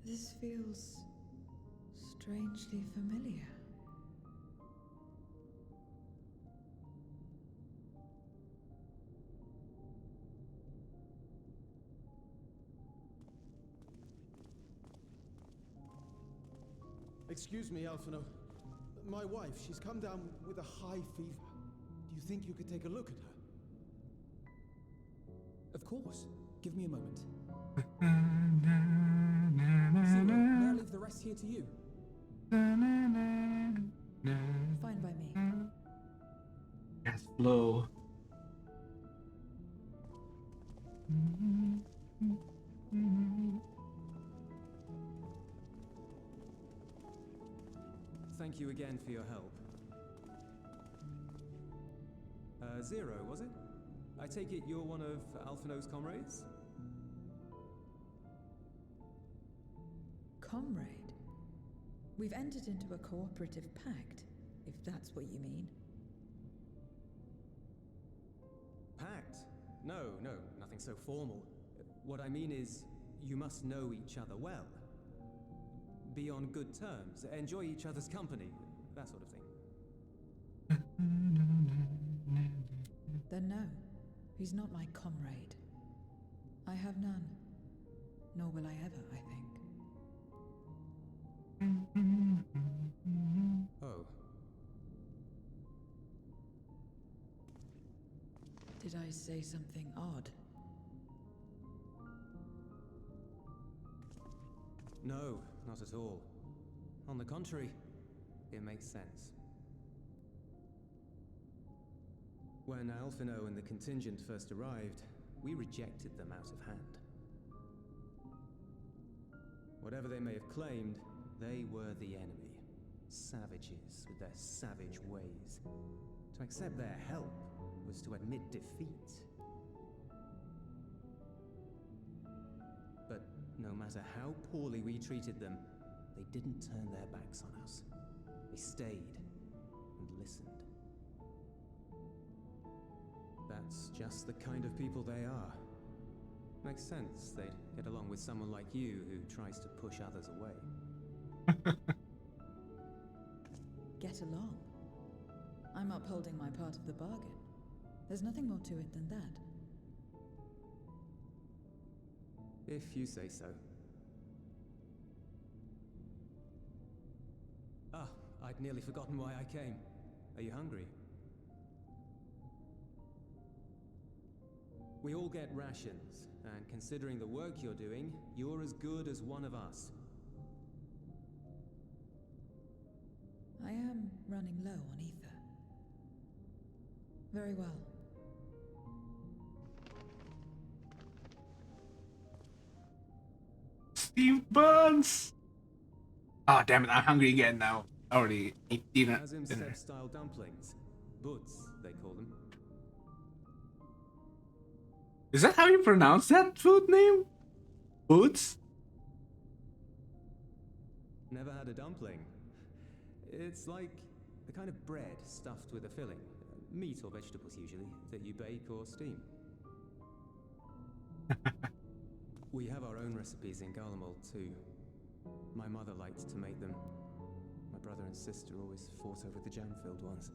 This feels strangely familiar. Excuse me, Alphano. My wife, she's come down with a high fever. Do you think you could take a look at her? Of course. Give me a moment. Zero, may I leave the rest here to you? Fine by me. Yes, flow. Thank you again for your help. Zero, was it? I take it you're one of Alphano's comrades? Comrade? We've entered into a cooperative pact, if that's what you mean. Pact? No, nothing so formal. What I mean is, you must know each other well. Be on good terms, enjoy each other's company, that sort of thing. Then no, he's not my comrade. I have none. Nor will I ever, I think. Oh. Did I say something odd? No, not at all. On the contrary, it makes sense. When Alphino and the contingent first arrived, we rejected them out of hand. Whatever they may have claimed, they were the enemy. Savages with their savage ways. To accept their help was to admit defeat. But no matter how poorly we treated them, they didn't turn their backs on us. They stayed and listened. That's just the kind of people they are. Makes sense they'd get along with someone like you who tries to push others away. Get along. I'm upholding my part of the bargain. There's nothing more to it than that. If you say so. Ah, I'd nearly forgotten why I came. Are you hungry? We all get rations, and considering the work you're doing, you're as good as one of us. I am running low on ether. Very well. Steve Burns! Oh, damn it, I'm hungry again now. I already ate dinner. style dumplings. Butts, they call them. Is that how you pronounce that food name? Boots? Never had a dumpling. It's like the kind of bread stuffed with a filling. Meat or vegetables usually, that you bake or steam. We have our own recipes in Garlemald too. My mother liked to make them. My brother and sister always fought over the jam-filled ones.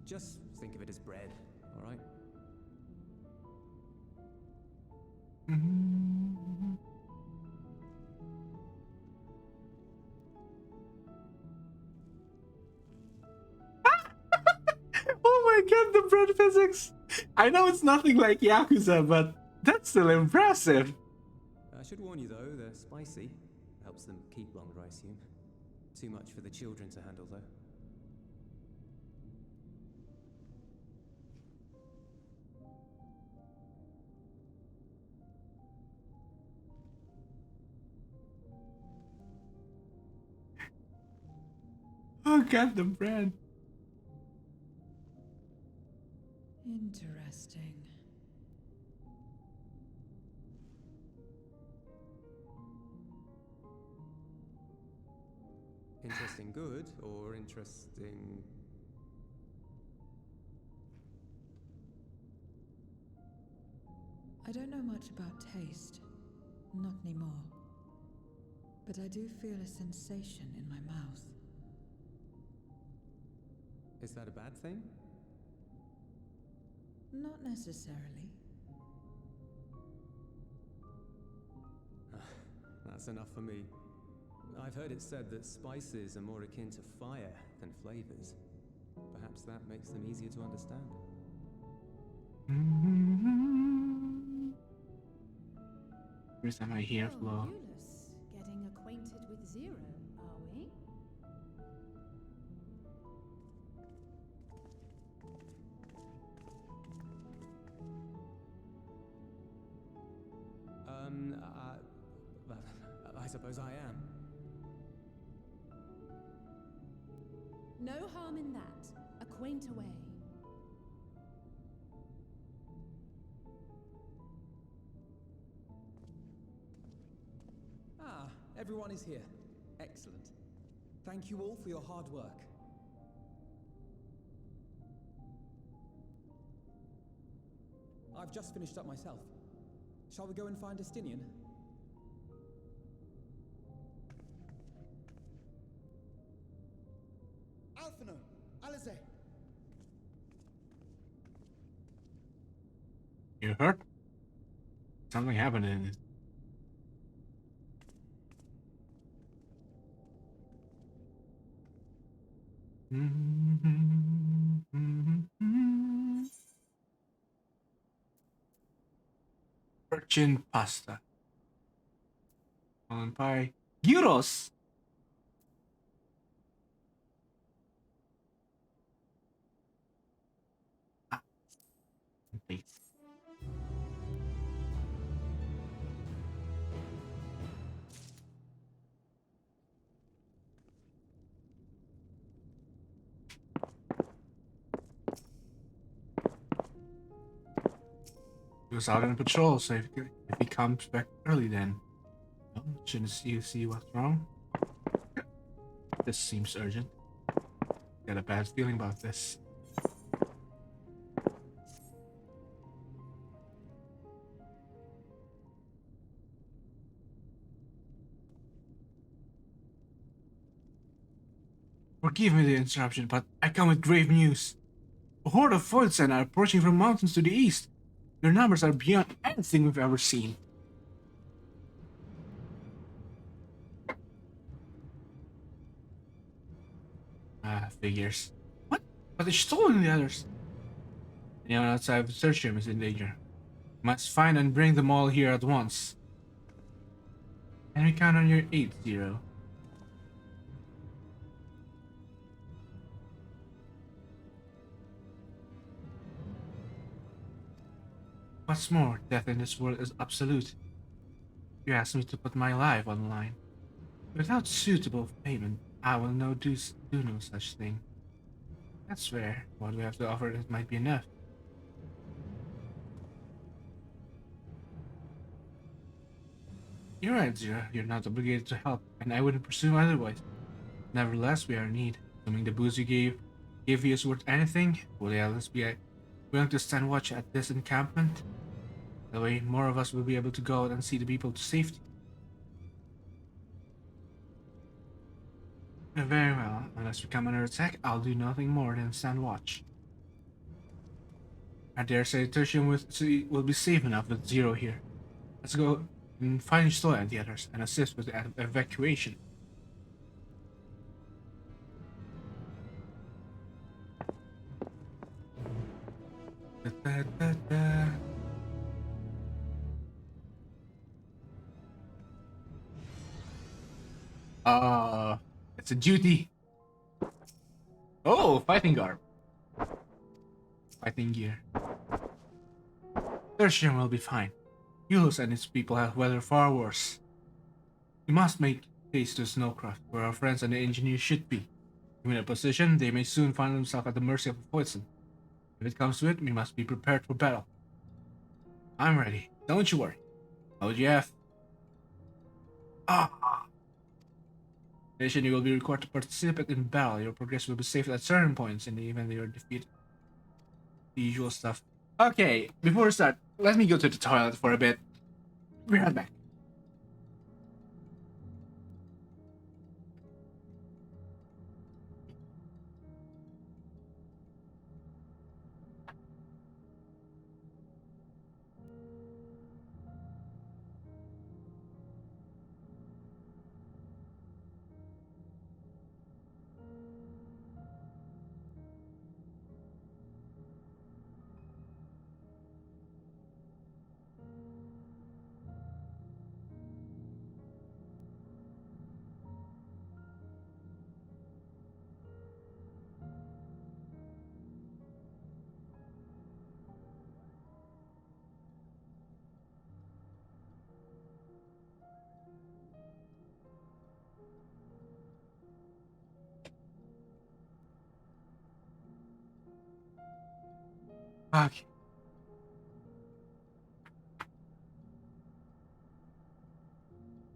Just think of it as bread, all right? Oh my god, the bread physics! I know it's nothing like Yakuza, but that's still impressive. I should warn you though, they're spicy. Helps them keep longer, I assume. Too much for the children to handle though. Oh god, the bread. Interesting. Interesting good, or interesting... I don't know much about taste. Not anymore. But I do feel a sensation in my mouth. Is that a bad thing? Not necessarily. That's enough for me. I've heard it said that spices are more akin to fire than flavors. Perhaps that makes them easier to understand. First time I hear Flo. Euless, getting acquainted with Zero, are we? I suppose I am. No harm in that. Acquaint away. Ah, everyone is here. Excellent. Thank you all for your hard work. I've just finished up myself. Shall we go and find Estinian? Alphino, Alize. You hurt? Something happened in it. Virgin pasta. On pie. Gyros! Ah, please. He was out on patrol, so if he comes back early then. Well, shouldn't you see what's wrong? This seems urgent. Got a bad feeling about this. Forgive me the interruption, but I come with grave news. A horde of Voidsen are approaching from mountains to the east. Their numbers are beyond anything we've ever seen. Figures. What? But they're stolen the others. Anyone outside of the search room is in danger. Must find and bring them all here at once. And we count on your 8-0. What's more, death in this world is absolute. You asked me to put my life on the line. Without suitable payment, I will do no such thing. That's fair. What we have to offer it might be enough. You're right, Zero. You're not obligated to help, and I wouldn't presume otherwise. Nevertheless, we are in need. Assuming the booze you gave you is worth anything, will the others be willing to stand watch at this encampment? That way, more of us will be able to go out and see the people to safety. Very well. Unless we come under attack, I'll do nothing more than stand watch. I dare say Tertium will be safe enough with Zero here. Let's go and find Stoya and the others and assist with the evacuation. It's a duty. Oh, fighting garb. Fighting gear. Tertium will be fine. Ulus and his people have weathered far worse. We must make haste to Snowcraft, where our friends and the engineers should be. In a position, they may soon find themselves at the mercy of the Voidsen. If it comes to it, we must be prepared for battle. I'm ready. Don't you worry. OGF. In addition, you will be required to participate in battle. Your progress will be saved at certain points in the event that you're defeated. The usual stuff. Okay, before we start, let me go to the toilet for a bit. Be right back. Okay.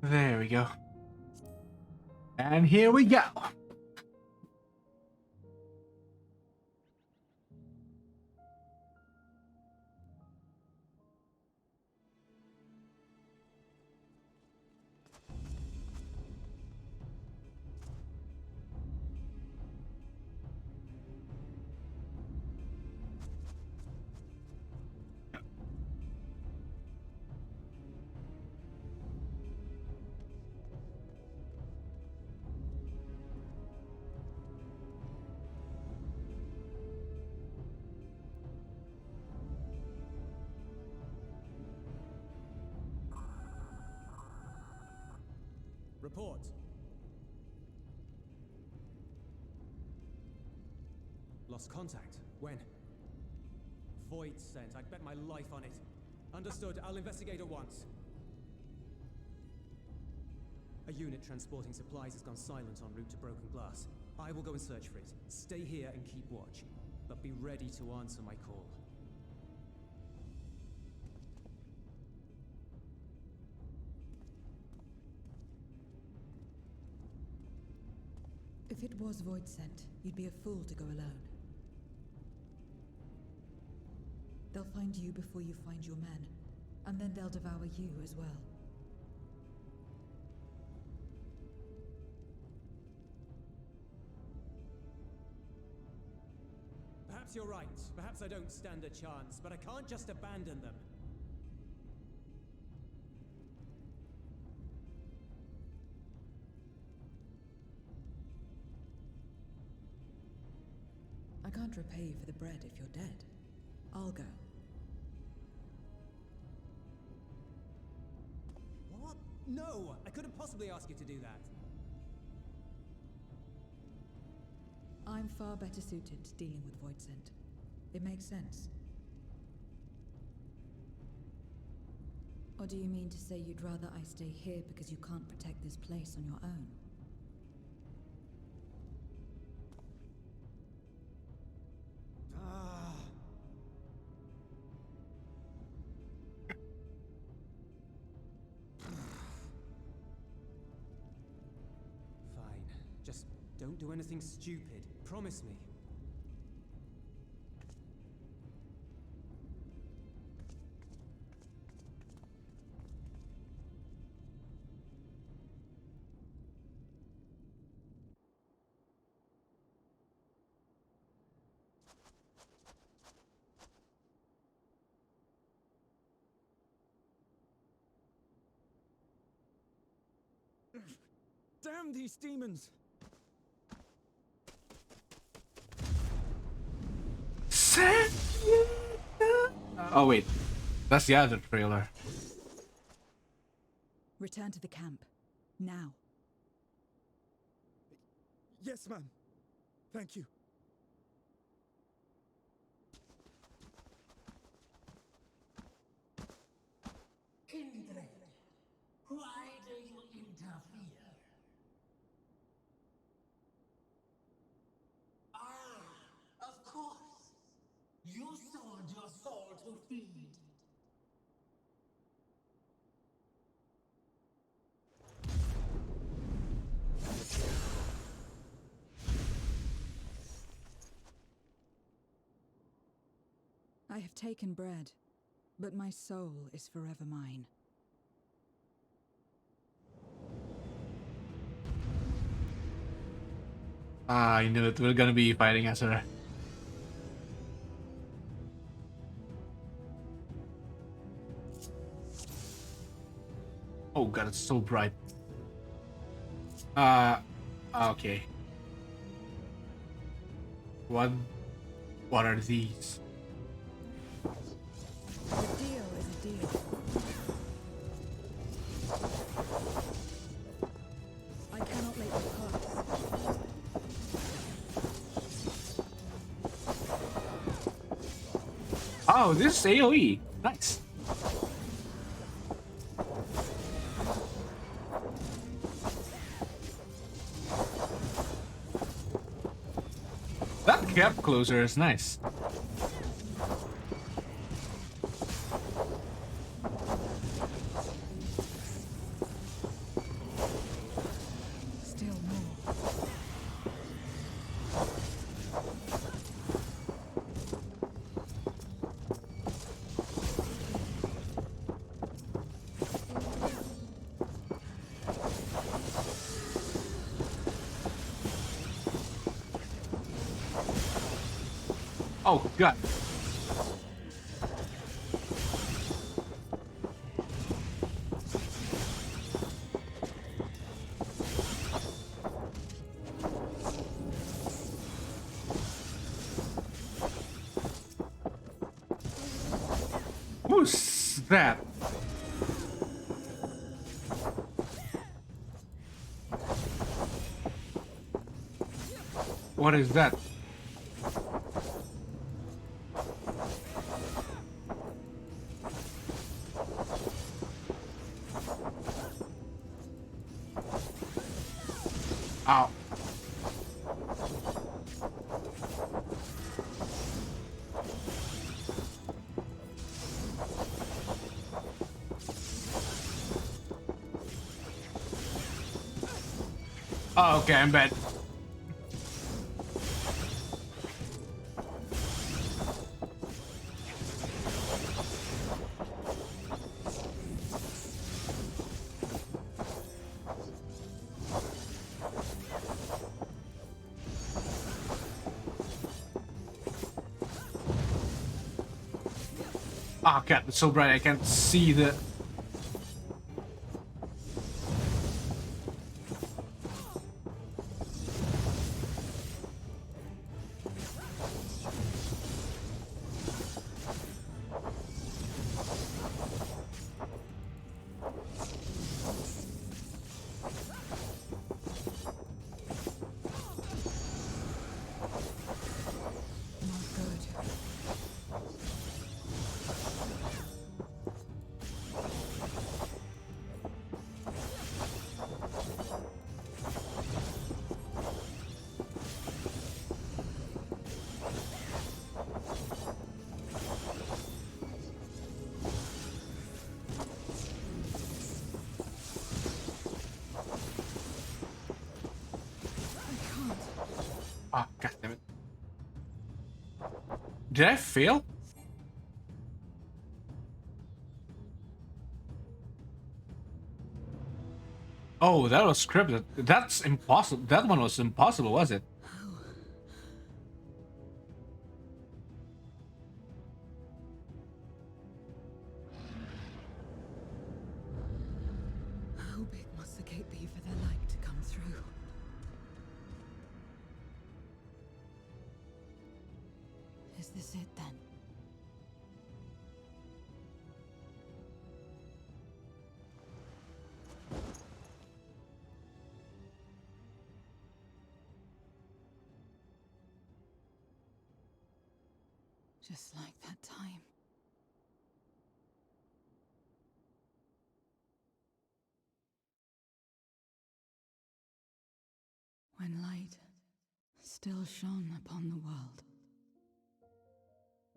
There we go. And here we go. Report. Lost contact. When? Void sent. I'd bet my life on it. Understood. I'll investigate at once. A unit transporting supplies has gone silent en route to Broken Glass. I will go and search for it. Stay here and keep watch. But be ready to answer my call. If it was Void sent, you'd be a fool to go alone. They'll find you before you find your men, and then they'll devour you as well. Perhaps you're right. Perhaps I don't stand a chance, but I can't just abandon them. I can't repay you for the bread if you're dead. I'll go. What? No! I couldn't possibly ask you to do that. I'm far better suited to dealing with Void Sent. It makes sense. Or do you mean to say you'd rather I stay here because you can't protect this place on your own? Fine. Just don't do anything stupid. Promise me. Damn these demons! Oh wait, that's the other trailer. Return to the camp. Now. Yes, ma'am. Thank you. Kindred, why do you interfere? Ah, of course. You sold your soul to feed. I have taken bread, but my soul is forever mine. Ah, I knew it. We're gonna be fighting as her. Oh god, it's so bright. Okay. What are these? A deal is a deal. I cannot let you pass. Oh, this is AoE. Nice. That gap closer is nice. Still more. Oh god. Who's that? What is that? Ow. Oh, okay, I'm bad. Oh god, it's so bright I can't see the... Oh, god damn it. Did I fail? Oh, that was scripted. That's impossible. That one was impossible, was it? How big must the gate be for their light to come through? Is this it then? Just like that time. When light still shone upon the world.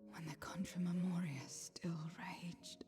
When the Contra Memoria still raged.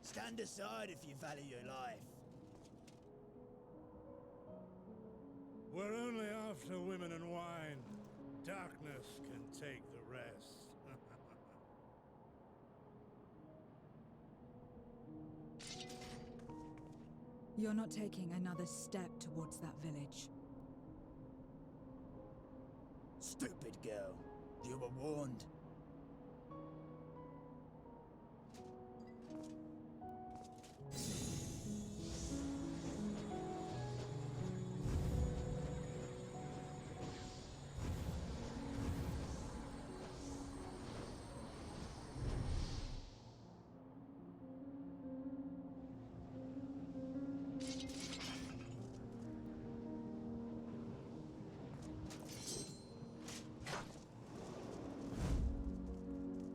Stand aside if you value your life. We're only after women and wine. Darkness can take the rest. You're not taking another step towards that village. Stupid girl. You were warned.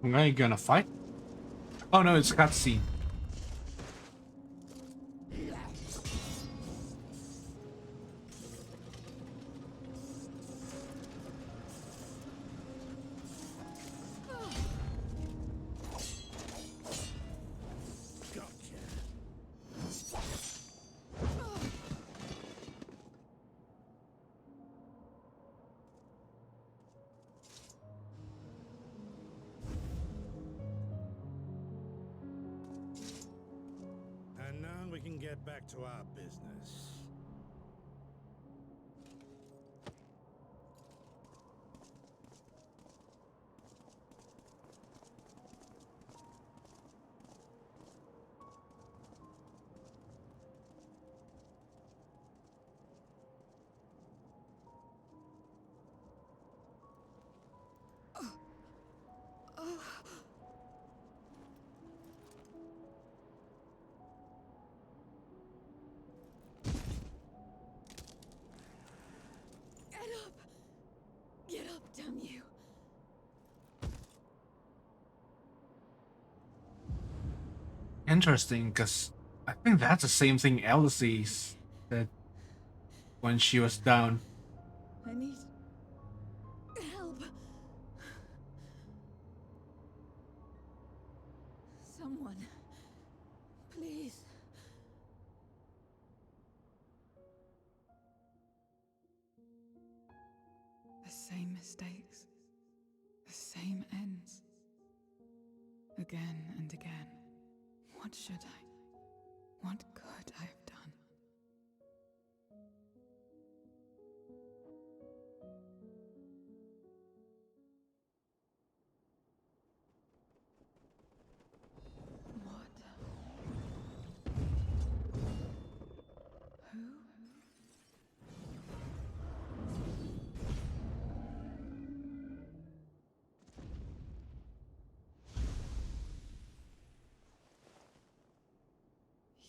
Am I gonna fight? Oh no, it's cutscene. And now we can get back to our business. Damn you. Interesting, because I think that's the same thing Elsie said when she was down. I need help. Someone, please. The same mistakes, the same ends. Again and again. What should I? What could I have done? What? Who?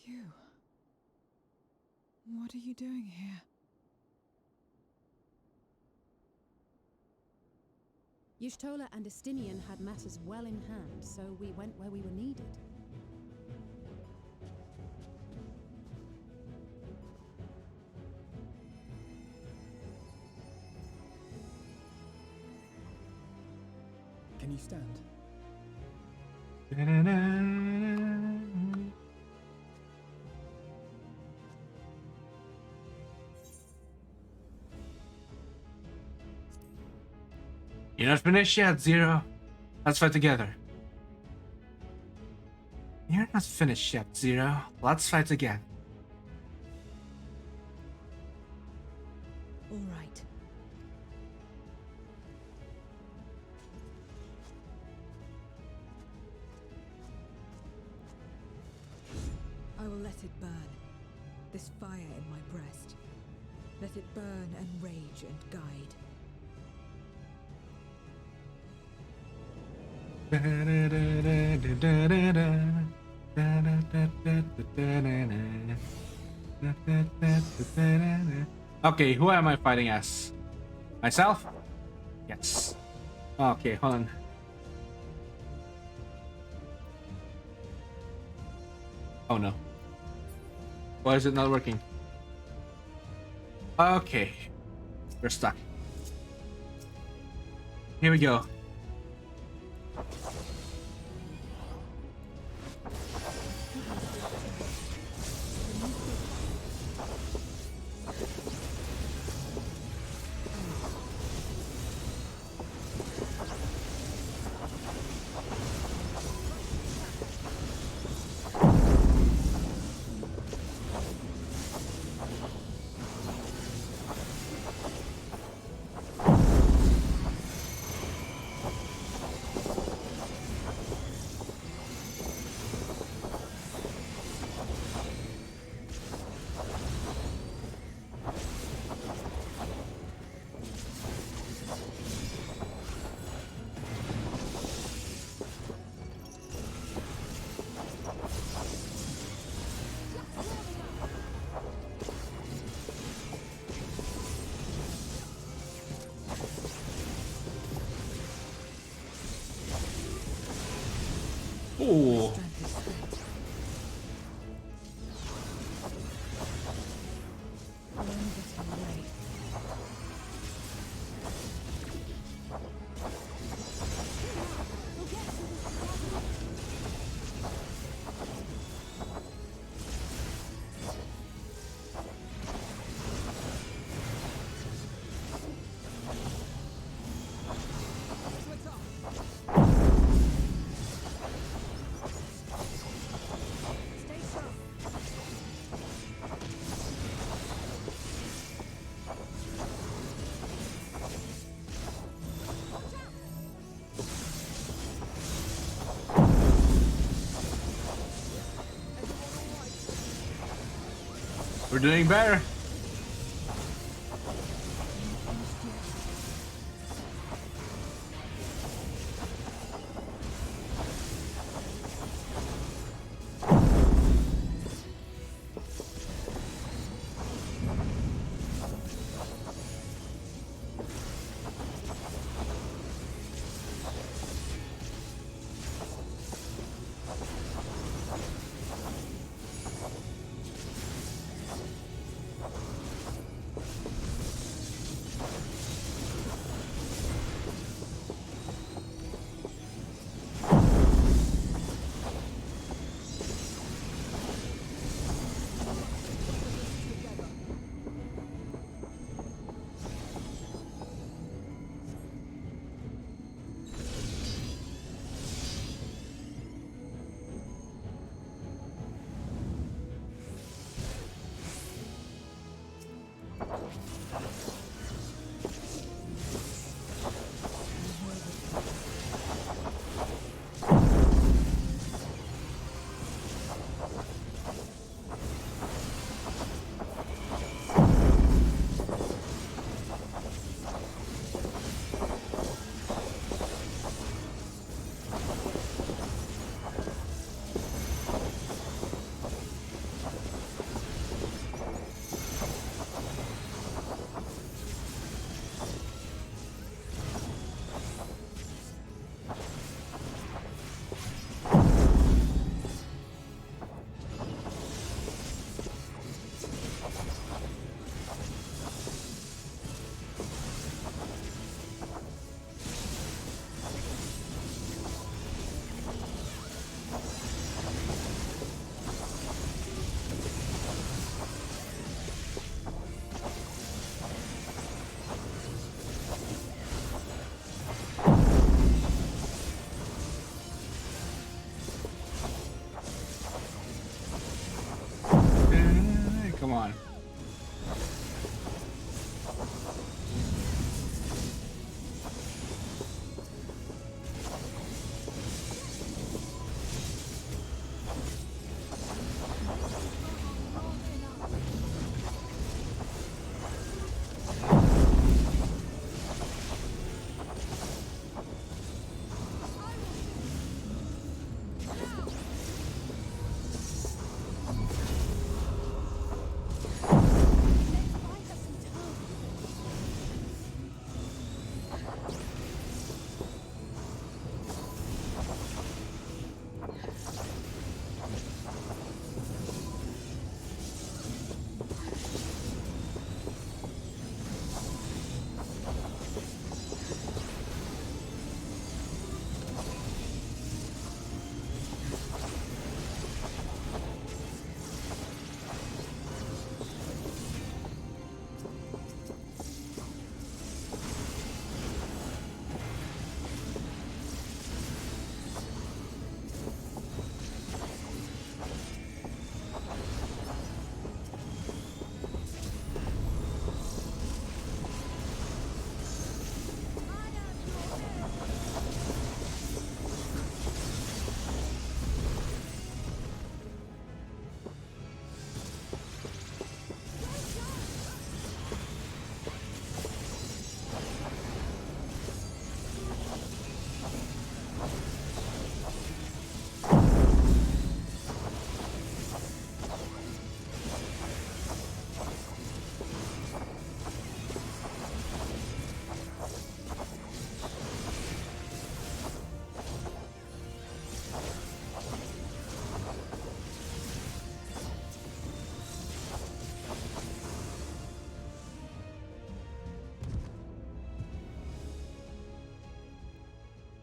You. What are you doing here? Y'shtola and Estinian had matters well in hand, so we went where we were needed. Can you stand? You're not finished yet, Zero. Let's fight together. You're not finished yet, Zero. Let's fight again. All right. I will let it burn. This fire in my breast. Let it burn and rage and guide. Okay, who am I fighting as? Myself? Yes. Okay, hold on. Oh no. Why is it not working? Okay. We're stuck. Here we go. Ooh. We're doing better.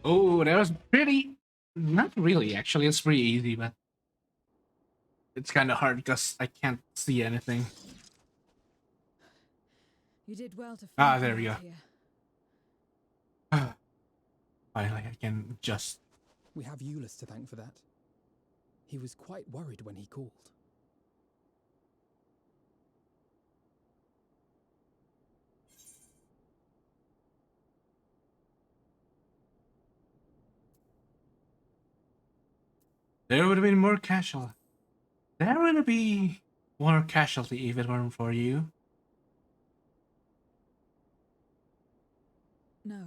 Oh, that was pretty. Not really, actually. It's pretty easy, but it's kind of hard because I can't see anything. You did well to Ah, find there me we out go. here. Finally, I can just. We have Euless to thank for that. He was quite worried when he called. There would have been more casualty. There would be more casualty if it weren't for you. No.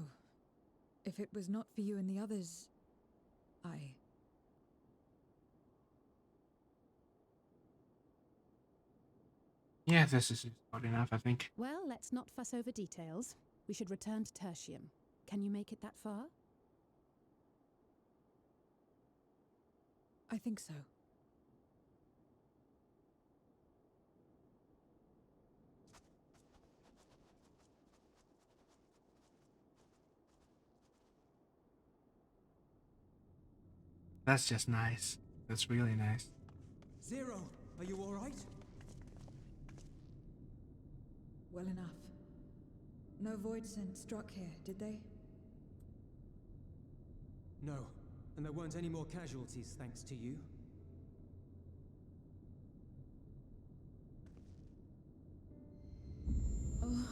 If it was not for you and the others, Yeah, this is good enough, I think. Well, let's not fuss over details. We should return to Tertium. Can you make it that far? I think so. That's just nice. That's really nice. Zero, are you all right? Well enough. No void scent struck here, did they? No, and there weren't any more casualties thanks to you. Oh.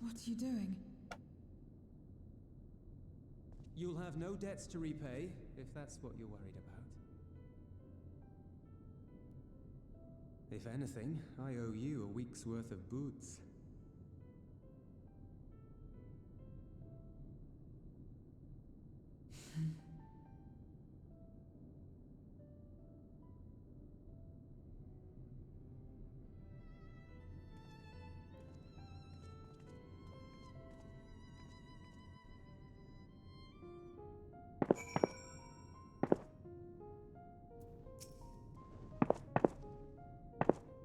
What are you doing? You'll have no debts to repay, if that's what you're worried about. If anything, I owe you a week's worth of boots.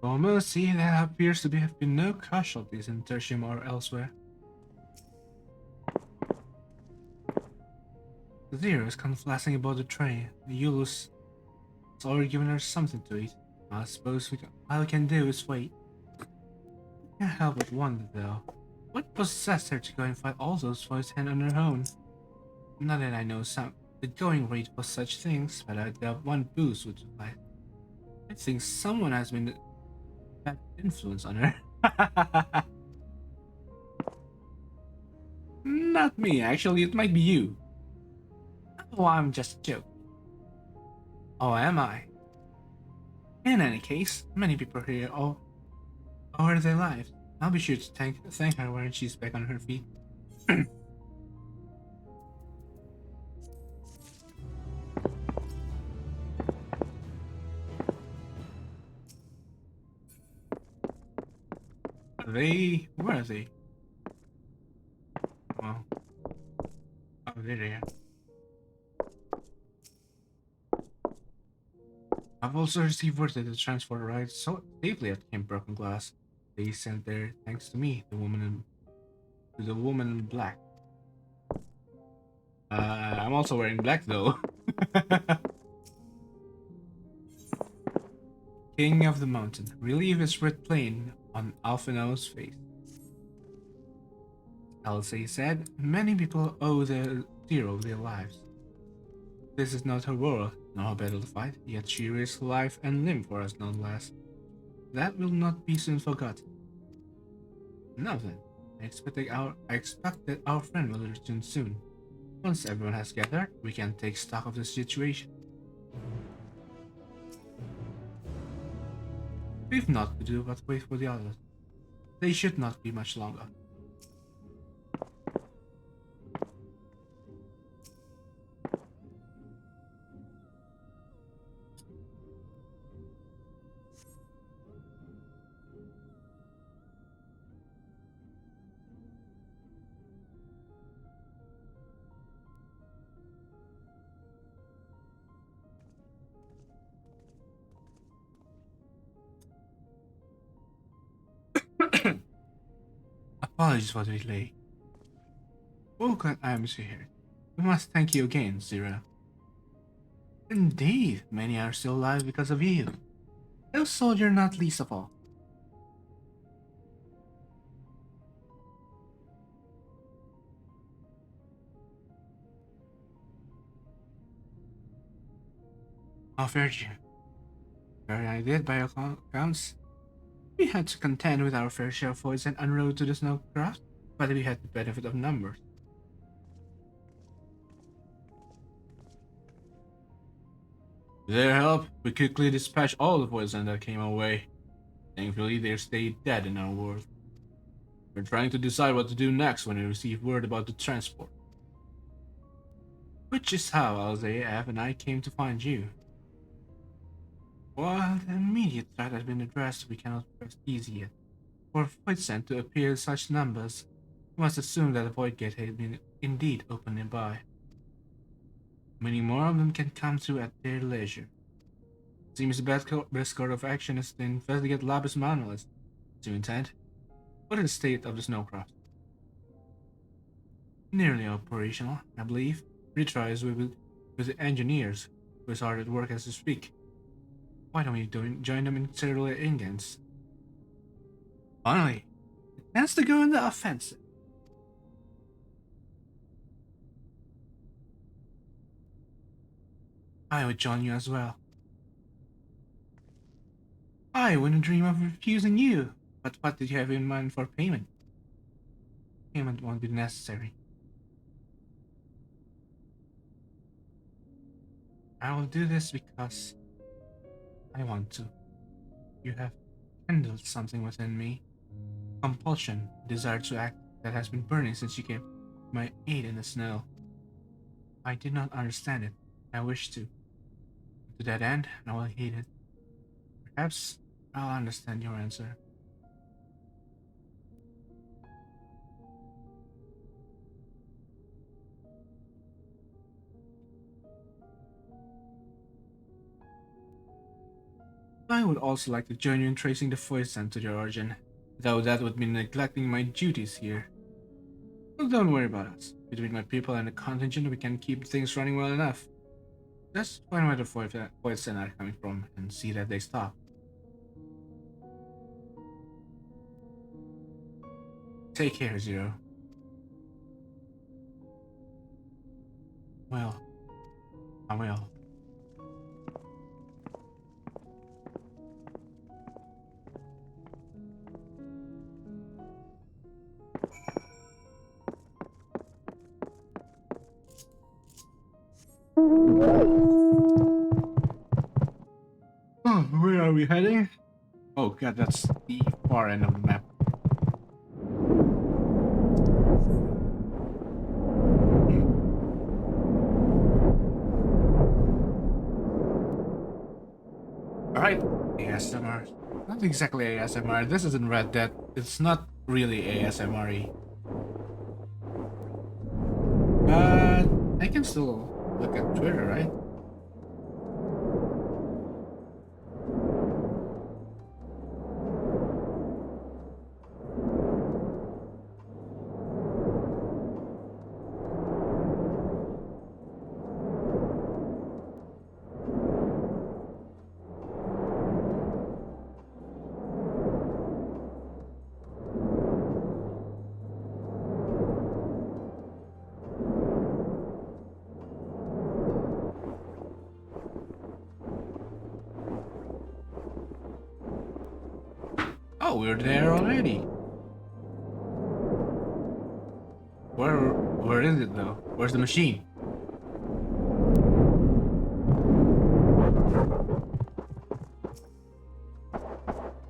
Almost see, there appears to have been no casualties in Tertium or elsewhere. Zero is confessing about the train. Euless has already given her something to eat. I suppose all we can do is wait. I can't help but wonder, though. What possessed her to go and fight all those voids hand on her own? Not that I know the going rate for such things, but I doubt one boost would suffice. I think someone has been bad influence on her. Not me, actually, it might be you. Oh, I'm just joking. Oh, am I? In any case, many people here owe their lives. I'll be sure to thank her when she's back on her feet. Where are they? Well, oh, they're there. I've also received word that the transport arrived so safely at Camp Broken Glass. They sent their thanks to me, the woman in black. I'm also wearing black though. King of the Mountain. Relief is writ plain on Alphino's face. Elsie said, many people owe their Zero their lives. This is not her world, nor her battle to fight, yet she risked life and limb for us nonetheless. That will not be soon forgotten. Now then, I expect that our friend will return soon. Once everyone has gathered, we can take stock of the situation. We've not to do but wait for the others. They should not be much longer. Apologies for the delay. Welcome, I am here. We must thank you again, Zira. Indeed, many are still alive because of you. Those soldier not least of all. Offered you. Very I did by your accounts. We had to contend with our fair share of foes and en route to the snowcraft, but we had the benefit of numbers. With their help, we quickly dispatched all the poison that came our way. Thankfully, they stayed dead in our world. We're trying to decide what to do next when we receive word about the transport. Which is how Alzay and I came to find you. While the immediate threat has been addressed, we cannot rest easy yet. For Voidsent to appear in such numbers, we must assume that the Void Gate has been indeed opened nearby. Many more of them can come through at their leisure. Seems the best course of action is to investigate Lapis Manualis. Do you intend? What is the state of the snowcraft? Nearly operational, I believe. Retries with the engineers, who is hard at work as we speak. Why don't we join them in Cyrilla Ingens? Finally, it tends to go in the offensive. I would join you as well. I wouldn't dream of refusing you, but what did you have in mind for payment? Payment won't be necessary. I will do this because I want to. You have kindled something within me. Compulsion, desire to act that has been burning since you came to my aid in the snow. I did not understand it. I wish to. To that end, I will heed it. Perhaps I'll understand your answer. I would also like to join you in tracing the Voidsent to their origin, though that would mean neglecting my duties here. But don't worry about us. Between my people and the contingent, we can keep things running well enough. Just find where the Voidsent are coming from and see that they stop. Take care, Zero. Well, I will. Oh, where are we heading? Oh god, that's the far end of the map. Alright, ASMR. Not exactly ASMR, this isn't Red Dead. It's not really ASMR-y. But I can still look at Twitter, right? Oh, we're there already. Where is it though? Where's the machine?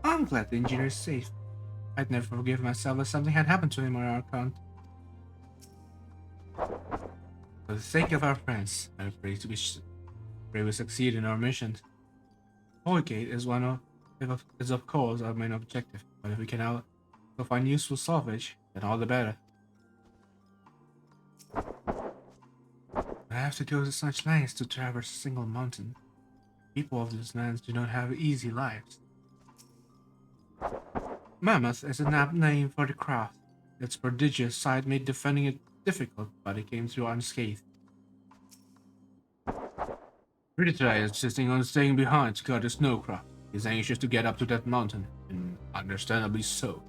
I'm glad the engineer is safe. I'd never forgive myself if something had happened to him or our account. For the sake of our friends, I pray we succeed in our mission. Holgate is of course our main objective, but if we can now find useful salvage, then all the better. I have to go to such lengths to traverse a single mountain. People of these lands do not have easy lives. Mammoth is an apt name for the craft. Its prodigious size made defending it difficult, but it came through unscathed. Ridditai is insisting on staying behind to guard the snowcraft. He's anxious to get up to that mountain, and understandably so.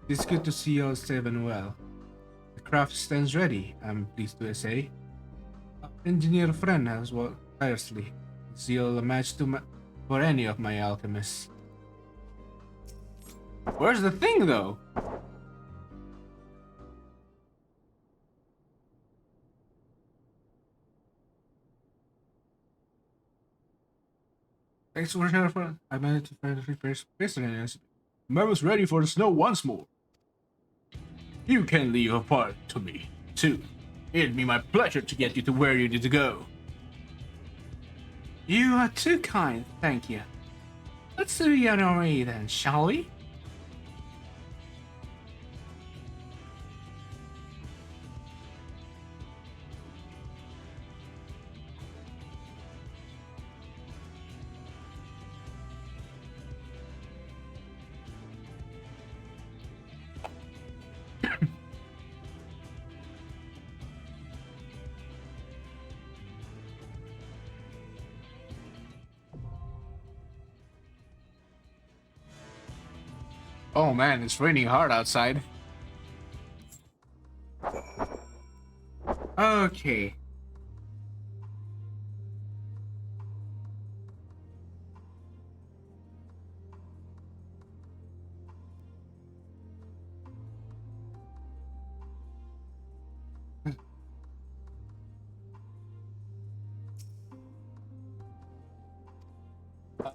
It's good to see you all safe and well. The craft stands ready, I'm pleased to say. Our engineer friend has worked tirelessly. Zeal a match for any of my alchemists. Where's the thing, though? Thanks for your help. I managed to find the repairs prisoner. Man was ready for the snow once more. You can leave a part to me, too. It'd be my pleasure to get you to where you need to go. You are too kind, thank you. Let's be on our way then, shall we? Oh man, it's raining hard outside. Okay.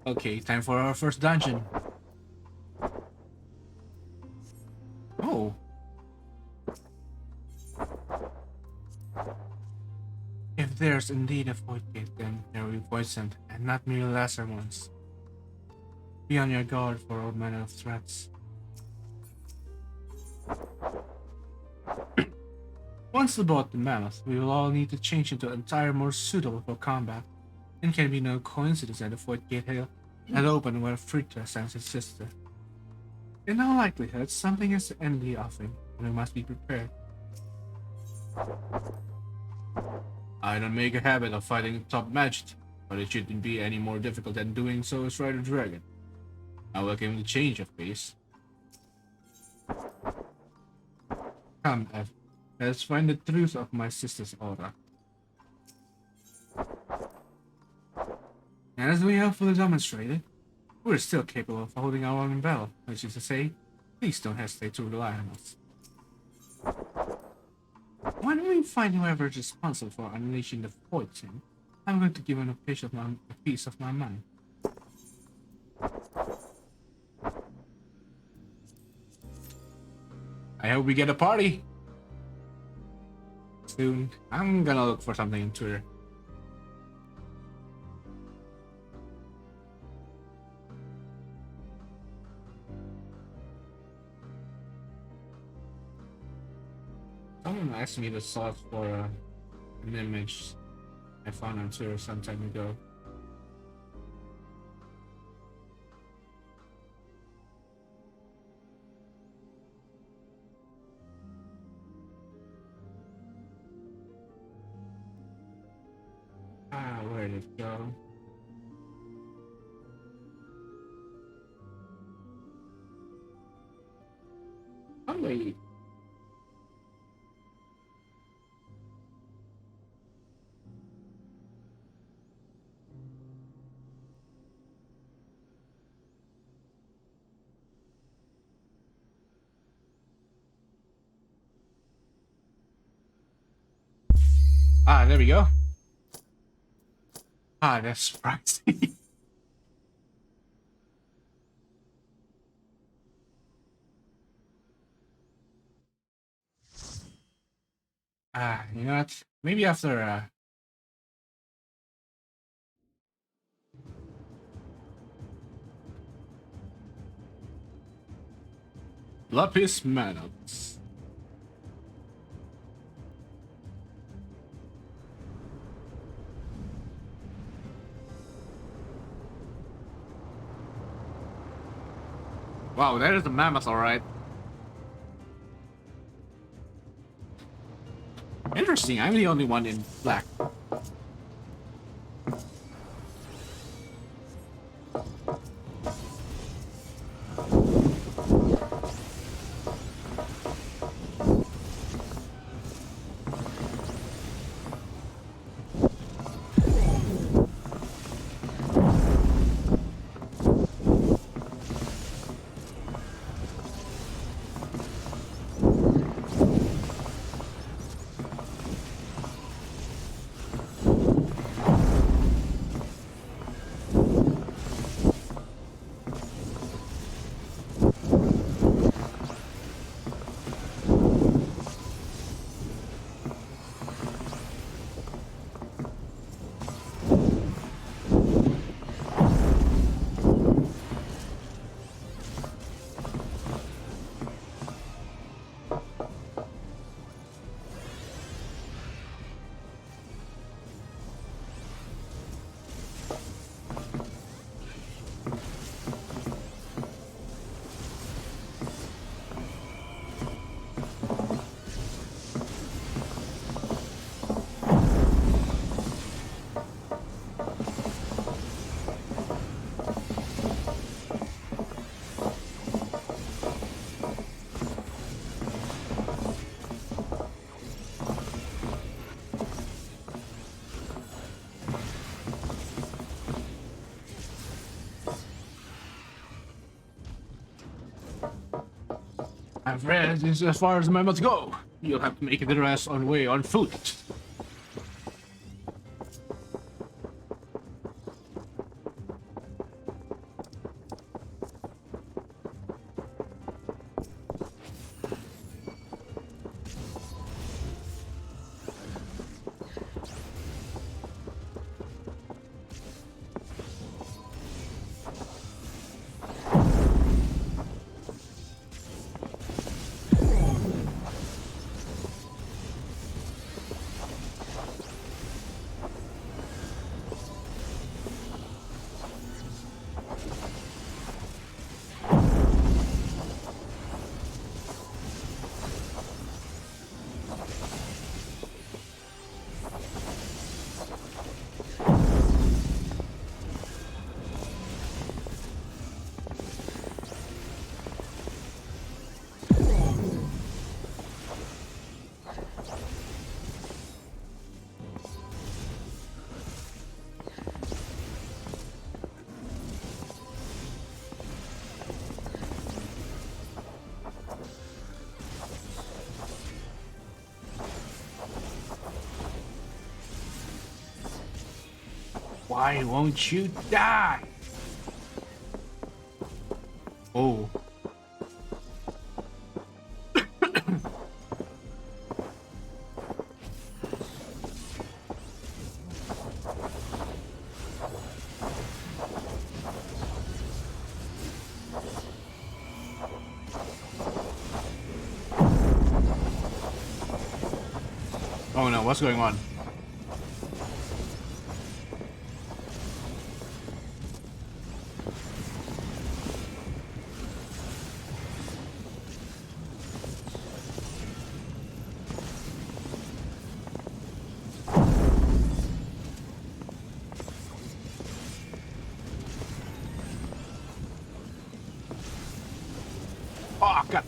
Okay, time for our first dungeon. Oh. If there's indeed a void gate, then there will be poisoned, and not merely lesser ones. Be on your guard for all manner of threats. Once aboard the Mammoth, we will all need to change into attire more suitable for combat. It can be no coincidence that the void gate had opened when Fritra sent his sister. In all likelihood, something is in the offing, and we must be prepared. I don't make a habit of fighting top magic, but it shouldn't be any more difficult than doing so as Rider Dragon. I welcome the change of pace. Come, F. Let's find the truth of my sister's aura. As we have fully demonstrated, we're still capable of holding our own in battle, which is to say, please don't hesitate to rely on us. When we find whoever is responsible for unleashing the poison, I'm going to give him a piece of my mind. I hope we get a party soon. I'm gonna look for something on Twitter. Someone asked me to sort for an image I found on Twitter some time ago. Where did it go? Oh wait. There we go. That's surprising. You know what? Maybe after Lapis Manus. Wow, that is a mammoth, alright. Interesting, I'm the only one in black. I've read this as far as mammoths go. You'll have to make the rest on way on foot. Why won't you die? Oh. Oh no, what's going on? Oh, God.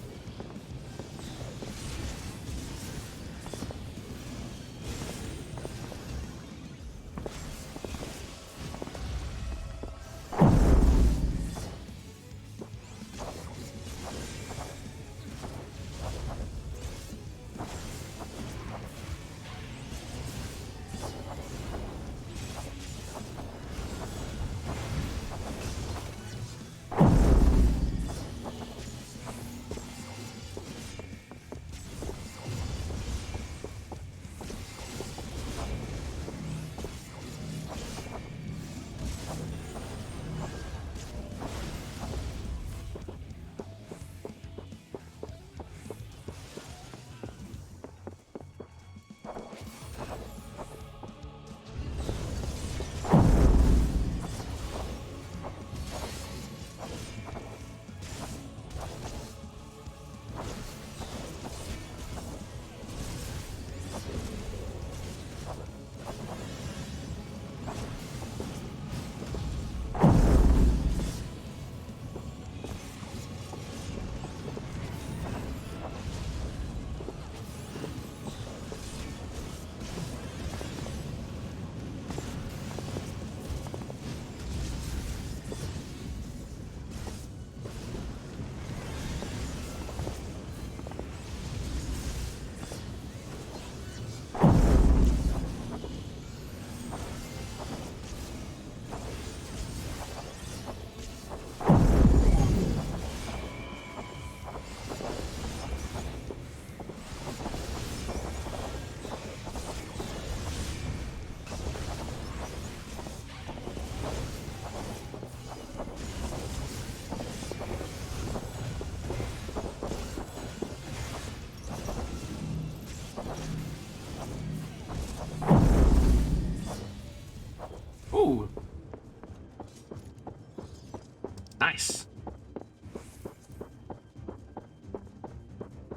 Nice.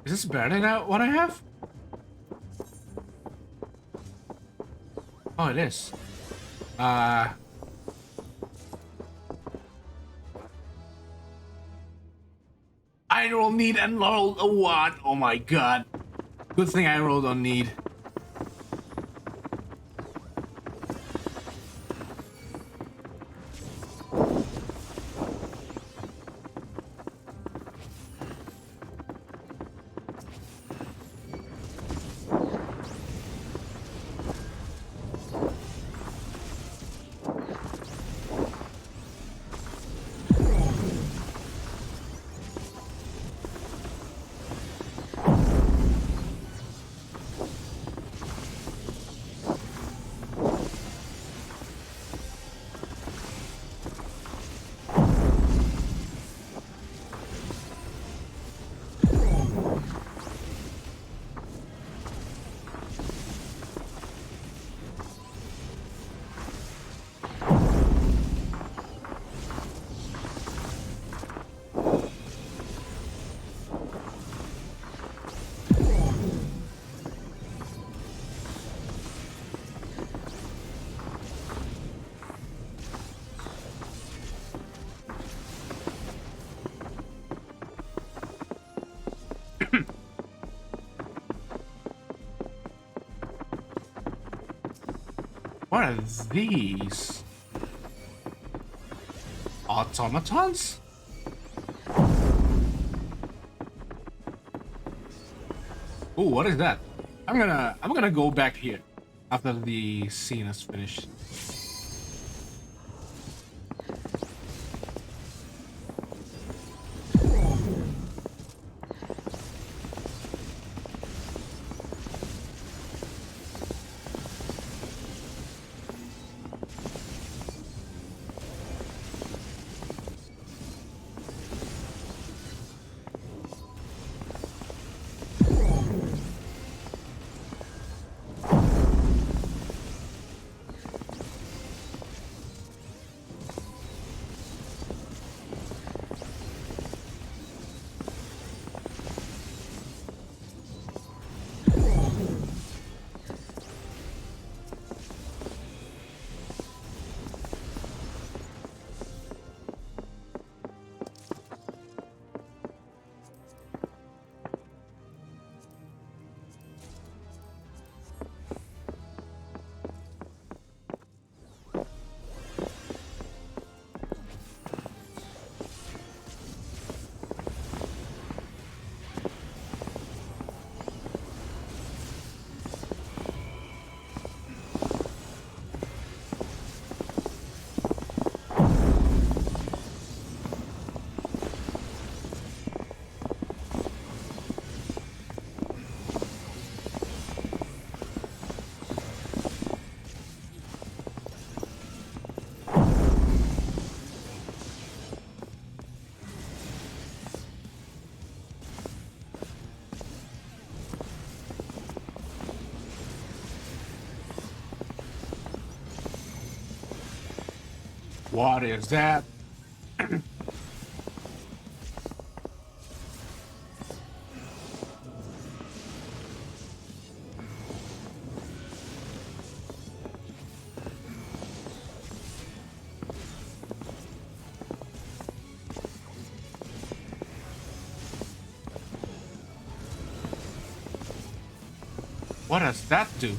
Is this better than what I have? Oh, it is. I roll need and roll a 1. Oh my god. Good thing I rolled on need. What are these? Automatons? Oh, what is that? I'm gonna go back here after the scene is finished. What is that? What does that do?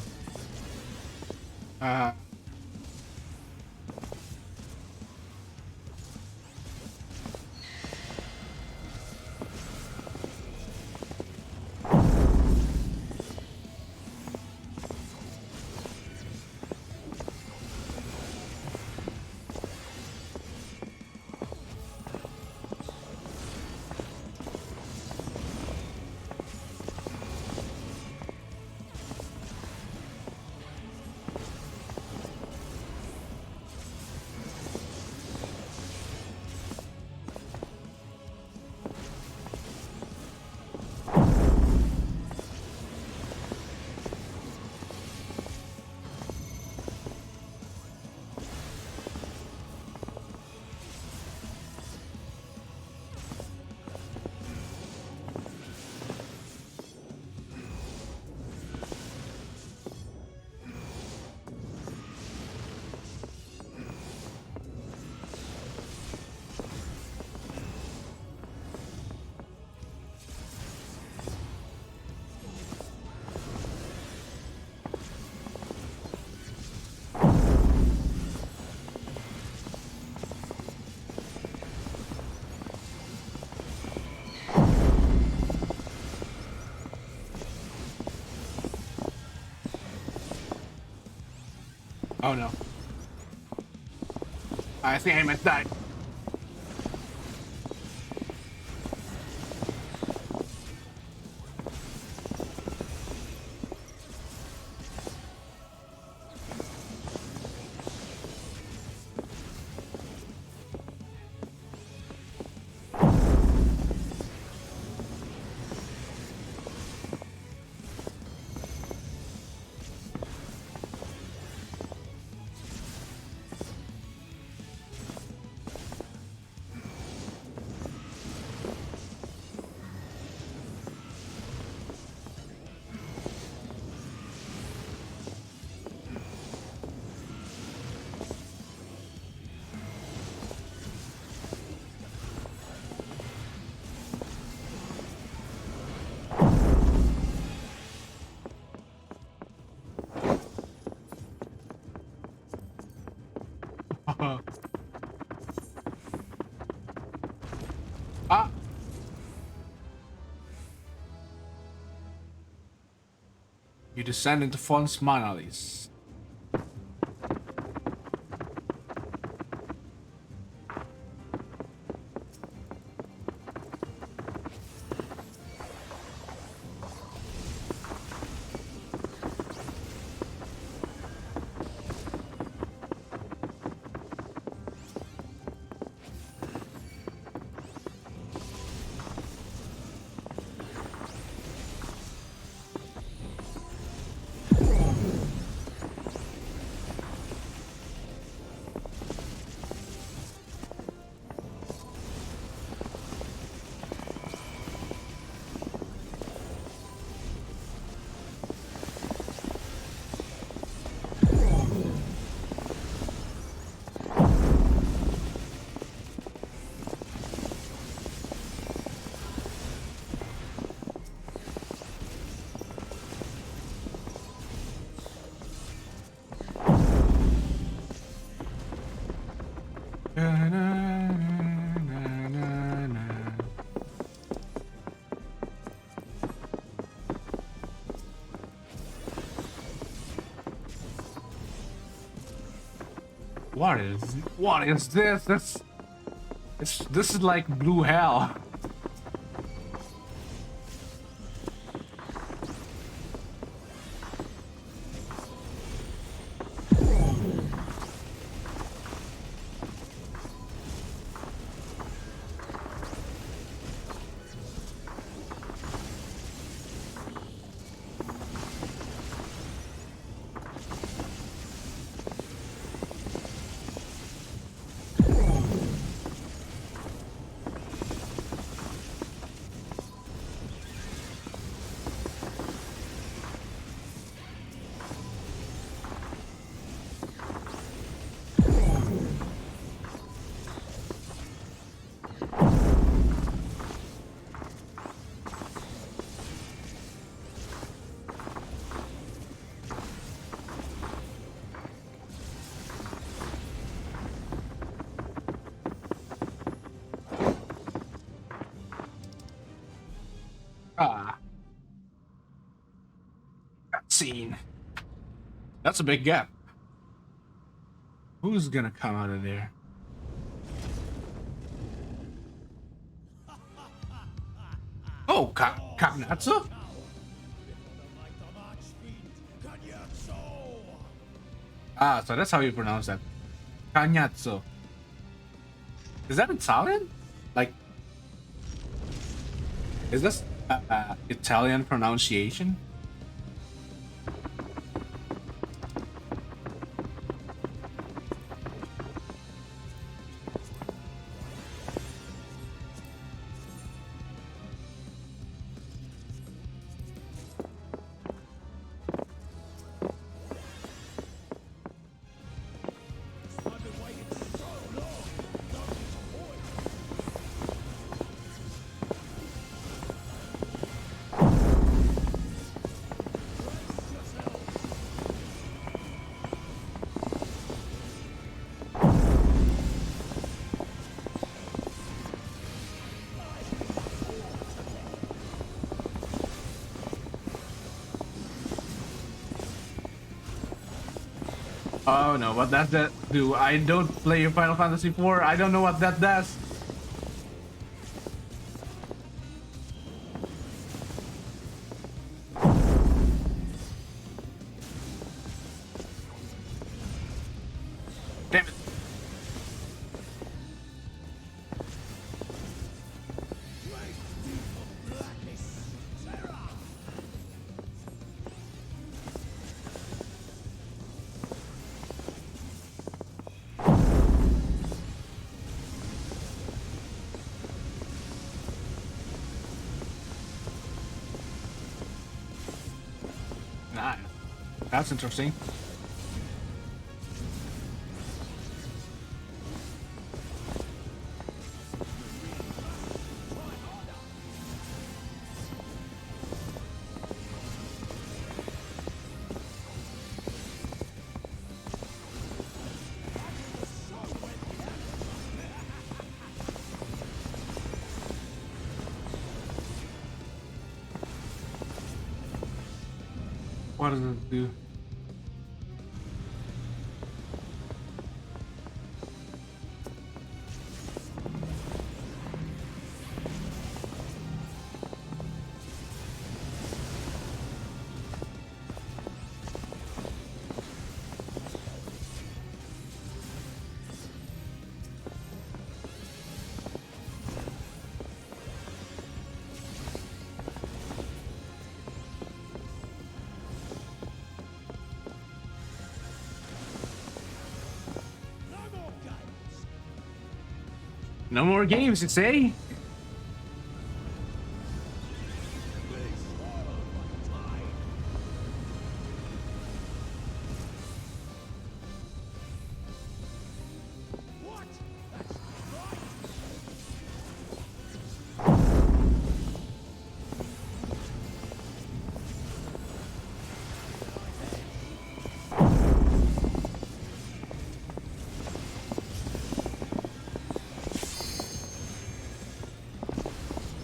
Oh no. I think I might die. Ah! You descend into Fons Manalis. What is this? This is like blue hell. Ah. Cutscene. That's a big gap. Who's gonna come out of there? Oh, Kagnatsu? Ah, so that's how you pronounce that. Cagnazzo. Is that Italian? Like, is this Italian pronunciation? Oh no, what does that do? I don't play Final Fantasy IV. I don't know what that does. Damn it. Nice. That's interesting. What does it do? No more games, you say?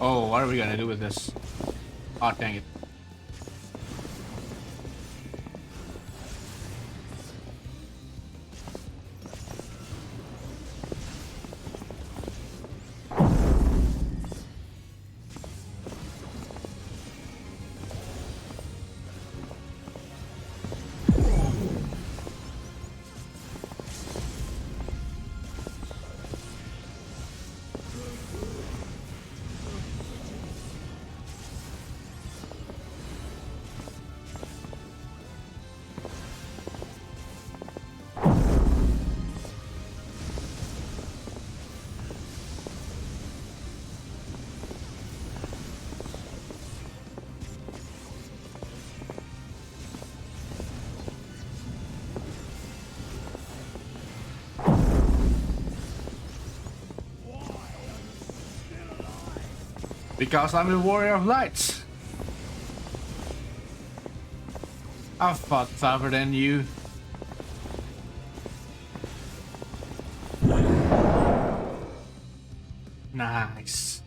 Oh, what are we gonna do with this? Oh, dang it. Because I'm the Warrior of Lights. I've fought tougher than you. Nice.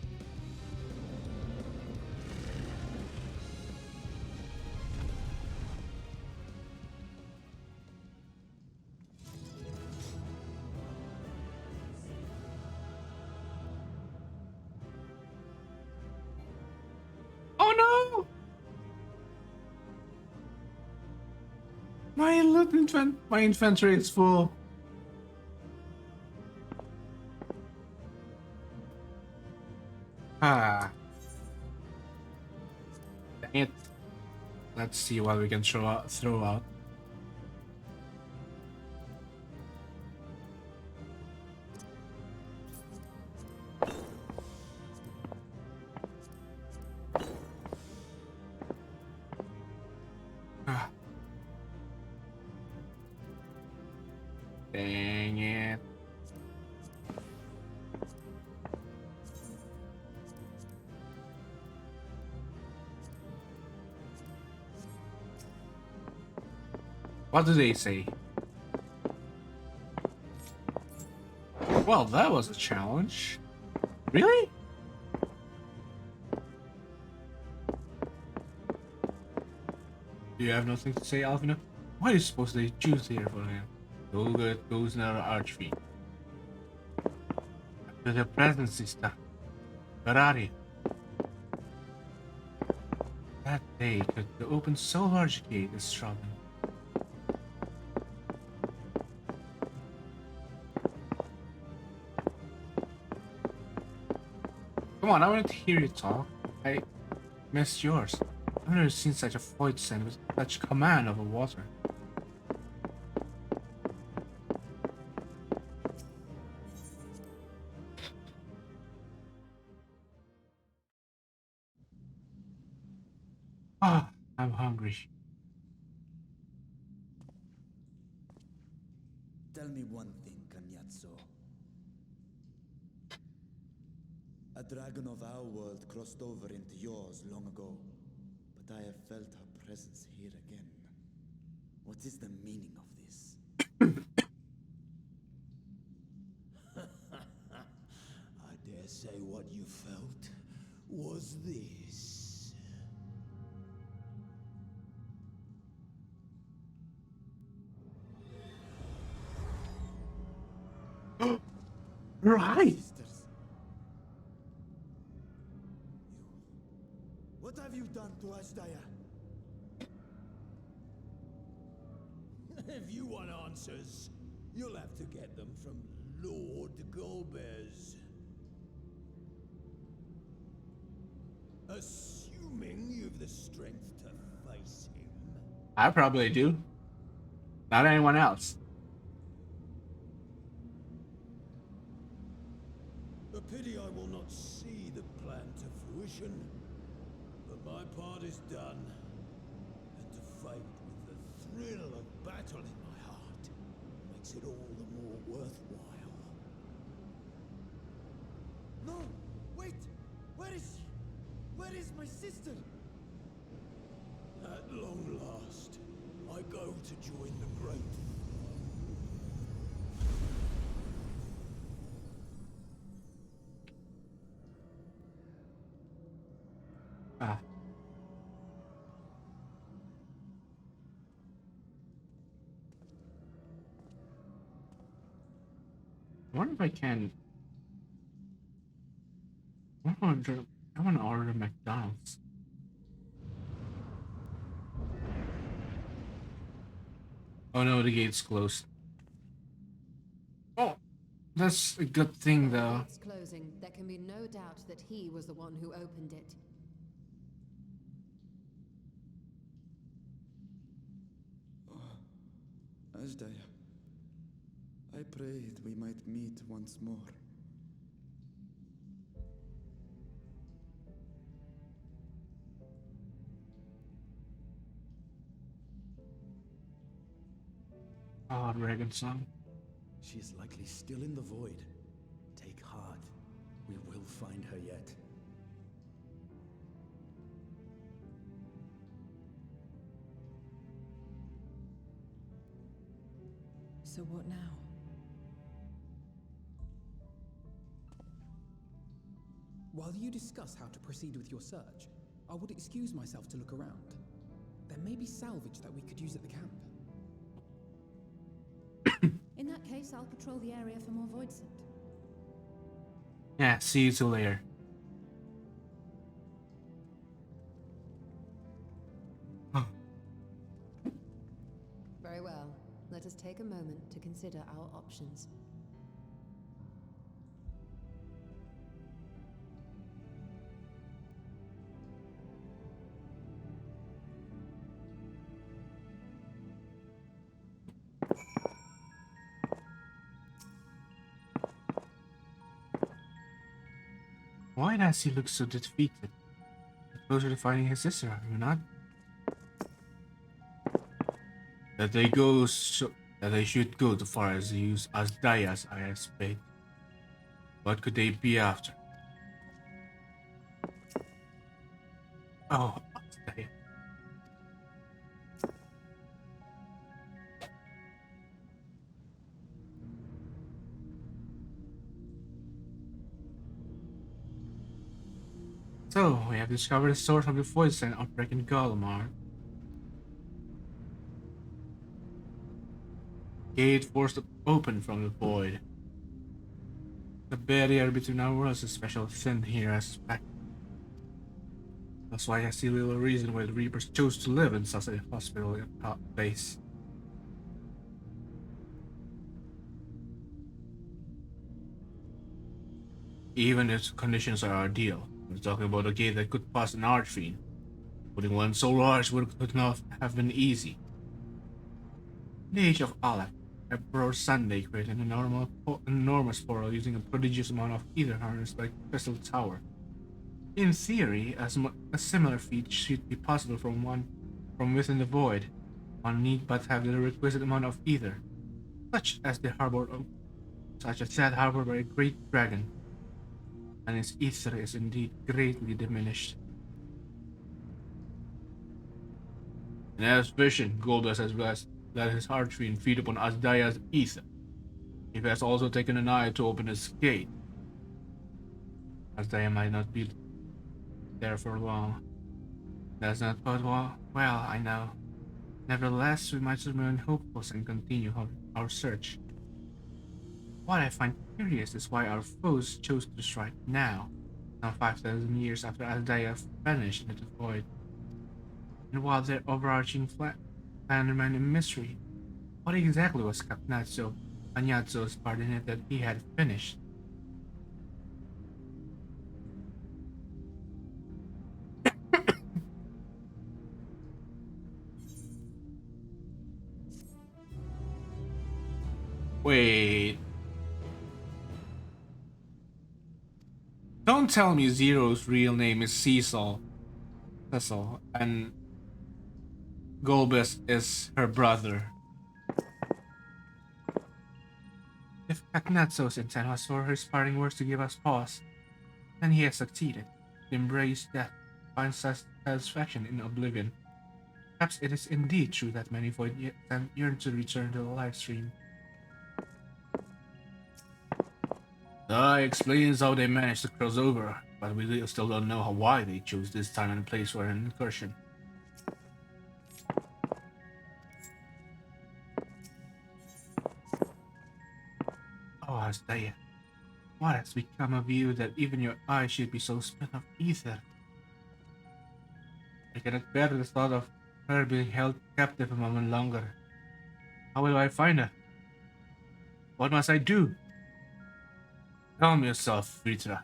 Oh no! My inventory is full. Ah. Dang it. Let's see what we can throw out. Ah. Dang it. What do they say? Well, that was a challenge. Really? Do you have nothing to say, Alvina? Why are you supposed to choose here for him? Goes another archfiend. To the present, sister. Ferrari. That day could open so large a gate as Robin. Come on, I wanted to hear you talk. I missed yours. I've never seen such a void send with such command over water. Ah, I'm hungry. Tell me one thing, Cagnazzo. A dragon of our world crossed over into yours long ago, but I have felt her presence here again. What is the meaning of this? I dare say what you felt was this. Right. Sisters. What have you done to Ashdaya? If you want answers, you'll have to get them from Lord Golbez. Assuming you've the strength to face him. I probably do. Not anyone else. A pity I will not see the plan to fruition, but my part is done. And to fight with the thrill of battle in my heart makes it all the more worthwhile. No! Wait! Where is she? Where is my sister? At long last, I go to join the great. Ah. I wonder if I can. I want to order McDonald's. Oh no, the gate's closed. Oh, that's a good thing though. It's closing. There can be no doubt that he was the one who opened it. Ashdaya, I prayed we might meet once more. Oh, Dragon Song. She is likely still in the void. Take heart. We will find her yet. So what now? While you discuss how to proceed with your search, I would excuse myself to look around. There may be salvage that we could use at the camp. In that case, I'll patrol the area for more void scent. Yeah, see you two later. Very well. Let us take a moment to consider our options. Why does he look so defeated? Closer to finding his sister, are you not? That they should go too far as to use Ashdaya as I spade. What could they be after? Oh, Ashdaya. So, we have discovered the source of the voice and outbreak in Golemar. Gate forced open from the void. The barrier between our worlds is special thin here as back. That's why I see little reason why the Reapers chose to live in such a hospitable place. Even if conditions are ideal, we're talking about a gate that could pass an archfiend. Putting one so large could not have been easy. In the age of Alec, Emperor Sunday created an enormous portal using a prodigious amount of ether harnessed by Crystal Tower. In theory, a similar feat should be possible from within the void. One need but have the requisite amount of ether, such as that harbored by a great dragon, and its ether is indeed greatly diminished. In Elf's vision, Goldust has let his archfiend feed upon Azdaya's ether. He has also taken an eye to open his gate. Azdaya might not be there for long. That's not bode well, I know. Nevertheless, we might remain hopeful and continue our search. What I find curious is why our foes chose to strike now, some 5,000 years after Azdaya vanished into the void. And while their overarching plan remained a mystery, what exactly was Anyatso's part in it that he had finished? Wait. Don't tell me Zero's real name is Cecil, and Golbus is her brother. If Kaknatso's intent was for his parting words to give us pause, then he has succeeded. To embrace death, find satisfaction in oblivion. Perhaps it is indeed true that many void yearn to return to the live stream. That explains how they managed to cross over, but we still don't know why they chose this time and place for an incursion. Oh, Azdaea, what has become of you that even your eyes should be so spent of ether? I cannot bear the thought of her being held captive a moment longer. How will I find her? What must I do? Calm yourself, Vritra.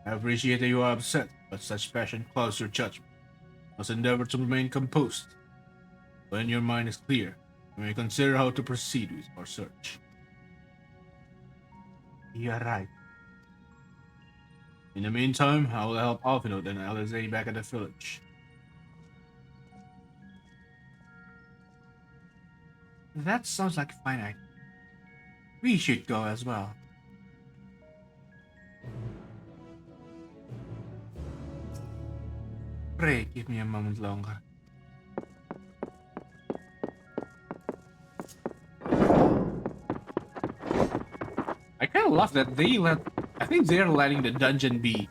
I appreciate that you are upset, but such passion clouds your judgment. You must endeavor to remain composed. When your mind is clear, you may consider how to proceed with our search. You are right. In the meantime, I will help Alfinod and Alize back at the village. That sounds like a fine idea. We should go as well. Pray, give me a moment longer. I kind of love that I think they're letting the dungeon be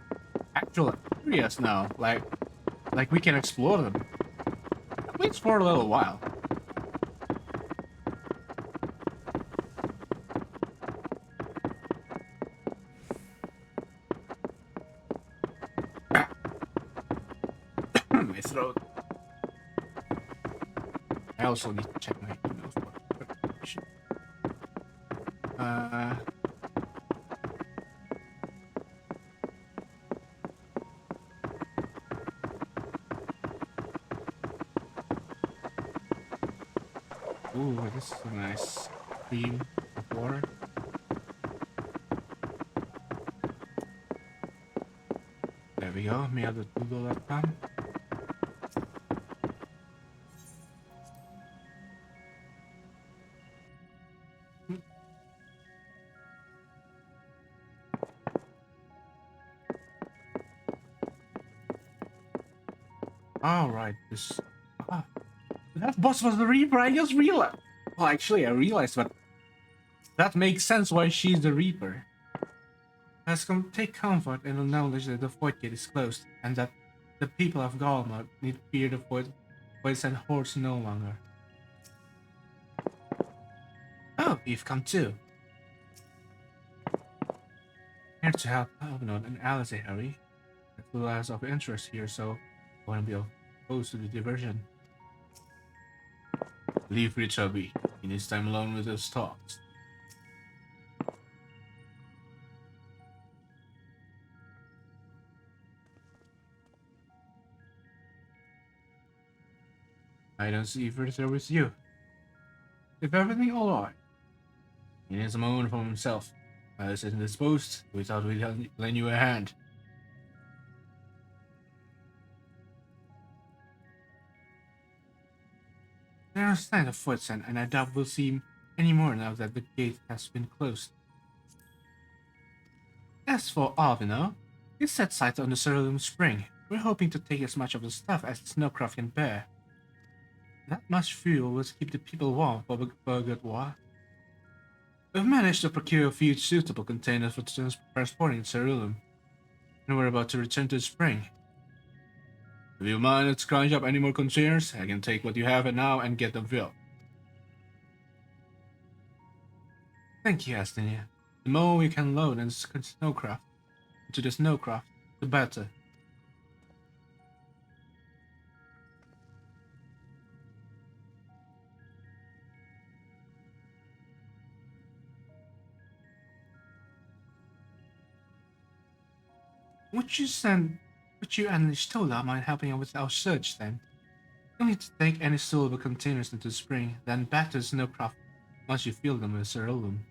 actual areas now. Like we can explore them. At least for a little while. My throat. I also need to check my emails for information. Ooh, this is a nice stream of water. There we go, mail.google.com. Alright, that boss was the Reaper, I just realized. Well, actually, I realized, but that makes sense why she's the Reaper. Let's take comfort in the knowledge that the Void Gate is closed, and that the people of Galma need fear the Voids and Hordes no longer. Oh, you've come too. Here to help Albinon and Alice, Harry. There's lots of interest here, so I won't be opposed to the diversion. Leave Richard be. He needs time alone with his thoughts. I don't see Richard with you. If everything alright, he needs a moment for himself. Alice isn't disposed. We thought we'd lend you a hand. There are signs of footsteps, and I doubt we'll see him any more now that the gate has been closed. As for Alvino, he set sight on the Cerulean Spring. We're hoping to take as much of the stuff as the snowcraft can bear. That much fuel will keep the people warm for a good while. We've managed to procure a few suitable containers for transporting Cerulean, and we're about to return to the spring. If you mind to scrounge up any more containers, I can take what you have now and get them filled. Thank you, Astinia. The more we can load into the snowcraft, the better. Would you and Stola mind helping out with our search then? You'll need to take any suitable containers into the spring, then back to the snowcraft once you fill them with cerulean.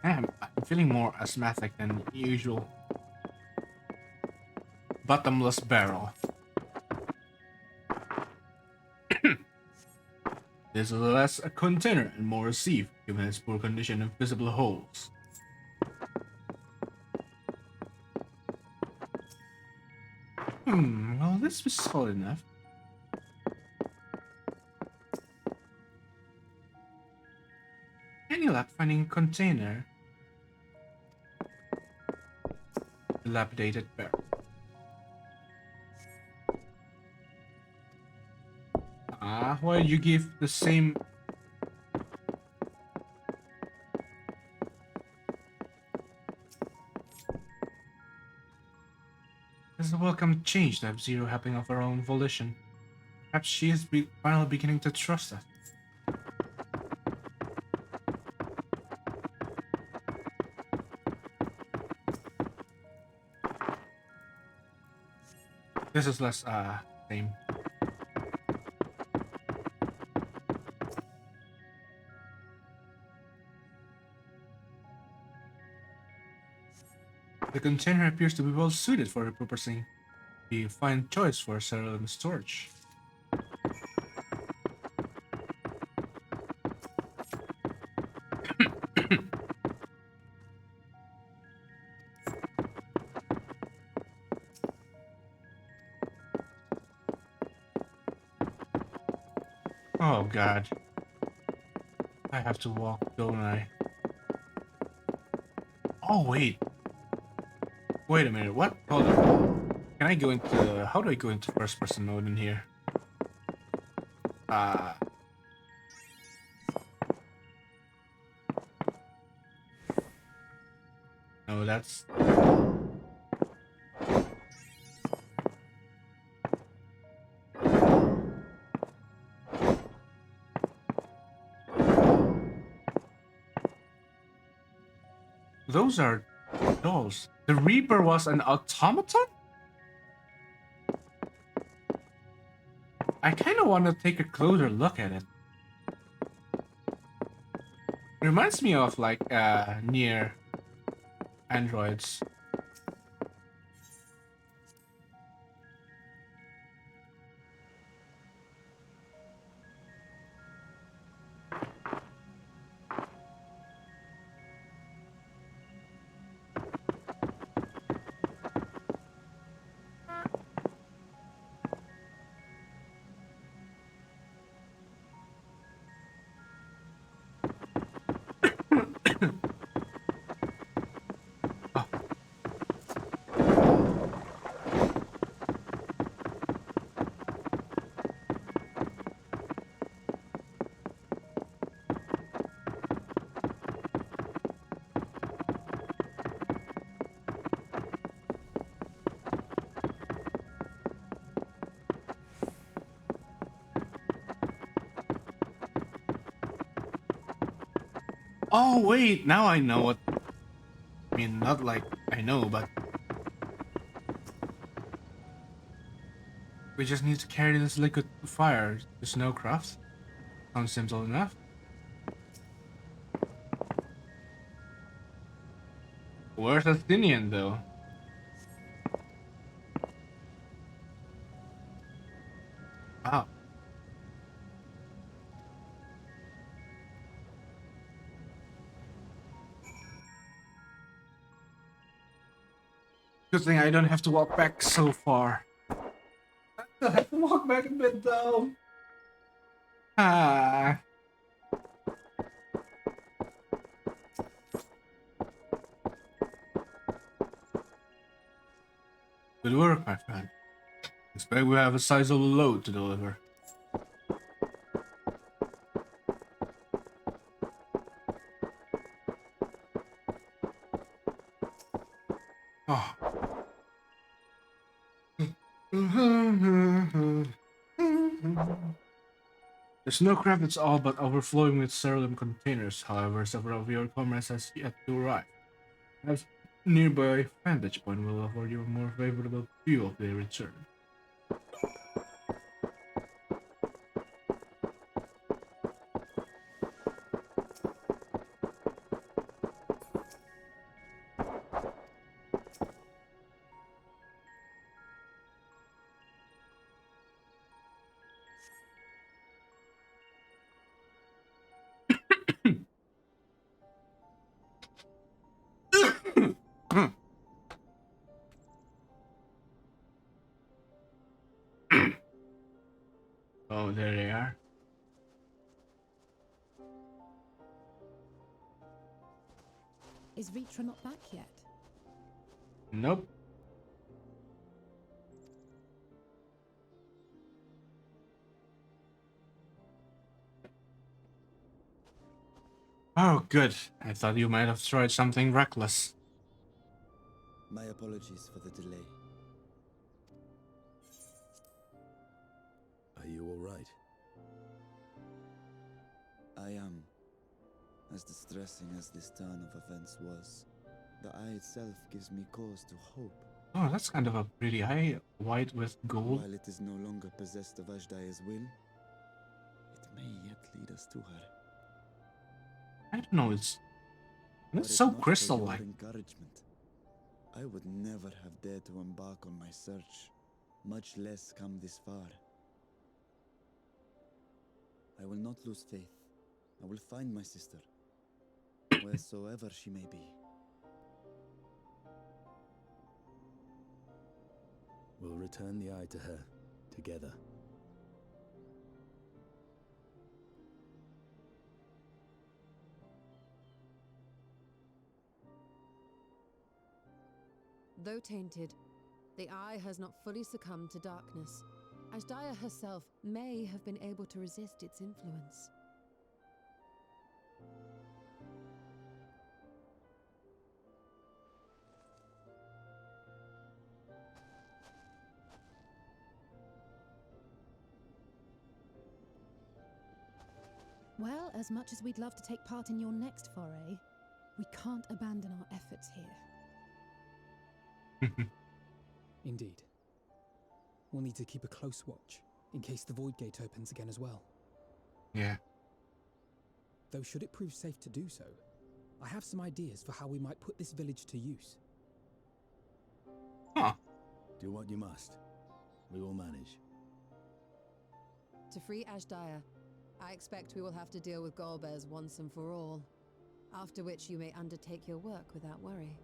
I'm feeling more asthmatic than usual. Bottomless barrel. This is less a container and more a sieve, given its poor condition and visible holes. Well, this was solid enough. Any luck finding a container? Dilapidated barrel. Why did you give the same... It's a welcome change to have Zero happening of her own volition. Perhaps she is finally beginning to trust us. This is less, same. The container appears to be well suited for repurposing. Be a fine choice for cerulean storage. Oh god. I have to walk, don't I? Oh wait. Wait a minute, what? Hold on. Can I go into... How do I go into first person mode in here? No, that's... Those are dolls. The Reaper was an automaton? I kind of want to take a closer look at it. Reminds me of like near androids. Oh wait, now I know what. I mean, not like I know, but we just need to carry this liquid fire to Snowcraft. Sounds simple enough. Where's Athenian though? Wow. Good thing I don't have to walk back so far. I still have to walk back a bit though. Ah. Good work, my friend. Expect we have a sizable load to deliver. Oh. The snowcraft is all but overflowing with cerulean containers. However, several of your comrades has yet to arrive. Perhaps nearby vantage point will afford you a more favorable view of their return. Oh, there they are. Is Vitra not back yet? Nope. Oh, good. I thought you might have tried something reckless. My apologies for the delay. Are you all right? I am. As distressing as this turn of events was, the eye itself gives me cause to hope. Oh, that's kind of a pretty eye, white with gold. While it is no longer possessed of Ashdaya's will, it may yet lead us to her. I don't know, it's Were it so not for crystal-like. your encouragement, I would never have dared to embark on my search, much less come this far. I will not lose faith. I will find my sister, wheresoever she may be. We'll return the eye to her, together. Though tainted, the eye has not fully succumbed to darkness. Ashdaya herself may have been able to resist its influence. Well, as much as we'd love to take part in your next foray, we can't abandon our efforts here. Indeed. We'll need to keep a close watch, in case the Void Gate opens again as well. Yeah. Though should it prove safe to do so, I have some ideas for how we might put this village to use. Huh. Do what you must. We will manage. To free Ashdaya, I expect we will have to deal with Golbears once and for all, after which you may undertake your work without worry.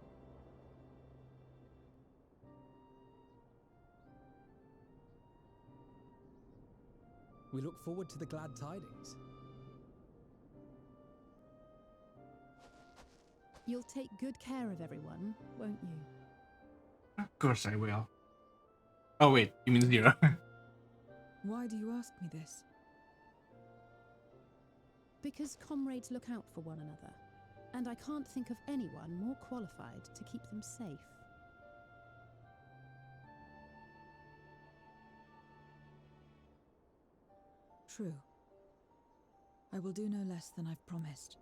We look forward to the glad tidings. You'll take good care of everyone, won't you? Of course I will. Oh wait, you mean 0. Why do you ask me this? Because comrades look out for one another, and I can't think of anyone more qualified to keep them safe. True. I will do no less than I've promised.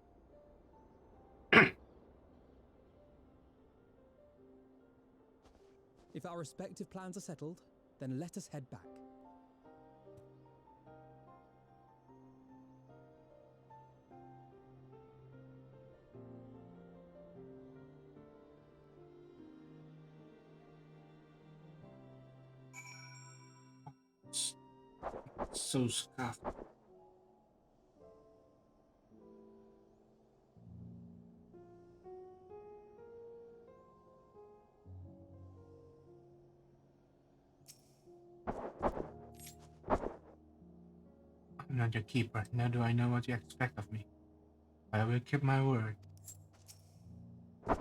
If our respective plans are settled, then let us head back. So scuffed. I'm not your keeper, nor do I know what you expect of me. I will keep my word. It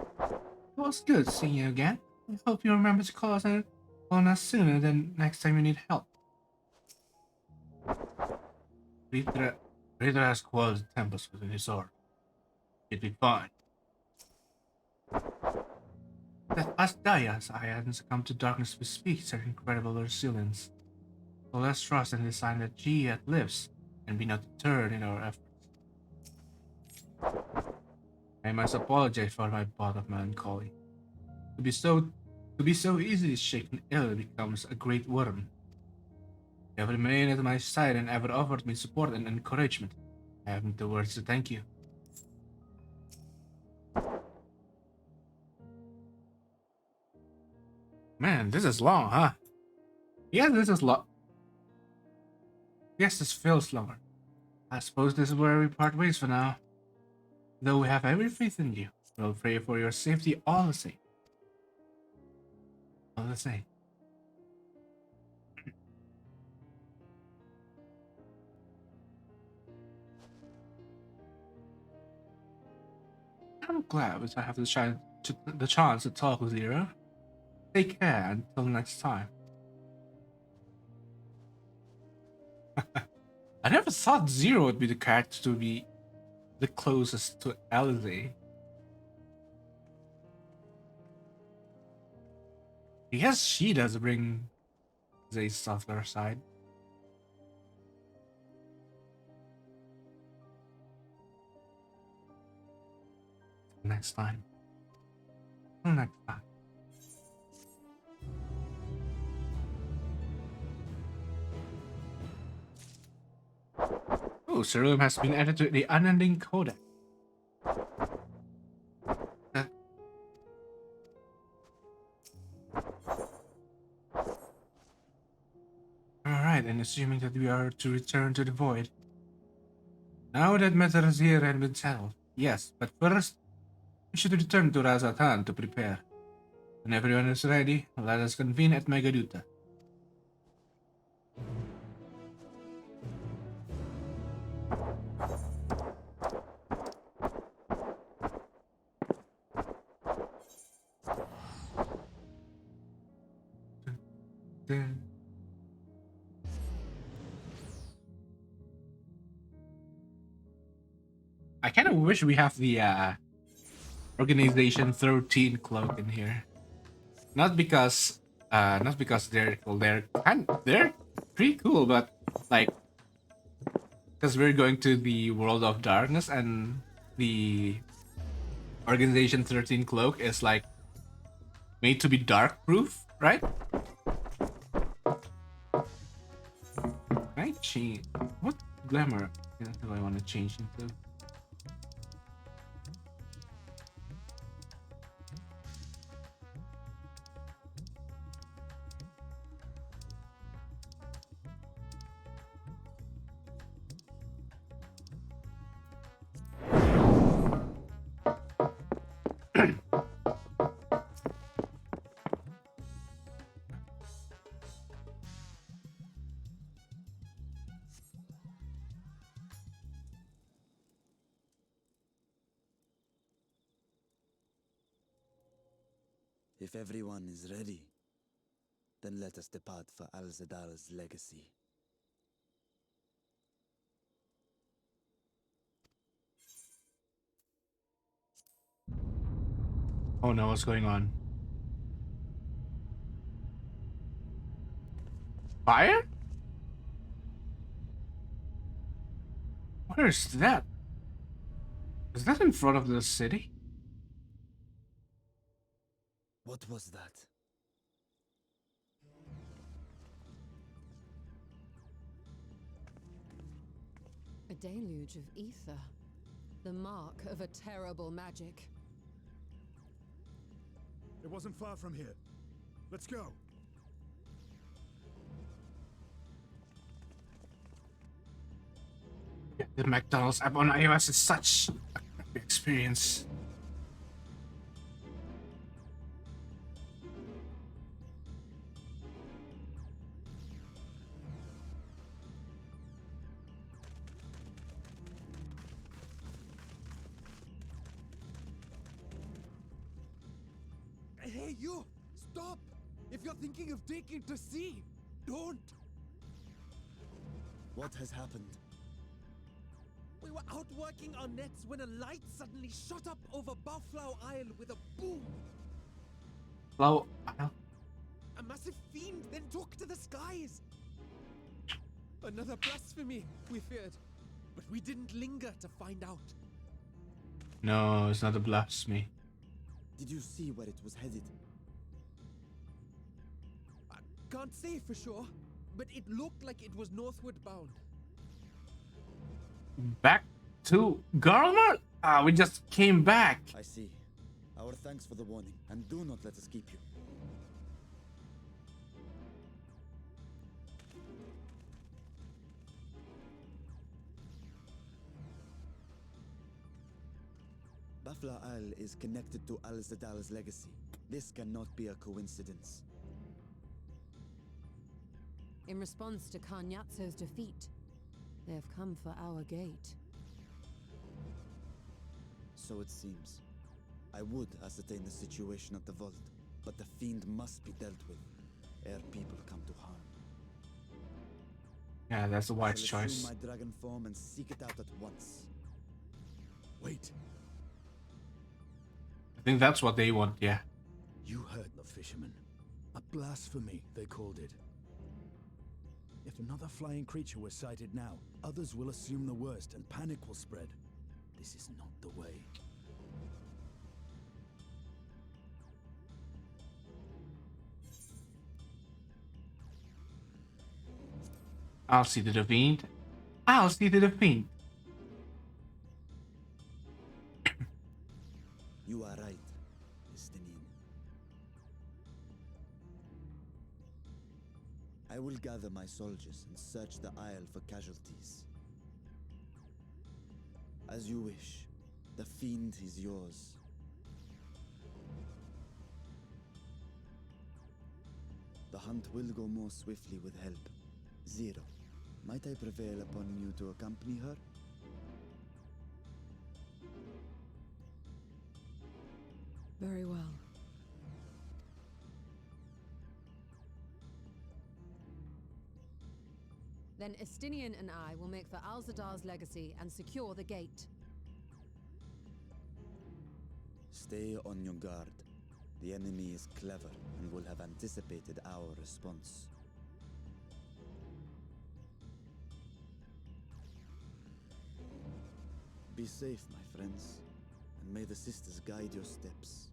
was good seeing you again. I hope you remember to call us on us sooner than next time you need help. Rita has quelled the tempest with his sword. It'd be fine. That Asdaya's eye hadn't succumbed to darkness bespeaks her incredible resilience. So let's trust in the sign that she yet lives, and be not deterred in our efforts. I must apologize for my bout of melancholy. To be so easily shaken ill becomes a great worm. You have remained at my side and ever offered me support and encouragement. I haven't the words to thank you. Man, this is long, huh? Yeah, this is long. Yes, this feels longer. I suppose this is where we part ways for now. Though we have every faith in you, we'll pray for your safety all the same. All the same. I'm glad that I have the chance to talk with you. Take care until next time. I never thought Zero would be the character to be the closest to Alize. I guess she does bring Zay's softer side. Next time. Next time. Oh, Ceruleum has been added to the Unending Codex. Alright, and assuming that we are to return to the Void. Now that matters here have been settled, yes, but first, we should return to Razatan to prepare. When everyone is ready, let us convene at Megaduta. I kind of wish we have the Organization 13 cloak in here. Not because they're cool. They're pretty cool, but like because we're going to the world of darkness and the Organization 13 cloak is like made to be dark proof, right? Can I change what glamour do I want to change into? If everyone is ready, then let us depart for Al-Zadar's legacy. Oh no, what's going on? Fire? Where is that? Is that in front of the city? What was that? A deluge of ether. The mark of a terrible magic. It wasn't far from here. Let's go. The McDonald's app on iOS is such a crappy experience. Hey, you! Stop! If you're thinking of taking to sea, don't! What has happened? We were out working our nets when a light suddenly shot up over Buffalo Isle with a boom. Hello? A massive fiend then took to the skies. Another blasphemy, we feared. But we didn't linger to find out. No, it's not a blasphemy. Did you see where it was headed? I can't say for sure, but it looked like it was northward bound. Back to Garlemald? We just came back. I see. Our thanks for the warning, and do not let us keep you. Buffalo Isle is connected to Al-Zadal's legacy. This cannot be a coincidence. In response to Karnyatso's defeat, they have come for our gate. So it seems. I would ascertain the situation at the vault, but the fiend must be dealt with, ere people come to harm. Yeah, that's a wise I shall choice. assume my dragon form and seek it out at once. Wait. I think that's what they want, yeah. You heard the fisherman. A blasphemy, they called it. If another flying creature was sighted now, others will assume the worst and panic will spread. This is not the way. I'll see to the fiend. I'll see to the fiend. You are right, Estinian. I will gather my soldiers and search the isle for casualties. As you wish. The fiend is yours. The hunt will go more swiftly with help. Zero, might I prevail upon you to accompany her? Very well. Then Estinian and I will make for Al-Zadar's legacy and secure the gate. Stay on your guard. The enemy is clever and will have anticipated our response. Be safe, my friends, and may the sisters guide your steps.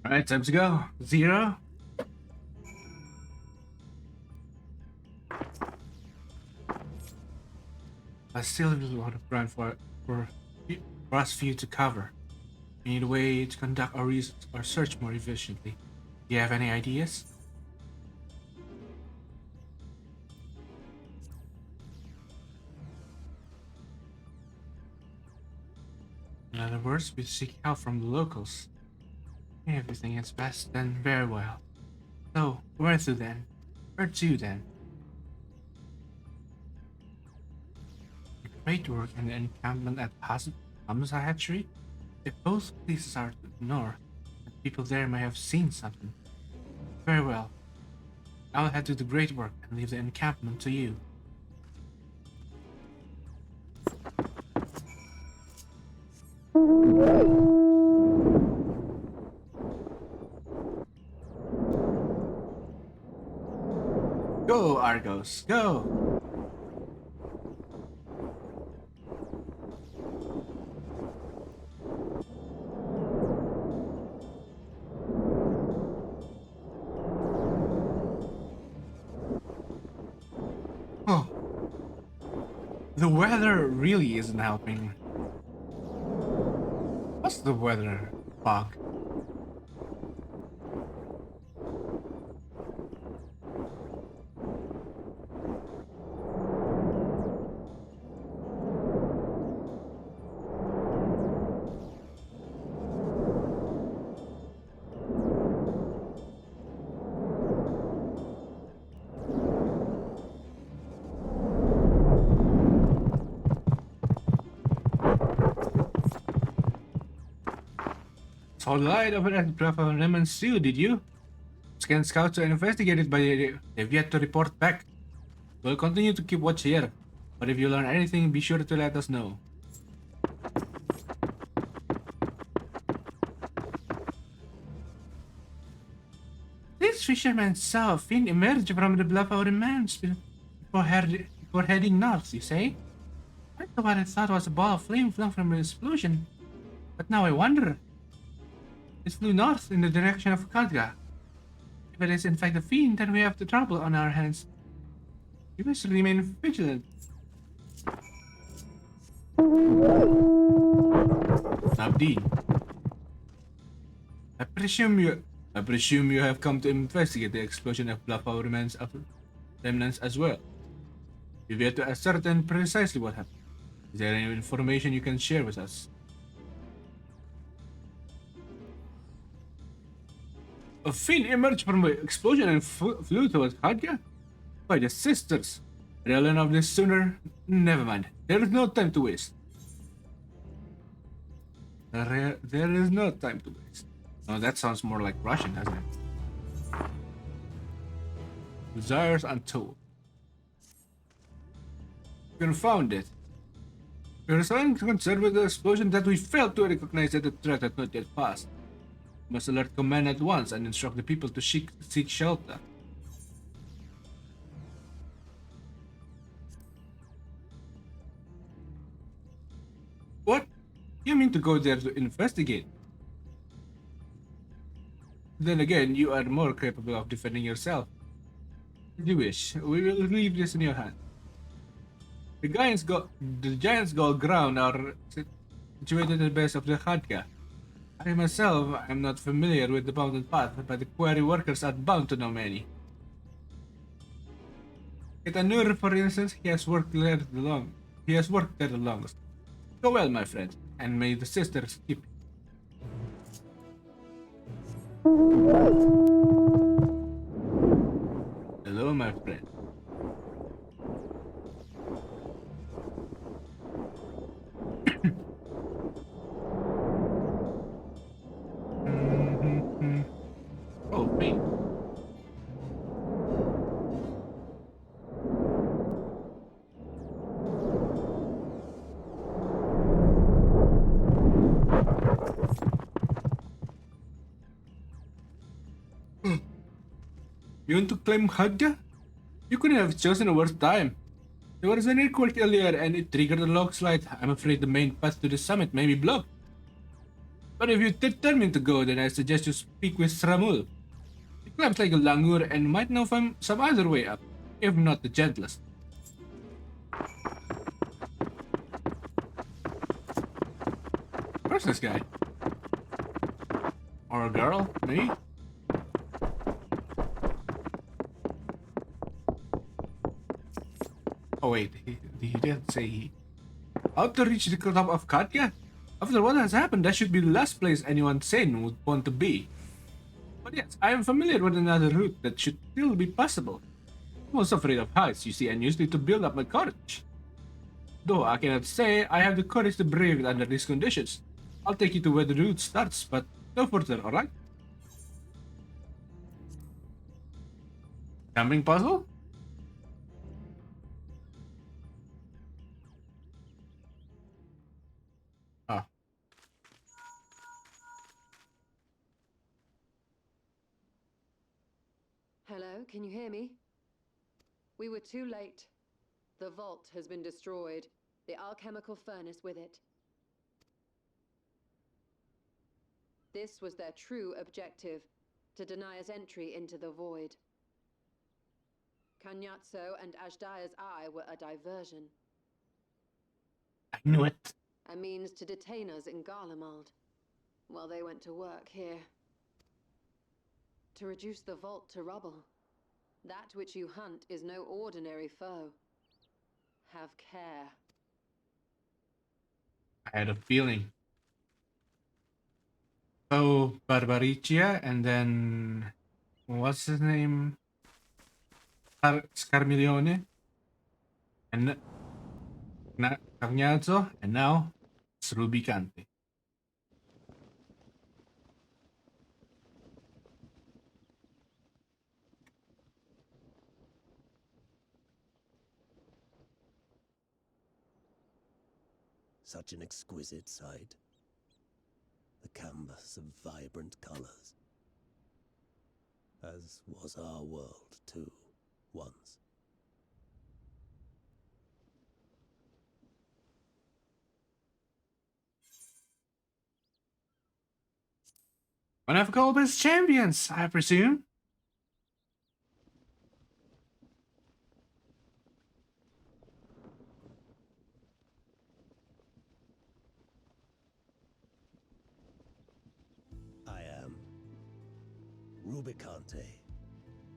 Alright, time to go. Zero. I still have a lot of ground for us for you to cover. We need a way to conduct our search more efficiently. Do you have any ideas? In other words, we seek help from the locals. Everything is best then, very well. So, where to then? Where to then? Great work in the encampment at Hamza Hatchery. If both places are to the north, the people there may have seen something. Very well. I'll head to the great work and leave the encampment to you. Go, Argos, go! The weather really isn't helping. What's the weather? Fog. Saw the light of an breath of lemon stew, did you? Scan scouts to investigate it, but they've yet to report back. We'll continue to keep watch here, but if you learn anything, be sure to let us know. This fisherman saw a fin emerge from the bluff of the mountains before heading north, you say? I thought what I thought was a ball of flame flung from an explosion, but now I wonder. It flew north in the direction of Khadga. If it is in fact a fiend, then we have the trouble on our hands. We must remain vigilant. Abdeen. I presume you have come to investigate the explosion of bluff of remnants as well. You've yet to ascertain precisely what happened. Is there any information you can share with us? A fin emerged from the explosion and flew towards Khadga? By the sisters! I'll learn of this sooner. Never mind. There is no time to waste. There is no time to waste. Oh, that sounds more like Russian, doesn't it? Desires untold. Confounded. We are so concerned with the explosion that we failed to recognize that the threat had not yet passed. We must alert command at once and instruct the people to seek shelter. What? You mean to go there to investigate? Then again, you are more capable of defending yourself. If you wish, we will leave this in your hand. The giants' gold ground are situated at the base of the Khadga. I myself am not familiar with the mountain path, but the quarry workers are bound to know many. Ketanur, for instance, he has worked there the longest. Go well, my friend, and may the sisters keep you. Hello, my friend. Oh, wait. You want to claim Khadga? You couldn't have chosen a worse time. There was an earthquake earlier and it triggered a log slide. I'm afraid the main path to the summit may be blocked. But if you're determined to go, then I suggest you speak with Sramul. He climbs like a langur and might know some other way up, if not the gentlest. Where's this guy? Or a girl? Me? Oh wait, he didn't say he... How to reach the top of Katya? After what has happened, that should be the last place anyone sane would want to be. But yes, I am familiar with another route that should still be possible. I was afraid of heights, you see, and used it to build up my courage. Though I cannot say I have the courage to brave it under these conditions. I'll take you to where the route starts, but no further, alright? Jumping puzzle? Ah. Hello, can you hear me? We were too late. The vault has been destroyed, the alchemical furnace with it. This was their true objective, to deny us entry into the void. Kanyatso and Ajdaya's eye were a diversion. I knew it. A means to detain us in Garlemald, while they went to work here. To reduce the vault to rubble. That which you hunt is no ordinary foe. Have care. I had a feeling. So Barbaricia, and then what's his name? Scarmiglione, and Cagnazzo, and now it's Rubicante. Such an exquisite sight. The canvas of vibrant colors. As was our world, too, once. One of Golb's champions, I presume. I am Rubicante,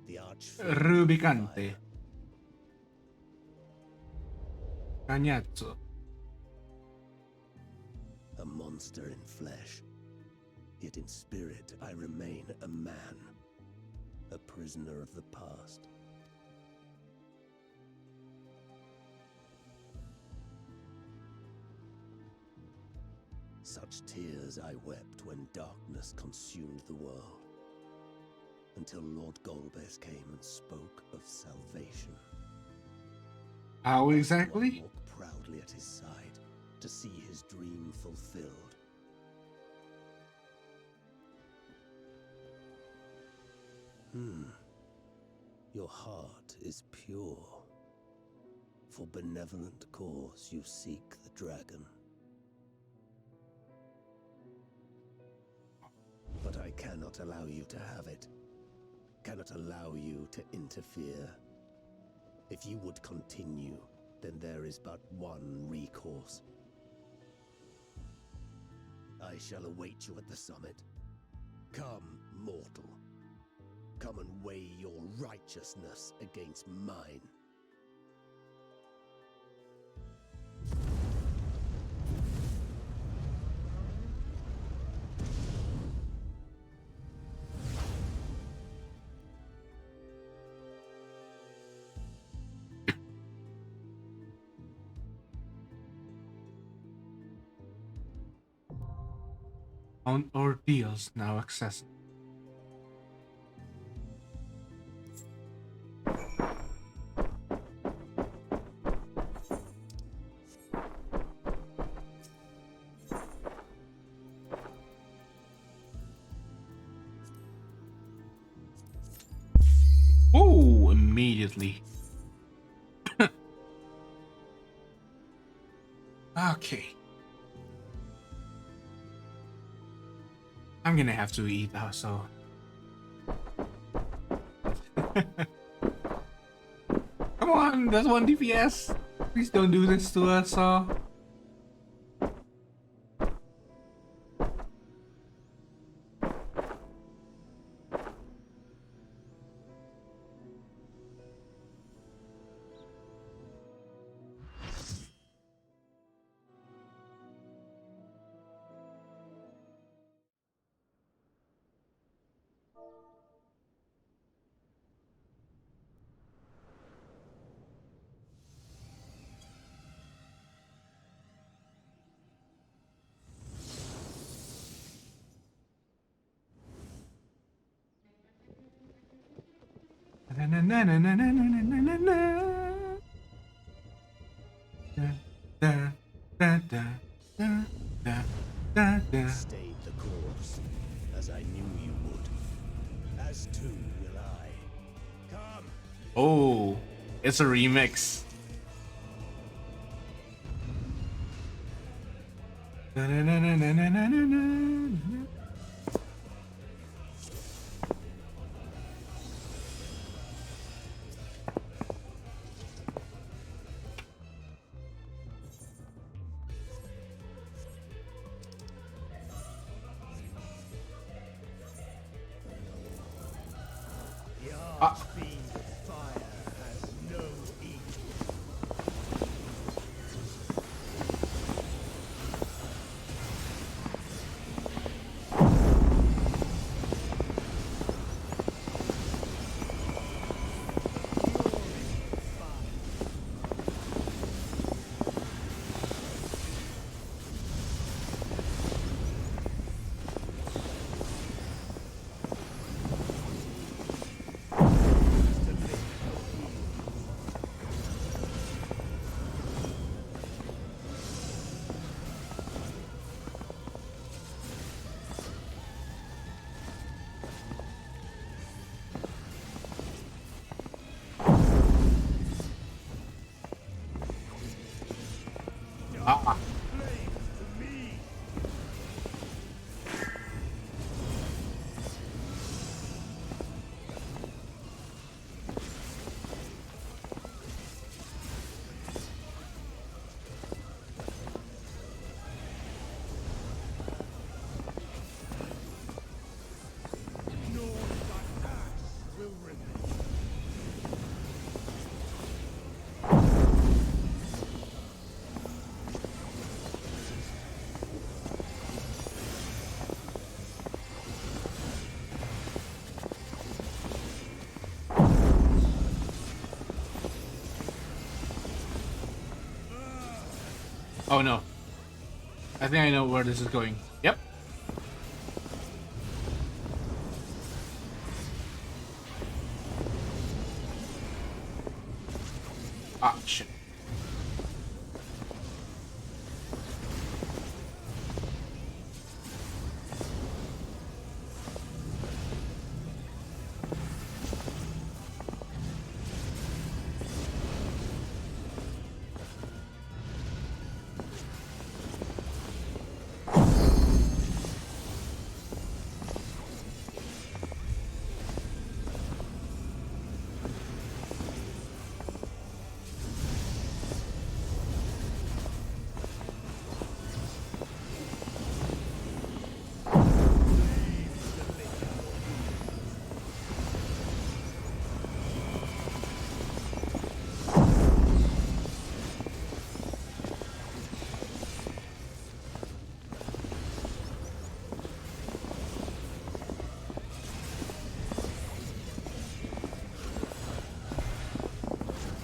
the arch. Rubicante. Cagnazzo. A monster in flesh. Yet in spirit I remain a man. A prisoner of the past. Such tears I wept when darkness consumed the world. Until Lord Golbez came and spoke of salvation. How exactly? One walked proudly at his side to see his dream fulfilled. Your heart is pure. For benevolent cause you seek the dragon. But I cannot allow you to have it. Cannot allow you to interfere. If you would continue, then there is but one recourse. I shall await you at the summit. Come, mortal. Come and weigh your righteousness against mine. On ordeals now accessible. Oh, immediately. Okay. I'm gonna have to eat now, so. Come on, that's one DPS. Please don't do this to us, Stayed the course, as I knew you would. As too will I. Come! Oh, it's a remix. Fiend of fire has no equal. Ah. Oh no. I think I know where this is going. Yep. Ah, shit.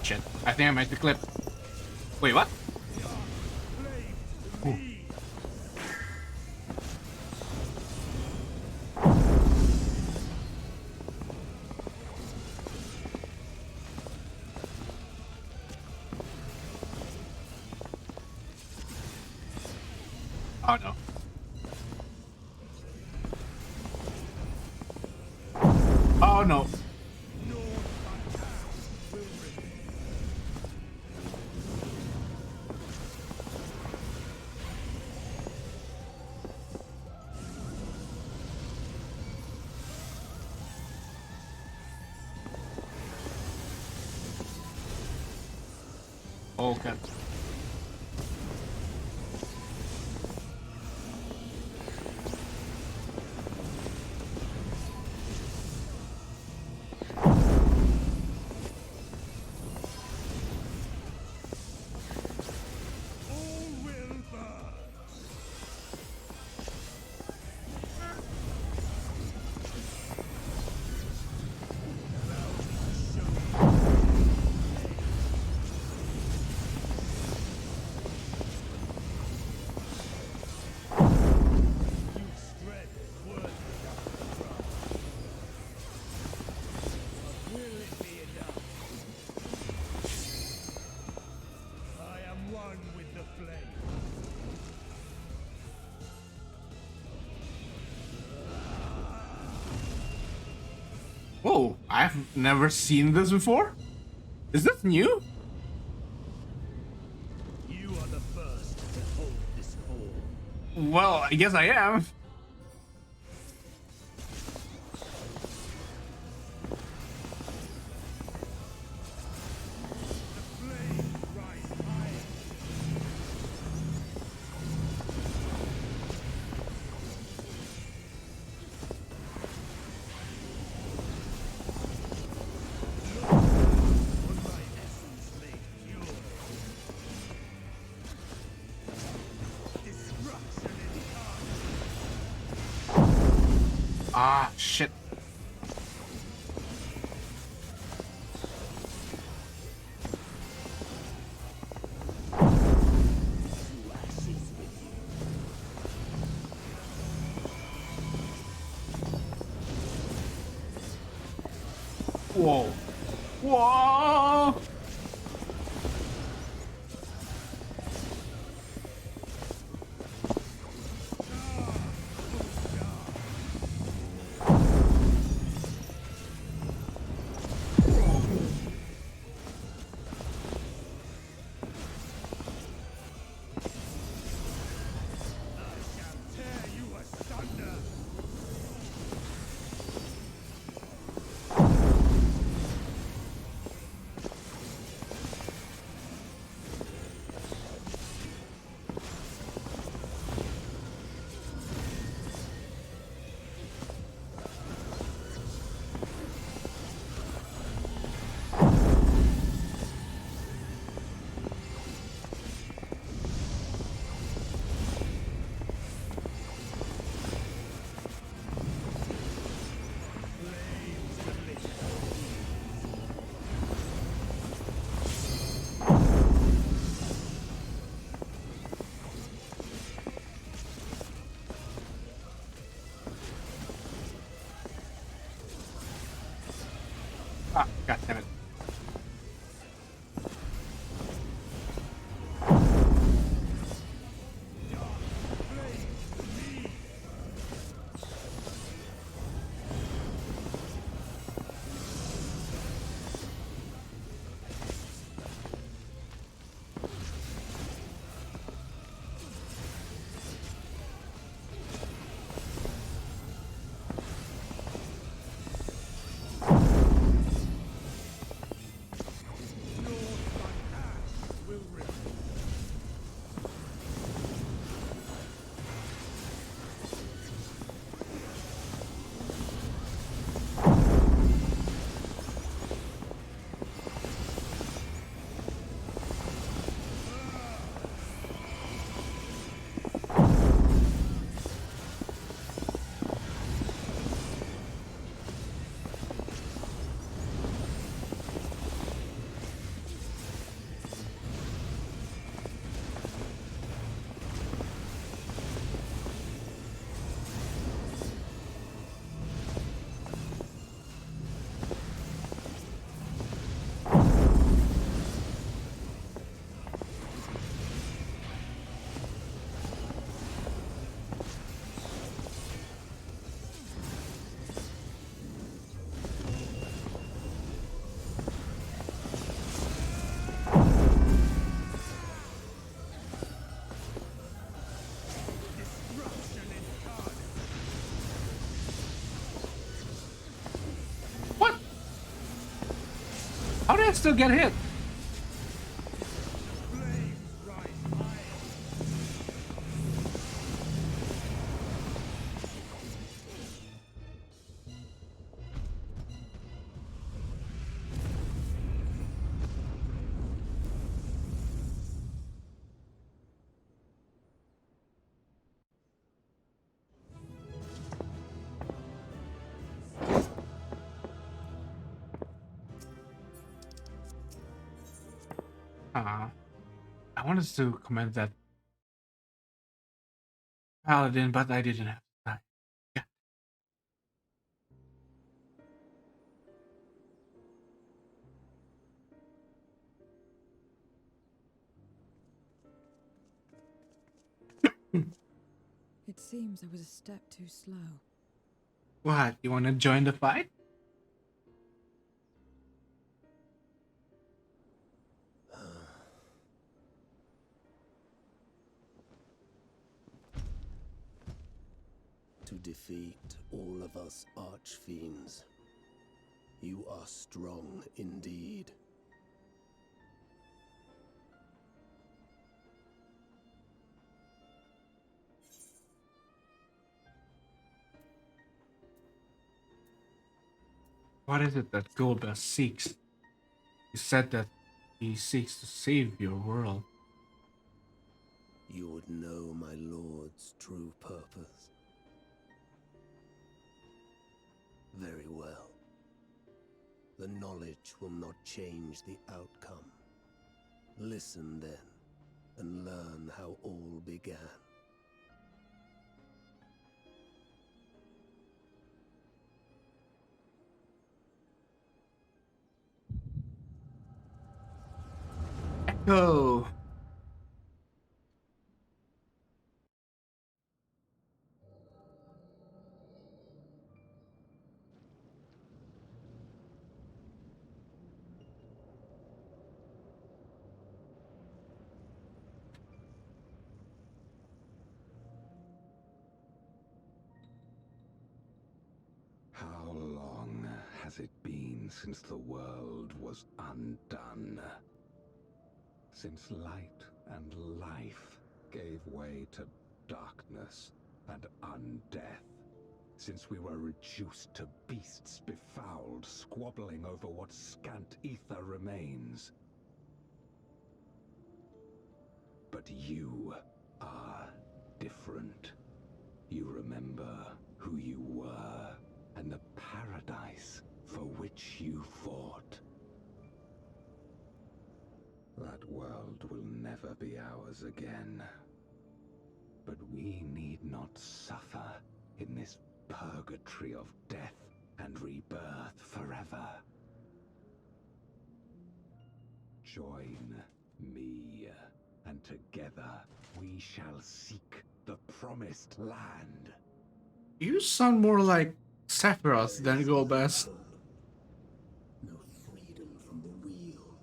Shit. I think I missed the clip. Wait, what? Ooh. Oh no. Oh no. Okay. Whoa, I've never seen this before. Is this new? You are the first to hold this form. Well, I guess I am. shit. Whoa. Whoa! Tear you asunder! Ah, god damn it. What? How did I still get hit? I wanted to comment that paladin, but I didn't have time. Yeah. It seems I was a step too slow. What? You want to join the fight? To defeat all of us archfiends. You are strong indeed. What is it that Golbez seeks? He said that he seeks to save your world. You would know my lord's true purpose. Very well. The knowledge will not change the outcome. Listen then, and learn how all began. Echo. How long has it been since the world was undone? Since light and life gave way to darkness and undeath. Since we were reduced to beasts befouled, squabbling over what scant ether remains. But you are different. You remember who you were and the paradise for which you fought. That world will never be ours again. But we need not suffer in this purgatory of death and rebirth forever. Join me, and together we shall seek the promised land. You sound more like Sephiroth than Golbez. No freedom from the wheel.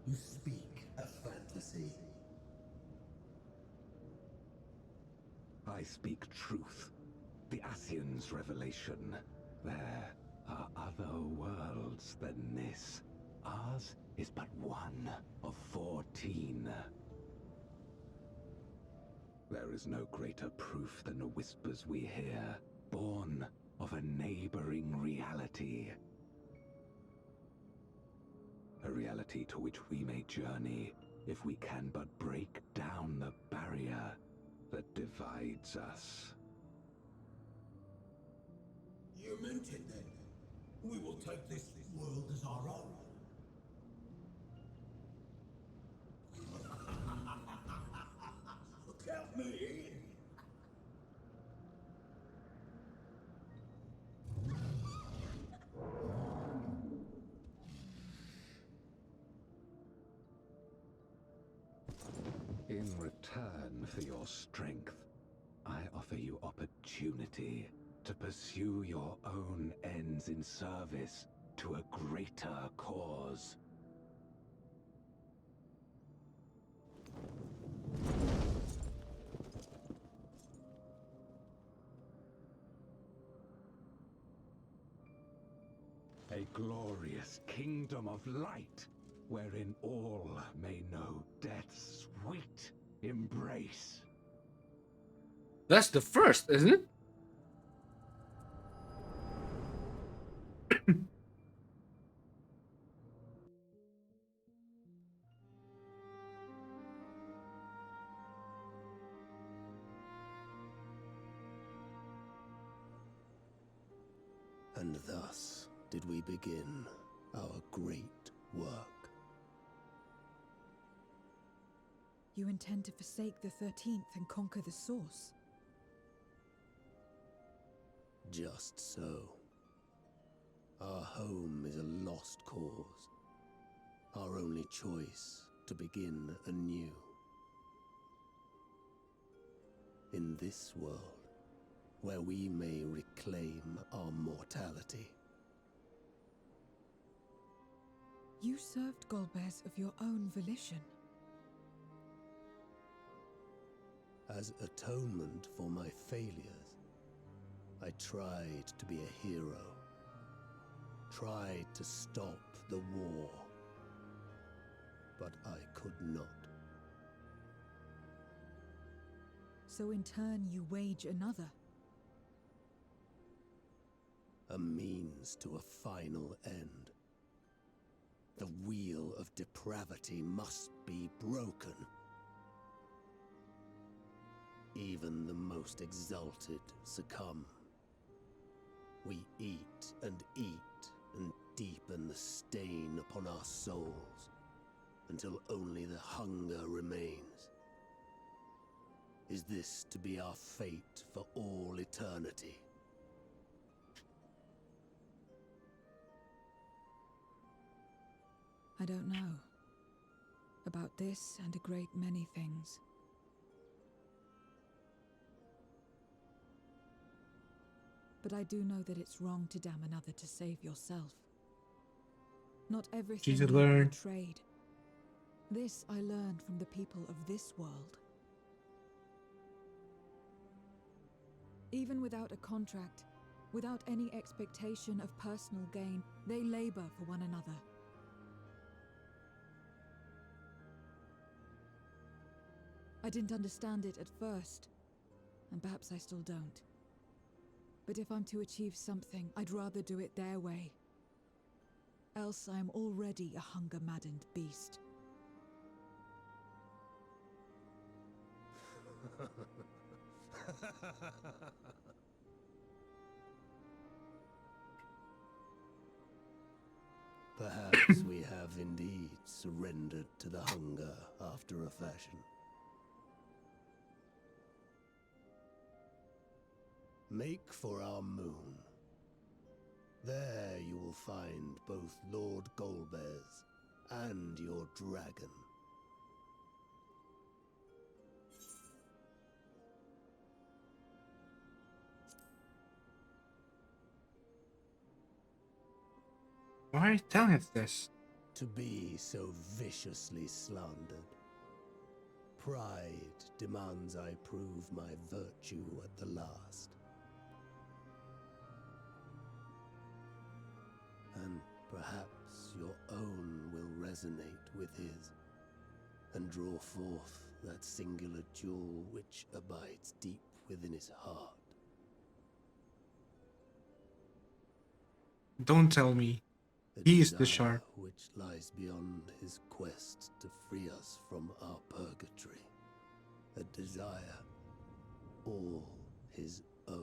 You speak a fantasy. I speak truth. The Ascian's revelation. There are other worlds than this. Ours is but one of 14. There is no greater proof than the whispers we hear, born of a neighboring reality. A reality to which we may journey if we can but break down the barrier that divides us. You meant it then. We will take this world as our own. Count me in. In return for your strength, I offer you opportunity to pursue your own ends in service to a greater cause. A glorious kingdom of light, wherein all may know death's sweet embrace. That's the first, isn't it? And thus did we begin our great work. You intend to forsake the 13th and conquer the Source? Just so. Our home is a lost cause. Our only choice to begin anew. In this world, where we may reclaim our mortality. You served Golbez of your own volition. As atonement for my failures, I tried to be a hero. Tried to stop the war. But I could not. So in turn you wage another. A means to a final end. The wheel of depravity must be broken. Even the most exalted succumb. We eat and deepen the stain upon our souls until only the hunger remains. Is this to be our fate for all eternity? I don't know. About this and a great many things. But I do know that it's wrong to damn another to save yourself. Not everything She's will learned. be betrayed. This I learned from the people of this world. Even without a contract, without any expectation of personal gain, they labor for one another. I didn't understand it at first, and perhaps I still don't. But if I'm to achieve something, I'd rather do it their way. Else I am already a hunger-maddened beast. Perhaps we have indeed surrendered to the hunger after a fashion. Make for our moon. There you will find both Lord Golbez and your dragon. Why are you telling us this? To be so viciously slandered. Pride demands I prove my virtue at the last. And perhaps your own will resonate with his, and draw forth that singular jewel which abides deep within his heart. Don't tell me. He is the shark. Which lies beyond his quest to free us from our purgatory. A desire all his own.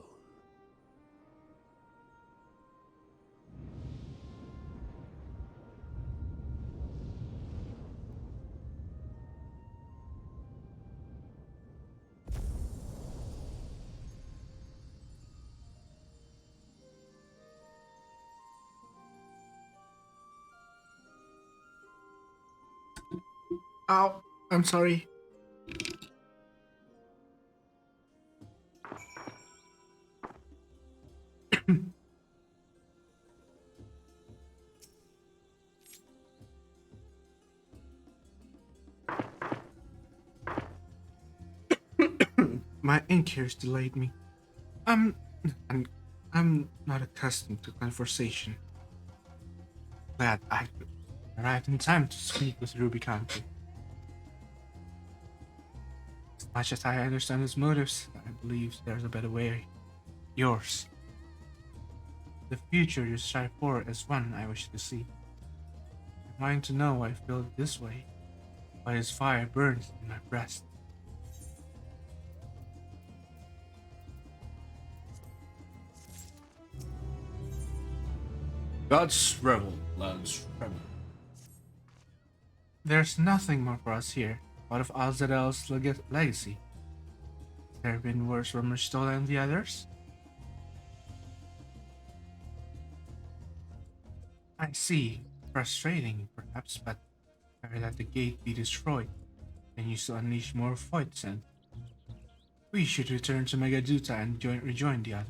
Ow, I'm sorry. My ink ears delayed me. I'm not accustomed to conversation. Glad I arrived in time to speak with Ruby County. As much as I understand his motives, I believe there's a better way. Yours. The future you strive for is one I wish to see. Mine to know I feel this way, why his fire burns in my breast. God's Revel, lands Tremble. There's nothing more for us here. What of Alzadel's legacy? There have been worse rumors stolen than the others? I see. Frustrating, perhaps, but better that the gate be destroyed than used to unleash more fights and we should return to Megaduta and rejoin the others.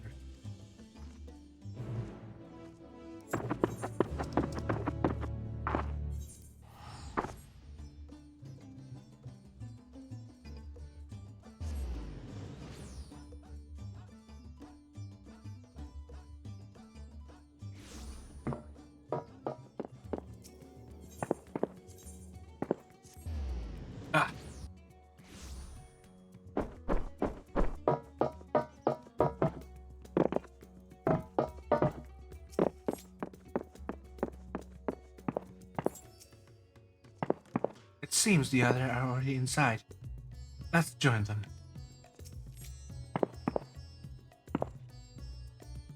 It seems the others are already inside. Let's join them.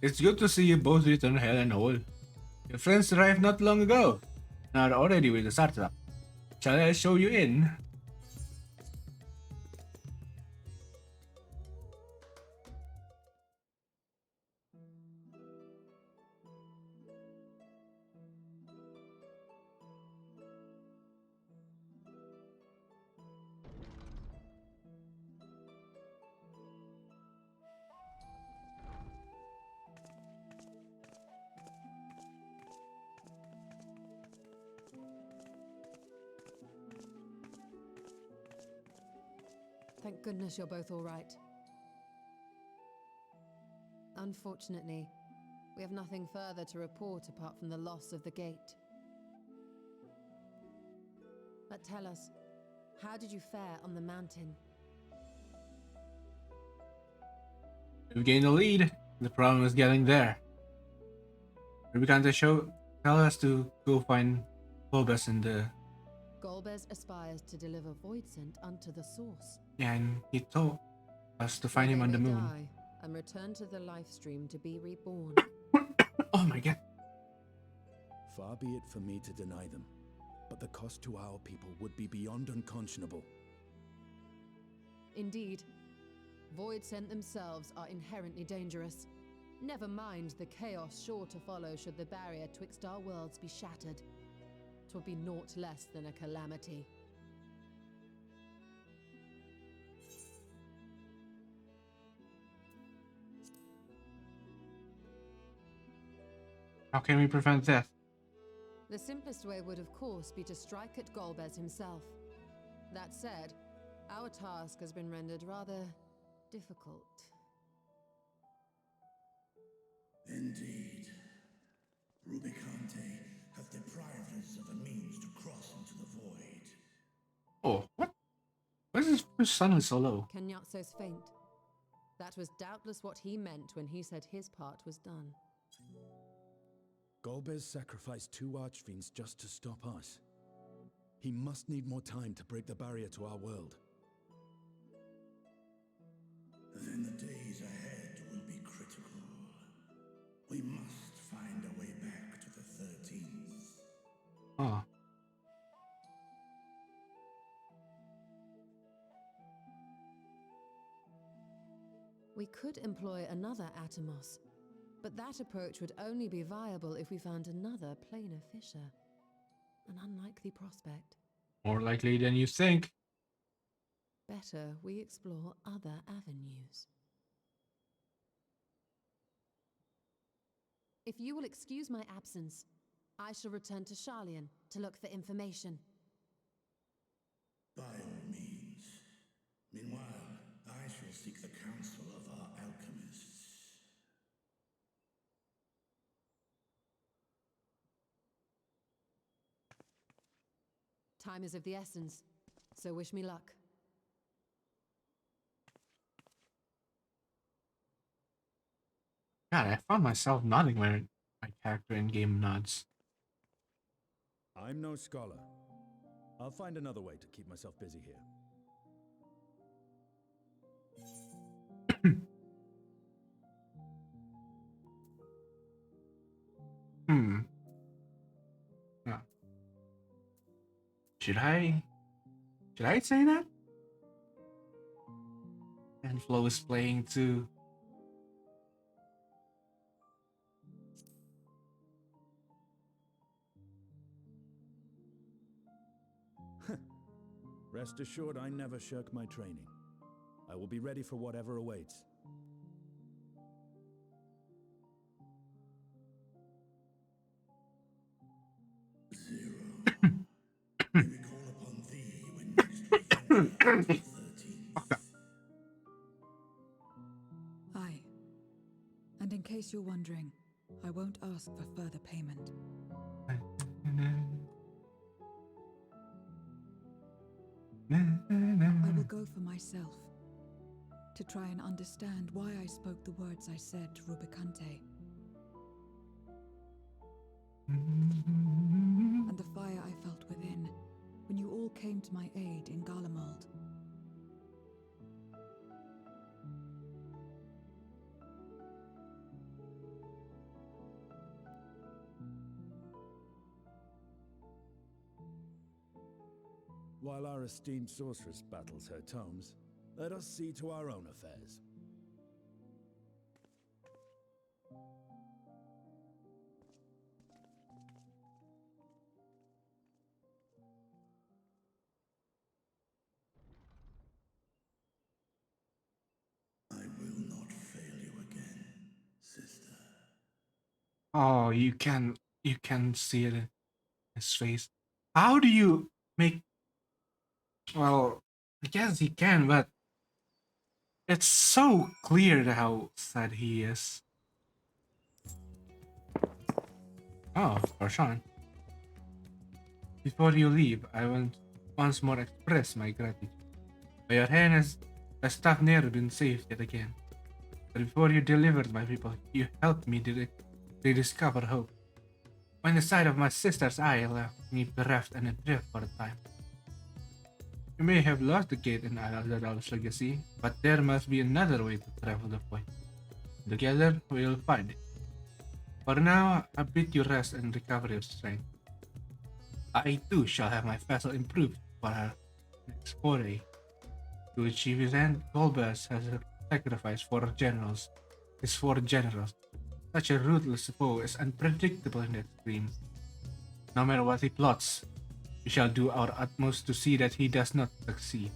It's good to see you both return hale and whole. Your friends arrived not long ago, and are already with the startup. Shall I show you in? Thank goodness you're both all right. Unfortunately, we have nothing further to report apart from the loss of the gate. But tell us, how did you fare on the mountain? We've gained the lead. The problem is getting there. Rubicante tell us to go find Bulbus in the... Golbez aspires to deliver void scent unto the source. Yeah, and he told us to find him on the moon. Die and return to the life stream to be reborn. Oh my god. Far be it for me to deny them, but the cost to our people would be beyond unconscionable. Indeed. Void scent themselves are inherently dangerous. Never mind the chaos sure to follow should the barrier twixt our worlds be shattered. 'Twould be naught less than a calamity. How can we prevent death? The simplest way would, of course, be to strike at Golbez himself. That said, our task has been rendered rather difficult. Indeed. Rubicante hath deprived us of a means to cross into the void. Oh, what? Why is his suddenly so low? Kenyatso's faint. That was doubtless what he meant when he said his part was done. Golbez sacrificed 2 archfiends just to stop us. He must need more time to break the barrier to our world. Then the days ahead will be critical. We must find a way back to the 13th. Oh. We could employ another Atomos, but that approach would only be viable if we found another planar fissure. An unlikely prospect. More likely than you think. Better we explore other avenues. If you will excuse my absence, I shall return to Charlian to look for information. By all means. Meanwhile, I shall seek the counsel of our alchemists. Time is of the essence, so wish me luck. God, I found myself nodding when my character in-game nods. I'm no scholar. I'll find another way to keep myself busy here. Ah. Should I say that? And Flo is playing too. Rest assured, I never shirk my training. I will be ready for whatever awaits. Zero. May we call upon thee when next we venture to the 13th. Aye. And in case you're wondering, I won't ask for further payment. I will go for myself, to try and understand why I spoke the words I said to Rubicante. And the fire I felt within, when you all came to my aid in Garlemald. While our esteemed sorceress battles her tomes, let us see to our own affairs. Oh, you can see it in his face. How do you make? Well, I guess he can, but it's so clear how sad he is. Oh, Farshan. Before you leave, I want once more express my gratitude. By your hands, the staff never been saved yet again. But before you delivered my people, you helped me rediscover hope. When the sight of my sister's eye left me bereft and adrift for a time. You may have lost the gate in Al-Adal's legacy, but there must be another way to travel the point. Together, we'll find it. For now, I bid you rest and recover your strength. I too shall have my vessel improved for her next foray. To achieve his end, Golbez has sacrificed his four generals. Such a ruthless foe is unpredictable in the extreme. No matter what he plots, we shall do our utmost to see that he does not succeed.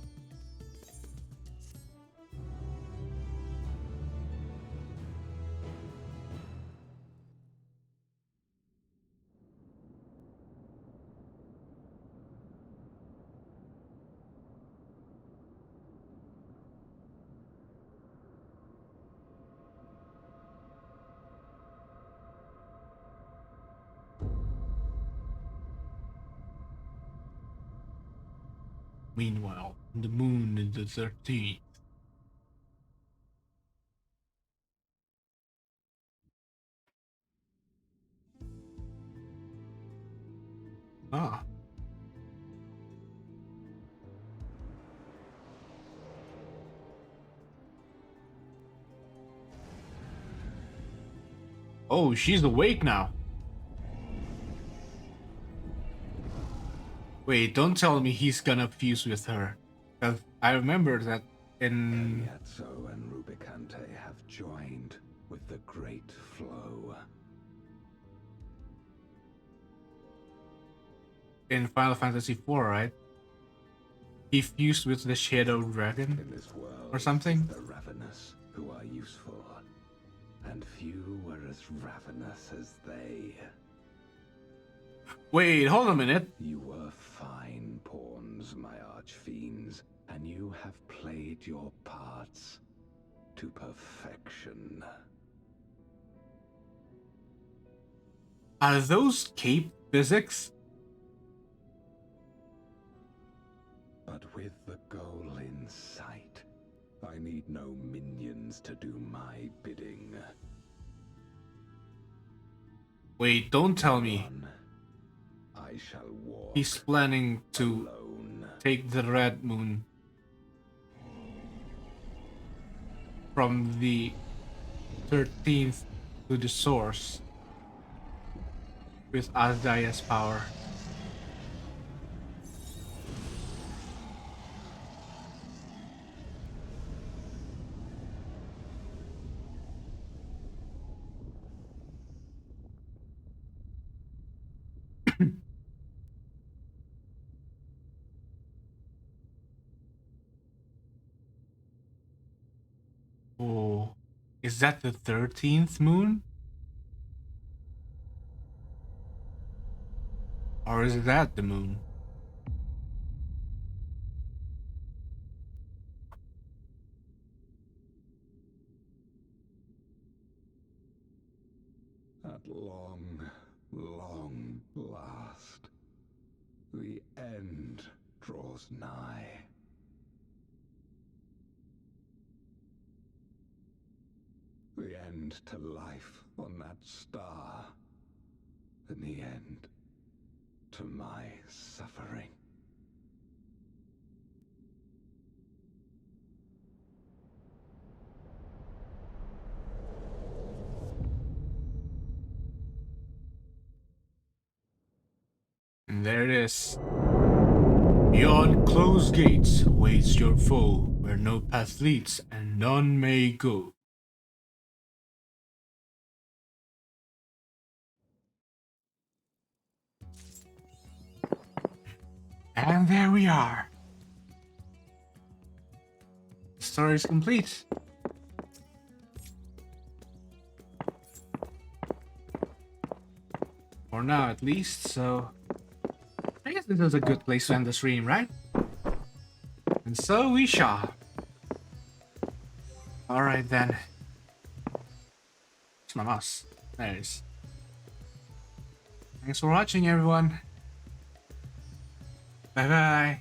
Meanwhile, the moon is the 13th. Ah. Oh, she's awake now. Wait, don't tell me he's gonna fuse with her. Because I remember that in... Cagliazzo and Rubicante have joined with the great flow. In Final Fantasy IV, right? He fused with the Shadow Dragon In this world, or something? the ravenous who are useful, and few were as ravenous as they. Wait, hold a minute. You were fine pawns, my archfiends, and you have played your parts to perfection. Are those cape physics? But with the goal in sight, I need no minions to do my bidding. Wait, don't tell me. I shall walk. He's planning to alone. Take the Red Moon from the 13th to the source with Azdaya's power. Oh, is that the 13th moon? Or is that the moon? At long, long last, the end draws nigh. The end to life on that star, and the end to my suffering. And there it is. Beyond closed gates awaits your foe, where no path leads and none may go. And there we are. The story is complete. For now, at least, so I guess this is a good place to end the stream, right? And so we shall. Alright then. It's my mouse. There it is. Thanks for watching, everyone. Bye bye.